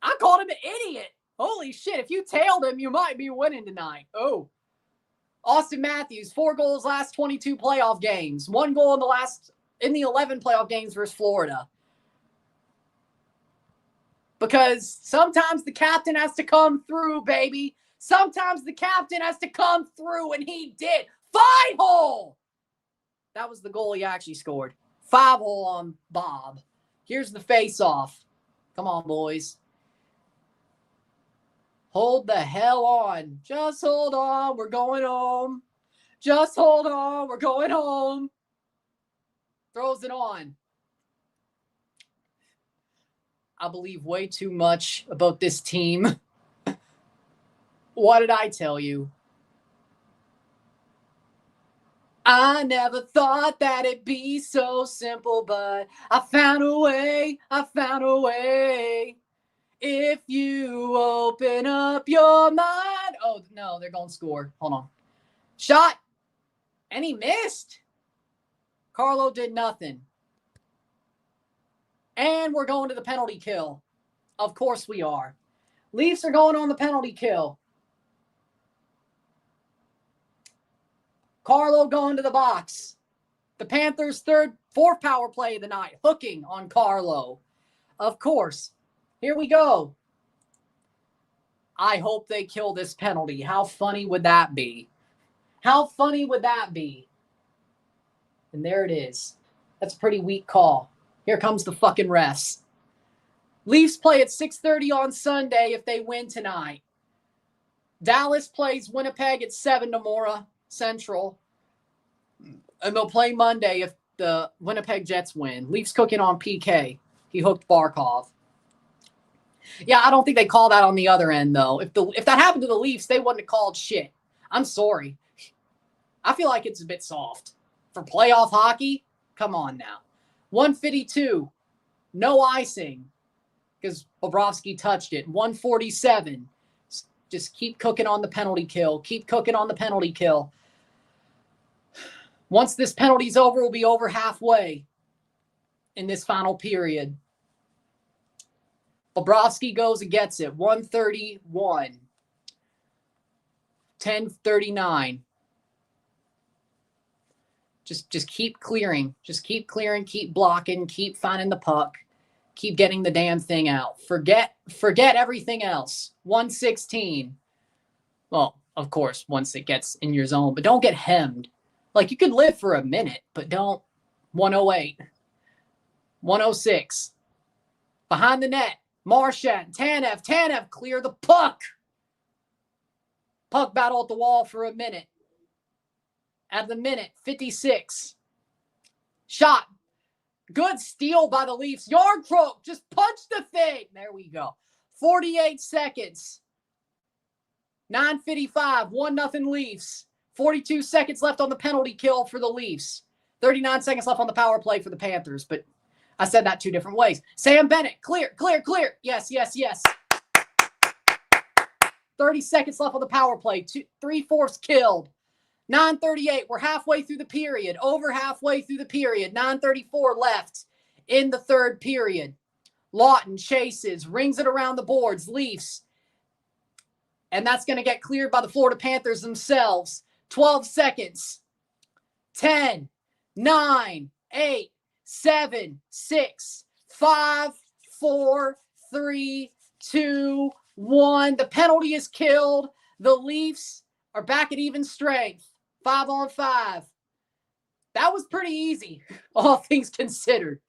I called him an idiot. Holy shit. If you tailed him, you might be winning tonight. Oh. Austin Matthews, 4 goals last 22 playoff games. 1 goal in the 11 playoff games versus Florida. Because sometimes the captain has to come through, baby. Sometimes the captain has to come through, and he did. 5-hole! That was the goal he actually scored. 5-hole on Bob. Here's the face-off. Come on, boys. Hold the hell on. Just hold on. We're going home. Just hold on. We're going home. Throws it on. I believe way too much about this team. What did I tell you? I never thought that it'd be so simple, but I found a way. I found a way. If you open up your mind. Oh, no, they're going to score. Hold on. Shot. And he missed. Carlo did nothing. And we're going to the penalty kill. Of course we are. Leafs are going on the penalty kill. Carlo going to the box. The Panthers' fourth power play of the night. Hooking on Carlo. Of course. Here we go. I hope they kill this penalty. How funny would that be? How funny would that be? And there it is. That's a pretty weak call. Here comes the fucking refs. Leafs play at 6:30 on Sunday if they win tonight. Dallas plays Winnipeg at 7 tomorrow Central. And they'll play Monday if the Winnipeg Jets win. Leafs cooking on PK. He hooked Barkov. Yeah, I don't think they call that on the other end, though. If that happened to the Leafs, they wouldn't have called shit. I'm sorry. I feel like it's a bit soft. For playoff hockey, come on now. 152, no icing, because Bobrovsky touched it. 147, just keep cooking on the penalty kill. Keep cooking on the penalty kill. Once this penalty's over, we'll be over halfway in this final period. Bobrovsky goes and gets it. 131. 10:39. Just keep clearing. Just keep clearing. Keep blocking. Keep finding the puck. Keep getting the damn thing out. Forget everything else. 116. Well, of course, once it gets in your zone, but don't get hemmed. Like, you could live for a minute, but don't. 108. 106. Behind the net. Marchand, Tanev, clear the puck. Puck battle at the wall for a minute. At the minute, 56. Shot. Good steal by the Leafs. Yardcroak, just punch the thing. There we go. 48 seconds. 9:55, 1-0 Leafs. 42 seconds left on the penalty kill for the Leafs. 39 seconds left on the power play for the Panthers, but I said that two different ways. Sam Bennett, clear. Yes. 30 seconds left on the power play. 3/4 killed. 9:38. We're halfway through the period. Over halfway through the period. 9:34 left in the third period. Lawton chases, rings it around the boards. Leafs. And that's going to get cleared by the Florida Panthers themselves. 12 seconds. 10, 9, 8, 7, 6, 5, 4, 3, 2, 1. The penalty is killed. The Leafs are back at even strength. 5-on-5. That was pretty easy, all things considered.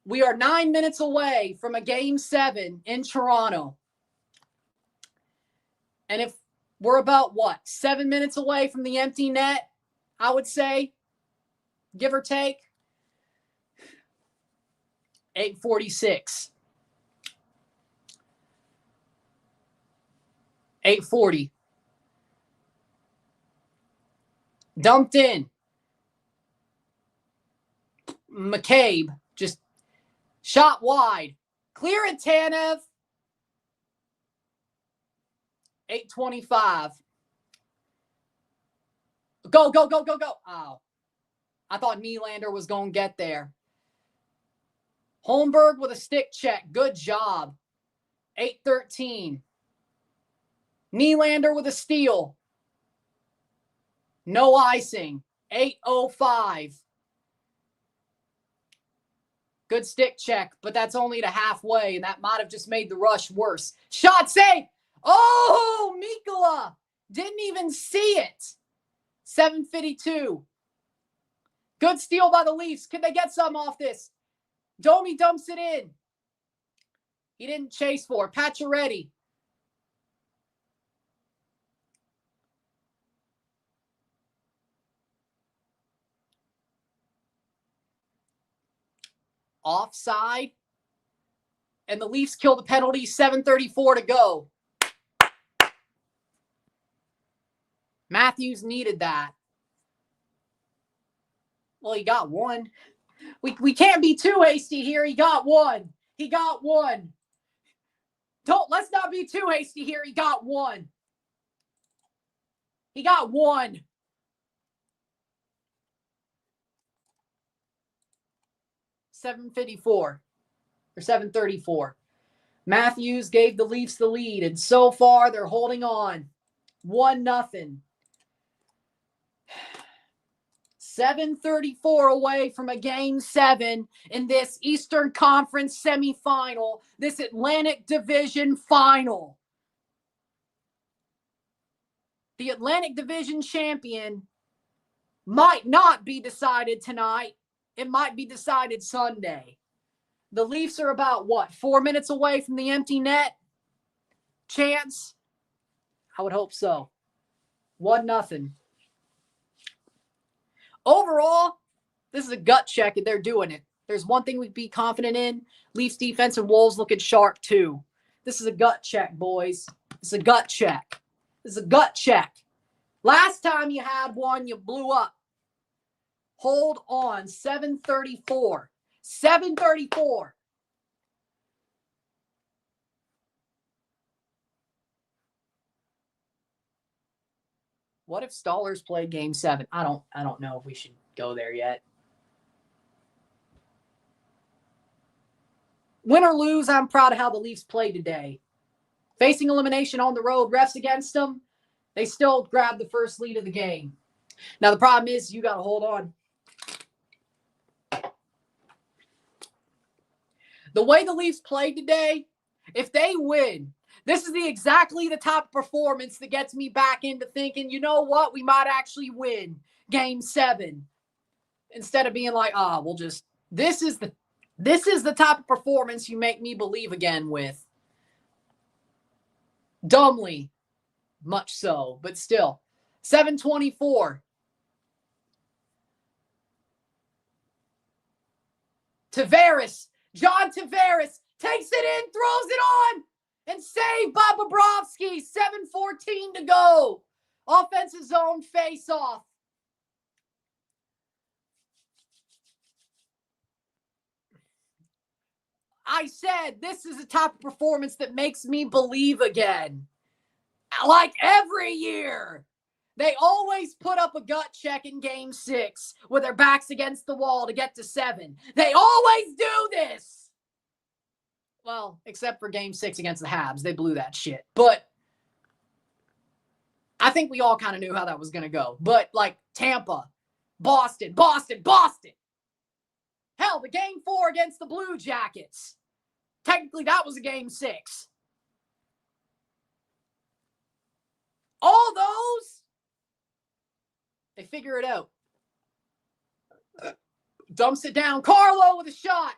We are 9 minutes away from a Game 7 in Toronto. And if we're about, 7 minutes away from the empty net, I would say, give or take. 8:46. 8:40. Dumped in. McCabe just shot wide. Clear it, Tanev. 8:25. Go. Oh. I thought Nylander was going to get there. Holmberg with a stick check. Good job. 8:13. Nylander with a steal. No icing. 8:05. Good stick check, but that's only to halfway, and that might have just made the rush worse. Shot save. Oh, Mikkola didn't even see it. 7:52. Good steal by the Leafs. Can they get some off this? Domi dumps it in. He didn't chase for it. Pacioretty. Offside. And the Leafs kill the penalty. 7:34 to go. Matthews needed that. Well, he got one. We can't be too hasty here. He got one. He got one. Let's not be too hasty here. He got one. He got one. $7.54 or $7.34. Matthews gave the Leafs the lead, and so far they're holding on. 1-0. 7:34 away from a Game 7 in this Eastern Conference semifinal, this Atlantic Division final. The Atlantic Division champion might not be decided tonight. It might be decided Sunday. The Leafs are about, 4 minutes away from the empty net? Chance? I would hope so. 1-0. Overall, this is a gut check, and they're doing it. There's one thing we'd be confident in. Leafs defense and Wolves looking sharp, too. This is a gut check, boys. This is a gut check. This is a gut check. Last time you had one, you blew up. Hold on. 7:34. 7:34. What if Stallers played Game 7? I don't know if we should go there yet. Win or lose, I'm proud of how the Leafs played today. Facing elimination on the road, refs against them, they still grabbed the first lead of the game. Now, the problem is you got to hold on. The way the Leafs played today, if they win, this is exactly the type of performance that gets me back into thinking, you know what, we might actually win Game 7. Instead of being like, we'll just, this is the type of performance you make me believe again with. Dumbly, much so, but still. 7:24. Tavares, John Tavares takes it in, throws it on, and saved by Bobrovsky. 7:14 to go. Offensive zone face-off. I said this is a type of performance that makes me believe again. Like every year. They always put up a gut check in Game 6 with their backs against the wall to get to 7. They always do this. Well, except for Game 6 against the Habs. They blew that shit. But I think we all kind of knew how that was going to go. But like Tampa, Boston. Hell, the Game 4 against the Blue Jackets. Technically, that was a Game 6. All those, they figure it out. Dumps it down. Carlo with a shot.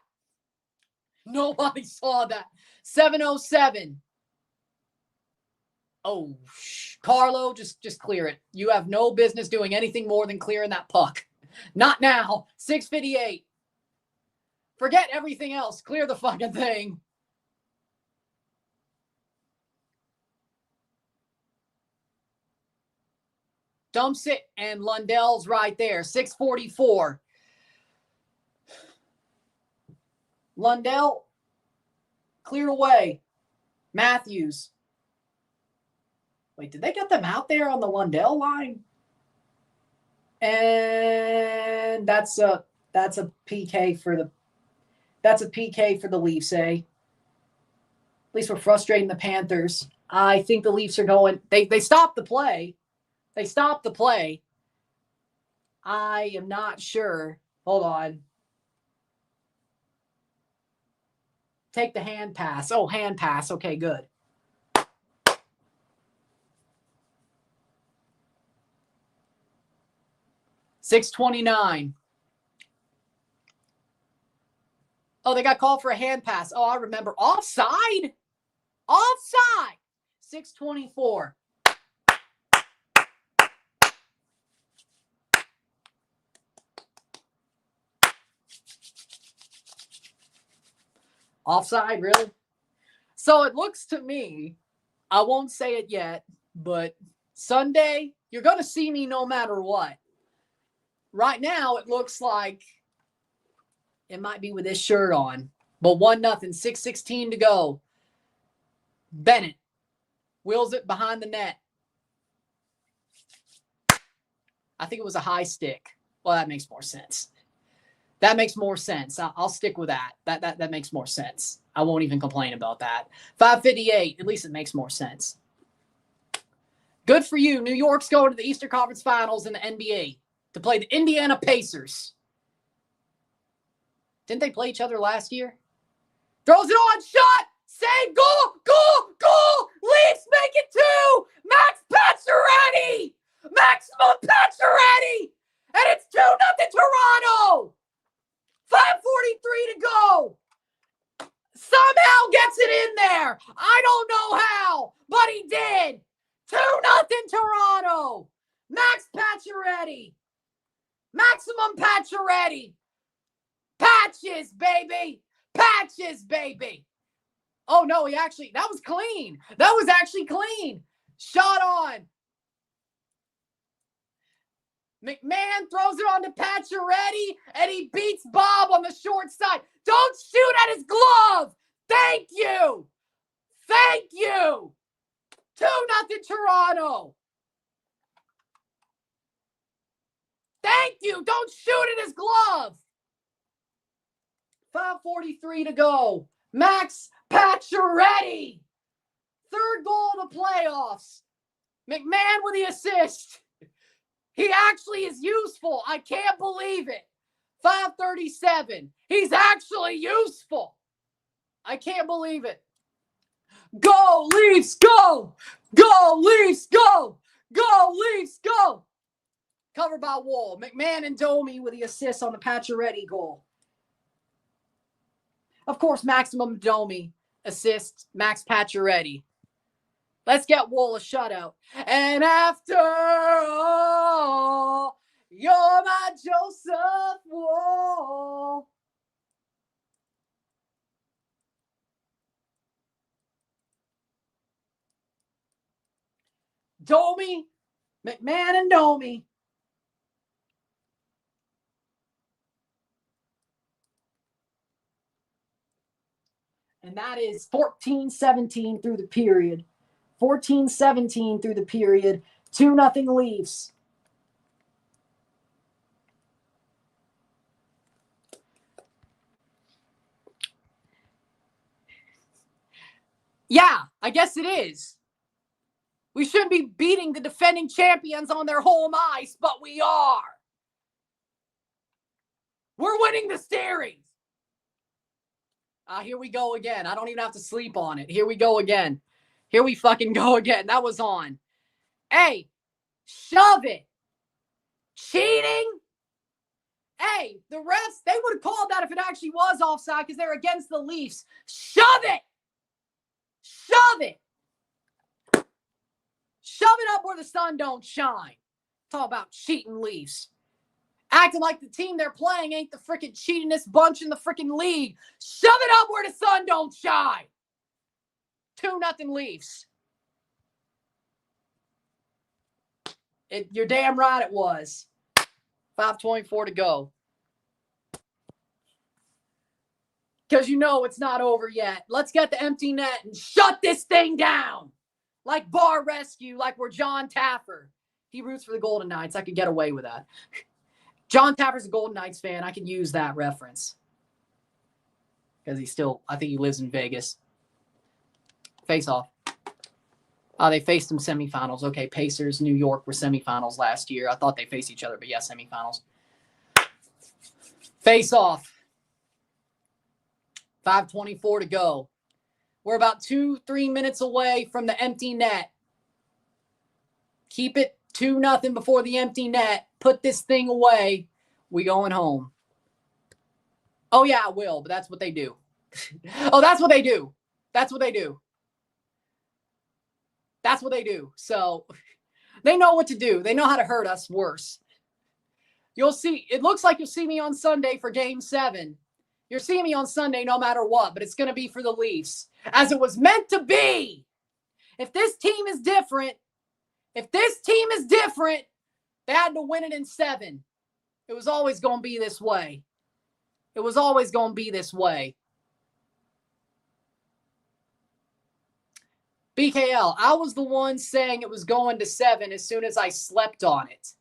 Nobody saw that. 7:07. Oh, Carlo, just clear it. You have no business doing anything more than clearing that puck. Not now. 6:58. Forget everything else. Clear the fucking thing. Dumps it, and Lundell's right there. 6:44. Lundell cleared away. Matthews. Wait, did they get them out there on the Lundell line? And that's a PK for the Leafs, eh? At least we're frustrating the Panthers. I think the Leafs are going. They stopped the play. They stopped the play. I am not sure. Hold on. Take the hand pass. Oh, hand pass. Okay, good. $6.29. Oh, they got called for a hand pass. Oh, I remember. Offside? Offside. $6.24. Offside, really? So it looks to me, I won't say it yet, but Sunday, you're going to see me no matter what. Right now, it looks like it might be with this shirt on, but 1-0, 6:16 to go. Bennett wheels it behind the net. I think it was a high stick. Well, that makes more sense. That makes more sense. I'll stick with that. That makes more sense. I won't even complain about that. 5:58. At least it makes more sense. Good for you. New York's going to the Eastern Conference Finals in the NBA to play the Indiana Pacers. Didn't they play each other last year? Throws it on. Shot. Save. Goal. Goal. Goal. Leafs make it 2. Max Pacioretty. Maximum Pacioretty. And it's 2-0 Toronto. 5:43 to go. Somehow gets it in there. I don't know how, but he did. 2-0 Toronto. Max Pacioretty. Maximum Pacioretty. Patches, baby. Patches, baby. Oh, no, that was clean. That was actually clean. Shot on. McMahon throws it on to Pacioretty, and he beats Bob on the short side. Don't shoot at his glove. Thank you. Thank you. 2-0 Toronto. Thank you. Don't shoot at his glove. 5:43 to go. Max Pacioretty. Third goal of the playoffs. McMahon with the assist. He actually is useful. I can't believe it. 5:37. He's actually useful. I can't believe it. Go, Leafs, go! Go, Leafs, go! Go, Leafs, go! Covered by Wolff. McMahon and Domi with the assist on the Pacioretty goal. Of course, maximum Domi assists Max Pacioretty. Let's get Wolff a shutout. And after all, you're my Joseph Wolff. Domi, McMahon and Domi. And that is 14-17 through the period. 14-17 through the period. 2-0 Leafs. Yeah, I guess it is. We shouldn't be beating the defending champions on their home ice, but we are. We're winning the series. Here we go again. I don't even have to sleep on it. Here we go again. Here we fucking go again. That was on. Hey, shove it. Cheating? Hey, the refs, they would have called that if it actually was offside because they're against the Leafs. Shove it. Shove it. Shove it up where the sun don't shine. Talk about cheating Leafs. Acting like the team they're playing ain't the freaking cheatingest bunch in the freaking league. Shove it up where the sun don't shine. 2-0 Leafs. You're damn right it was. 5:24 to go. Because you know it's not over yet. Let's get the empty net and shut this thing down. Like Bar Rescue, like we're John Taffer. He roots for the Golden Knights. I could get away with that. John Taffer's a Golden Knights fan. I can use that reference. Because I think he lives in Vegas. Face off. They faced them semifinals. Okay, Pacers, New York were semifinals last year. I thought they faced each other, but yeah, semifinals. Face off. 5:24 to go. We're about 2-3 minutes away from the empty net. Keep it 2-0 before the empty net. Put this thing away. We going home. Oh, yeah, I will, but that's what they do. Oh, that's what they do. That's what they do. That's what they do. So they know what to do. They know how to hurt us worse. You'll see. It looks like you'll see me on Sunday for Game 7. You're seeing me on Sunday no matter what, but it's going to be for the Leafs. As it was meant to be. If this team is different, they had to win it in 7. It was always going to be this way. It was always going to be this way. BKL, I was the one saying it was going to 7 as soon as I slept on it.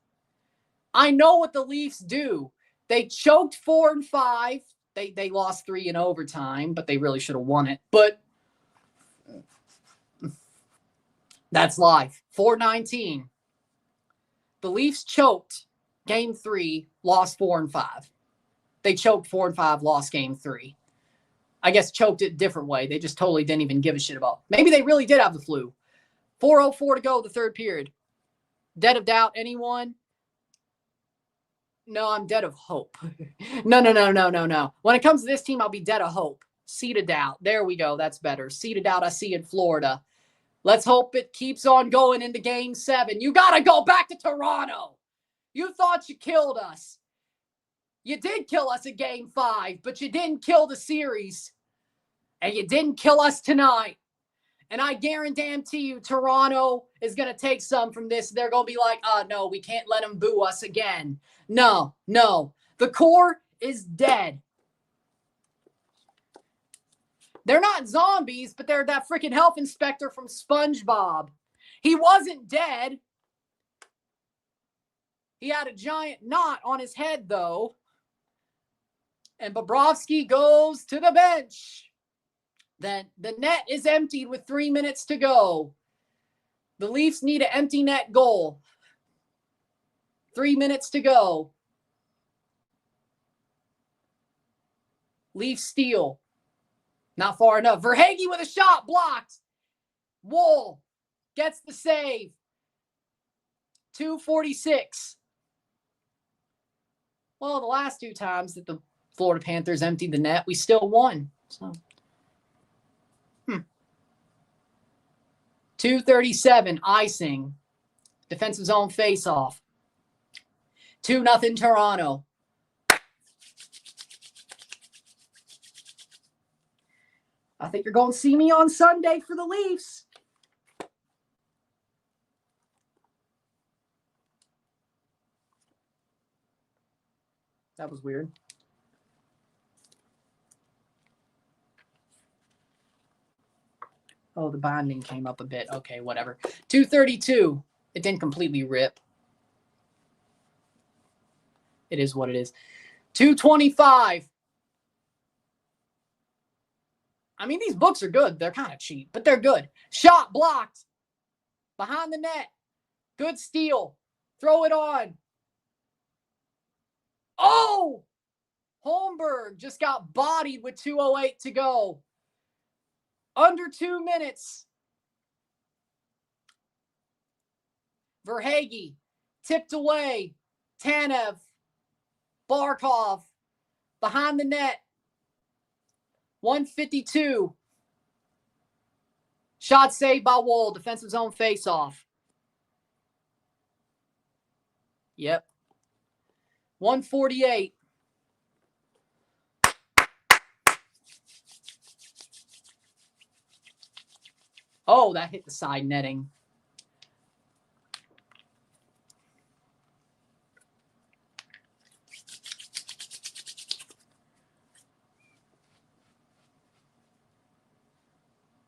I know what the Leafs do. They choked 4 and 5. They lost 3 in overtime, but they really should have won it. But that's life. 4-19. The Leafs choked Game 3, lost 4 and 5. They choked 4 and 5, lost Game 3. I guess choked it a different way. They just totally didn't even give a shit about. Maybe they really did have the flu. 4:04 to go, the third period. Dead of doubt, anyone? No, I'm dead of hope. No. When it comes to this team, I'll be dead of hope. Seed of doubt. There we go. That's better. Seed of doubt I see in Florida. Let's hope it keeps on going into Game 7. You got to go back to Toronto. You thought you killed us. You did kill us at Game 5, but you didn't kill the series. And you didn't kill us tonight. And I guarantee you Toronto is going to take some from this. They're going to be like, oh, no, we can't let them boo us again. No. The core is dead. They're not zombies, but they're that freaking health inspector from SpongeBob. He wasn't dead. He had a giant knot on his head, though. And Bobrovsky goes to the bench. Then the net is emptied with 3 minutes to go. The Leafs need an empty net goal. 3 minutes to go. Leafs steal. Not far enough. Verhaeghe with a shot blocked. Wolff gets the save. 2:46. Well, the last 2 times that the Florida Panthers emptied the net, we still won. So, 2:37, icing. Defensive zone face-off. 2-0 Toronto. I think you're going to see me on Sunday for the Leafs. That was weird. Oh, the binding came up a bit. Okay, whatever. 2:32. It didn't completely rip. It is what it is. 2:25. I mean, these books are good. They're kind of cheap, but they're good. Shot blocked. Behind the net. Good steal. Throw it on. Oh! Holmberg just got bodied with 2:08 to go. Under 2 minutes. Verhaeghe tipped away. Tanev. Barkov. Behind the net. 152. Shot saved by Wolff. Defensive zone face-off. Yep. 148. Oh, that hit the side netting.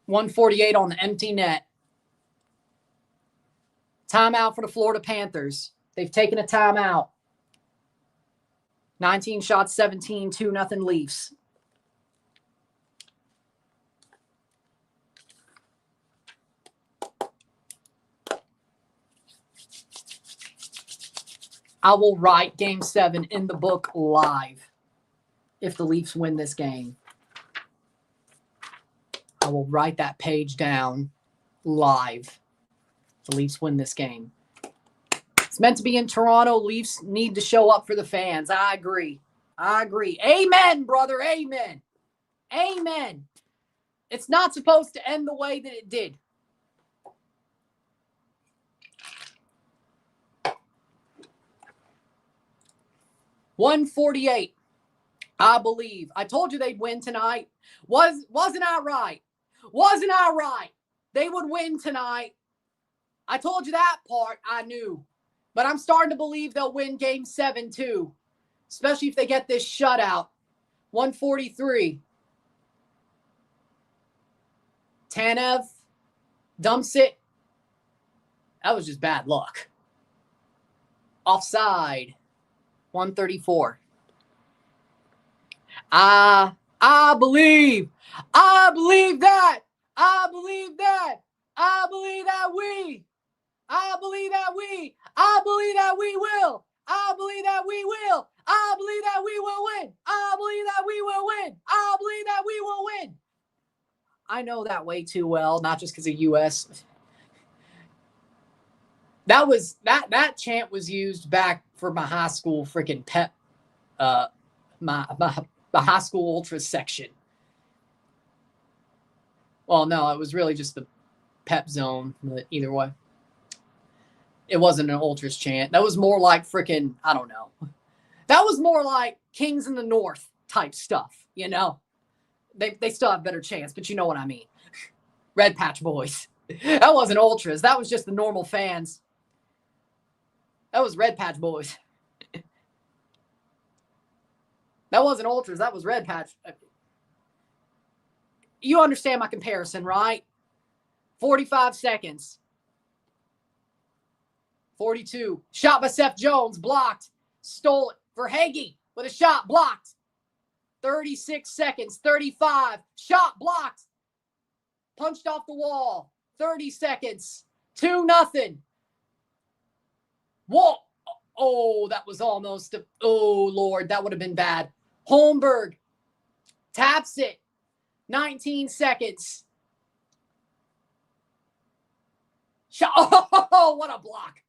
.148 on the empty net. Timeout for the Florida Panthers. They've taken a timeout. 19 shots, 17, 2-0 Leafs. I will write Game 7 in the book live if the Leafs win this game. I will write that page down live. The Leafs win this game. It's meant to be in Toronto. Leafs need to show up for the fans. I agree. Amen, brother. Amen. Amen. It's not supposed to end the way that it did. $148. I believe. I told you they'd win tonight. Wasn't I right? Wasn't I right? They would win tonight. I told you that part. I knew. But I'm starting to believe they'll win game 7 too. Especially if they get this shutout. 143. Tanev dumps it. That was just bad luck. Offside. 134. I believe. I believe that. I believe that. I believe that we. I believe that we. I believe that we will. I believe that we will. I believe that we will win. I believe that we will win. I believe that we will win. I know that way too well, not just because of US. That chant was used back for my high school freaking pep, my high school ultras section. Well, no, it was really just the pep zone, but either way. It wasn't an ultras chant. That was more like freaking, I don't know. That was more like Kings in the North type stuff, you know? They still have better chants, but you know what I mean. Red Patch Boys. That wasn't ultras. That was just the normal fans. That was Red Patch Boys. That wasn't ultras. That was Red Patch. You understand my comparison, right? 45 seconds. 42. Shot by Seth Jones. Blocked. Stole it for Hagee with a shot. Blocked. 36 seconds. 35. Shot blocked. Punched off the wall. 30 seconds. 2-0. Whoa. Oh, that was almost. Oh, Lord. That would have been bad. Holmberg taps it. 19 seconds. Shot. Oh, what a block.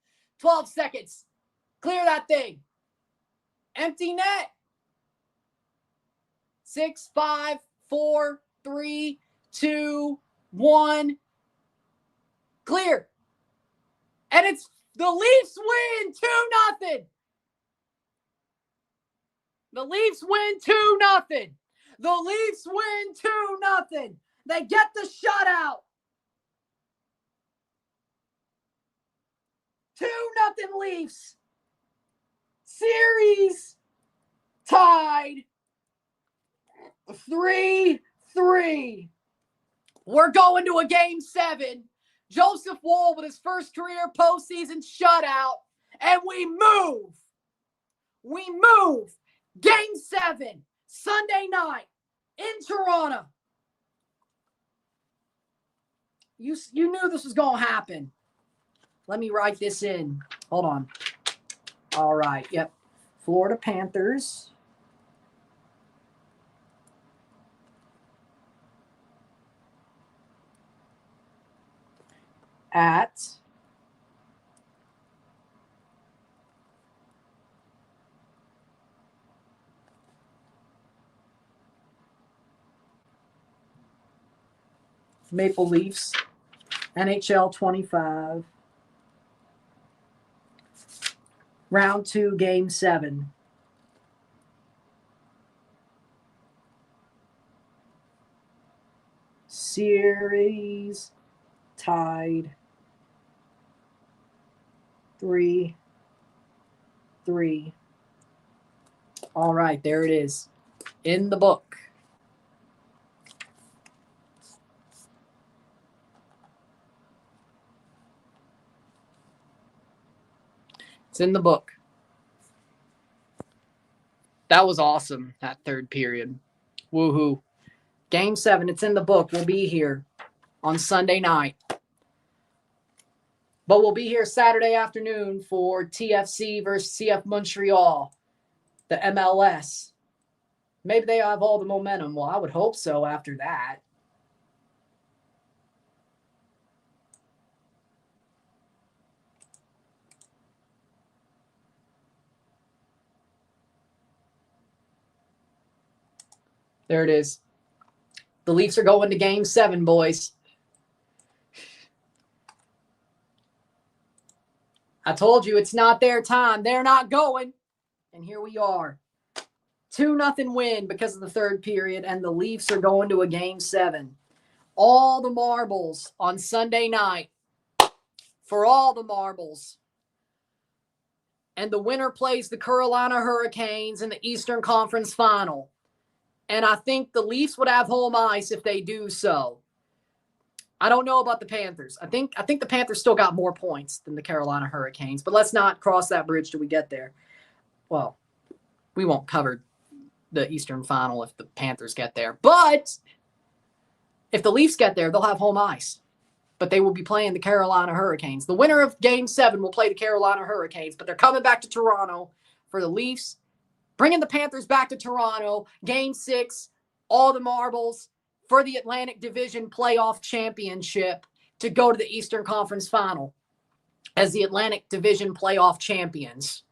12 seconds. Clear that thing. Empty net. 6, 5, 4, 3, 2, 1. Clear. And it's the Leafs win 2-0. The Leafs win 2-0. The Leafs win 2-0. They get the shutout. 2-0 Leafs. Series tied 3-3. We're going to a game 7. Joseph Woll with his first career postseason shutout. And we move. We move. Game 7. Sunday night in Toronto. You knew this was going to happen. Let me write this in. Hold on. All right. Yep. Florida Panthers. At Maple Leafs, NHL 25. Round 2, Game 7. Series tied 3-3. All right, there it is. In the book. It's in the book. That was awesome, that third period. Woohoo. Game 7, it's in the book. We'll be here on Sunday night. But we'll be here Saturday afternoon for TFC versus CF Montreal, the MLS. Maybe they have all the momentum. Well, I would hope so after that. There it is. The Leafs are going to Game 7, boys. I told you it's not their time. They're not going. And here we are. 2-0 win because of the third period, and the Leafs are going to a Game 7. All the marbles on Sunday night for all the marbles. And the winner plays the Carolina Hurricanes in the Eastern Conference Final. And I think the Leafs would have home ice if they do so. I don't know about the Panthers. I think the Panthers still got more points than the Carolina Hurricanes, but let's not cross that bridge till we get there. Well, we won't cover the Eastern Final if the Panthers get there. But if the Leafs get there, they'll have home ice. But they will be playing the Carolina Hurricanes. The winner of Game 7 will play the Carolina Hurricanes, but they're coming back to Toronto for the Leafs, bringing the Panthers back to Toronto. Game 6, all the marbles for the Atlantic Division Playoff Championship to go to the Eastern Conference Final as the Atlantic Division Playoff Champions.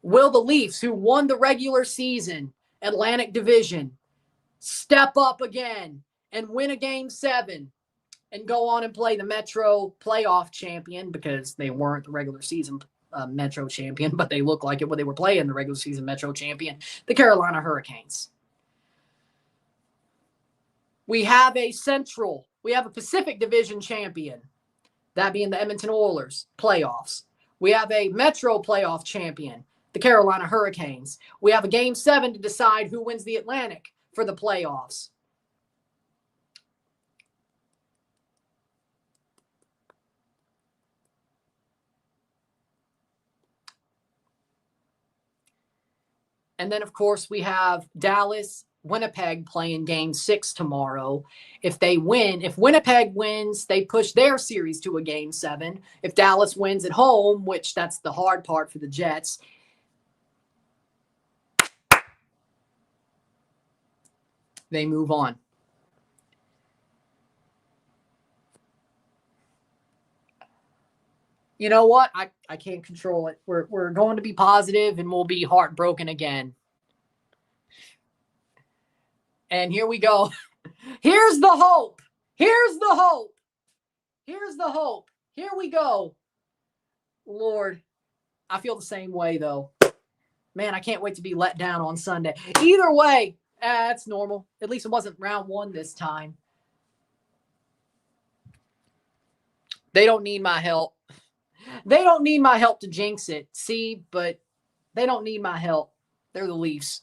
Will the Leafs, who won the regular season Atlantic Division, step up again and win a Game 7 and go on and play the Metro Playoff Champion, because they weren't the regular season Metro Champion, but they look like it when they were playing the regular season Metro Champion, the Carolina Hurricanes? We have a Pacific Division champion, that being the Edmonton Oilers, playoffs. We have a Metro Playoff champion, the Carolina Hurricanes. We have a Game 7 to decide who wins the Atlantic for the playoffs. And then, of course, we have Dallas, Winnipeg playing Game 6 tomorrow. If Winnipeg wins, they push their series to a Game 7. If Dallas wins at home, which that's the hard part for the Jets, they move on. You know what? I can't control it. We're going to be positive, and we'll be heartbroken again. And here we go. Here's the hope. Here's the hope. Here's the hope. Here we go. Lord, I feel the same way, though. Man, I can't wait to be let down on Sunday. Either way, that's normal. At least it wasn't round 1 this time. They don't need my help. They don't need my help to jinx it. See, but they don't need my help. They're the Leafs.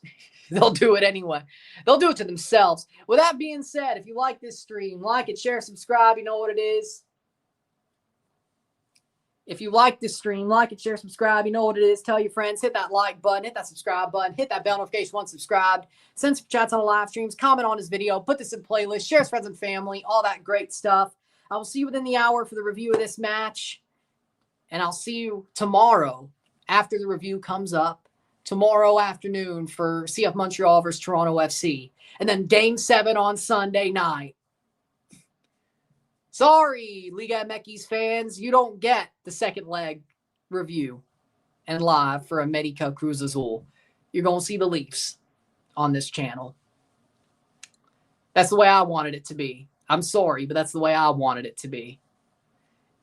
They'll do it anyway. They'll do it to themselves. With that being said, if you like this stream, like it, share, subscribe. You know what it is. If you like this stream, like it, share, subscribe. You know what it is. Tell your friends. Hit that like button. Hit that subscribe button. Hit that bell notification once subscribed. Send some chats on the live streams. Comment on this video. Put this in playlist. Share with friends and family. All that great stuff. I will see you within the hour for the review of this match. And I'll see you tomorrow after the review comes up. Tomorrow afternoon for CF Montreal versus Toronto FC. And then Game 7 on Sunday night. Sorry, Liga MX fans. You don't get the second leg review and live for America Cruz Azul. You're going to see the Leafs on this channel. That's the way I wanted it to be. I'm sorry, but that's the way I wanted it to be.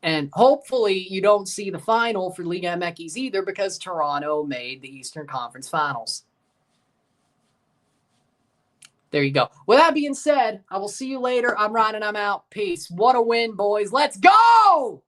And hopefully you don't see the final for Liga MX either, because Toronto made the Eastern Conference Finals. There you go. With that being said, I will see you later. I'm Ryan and I'm out. Peace. What a win, boys. Let's go!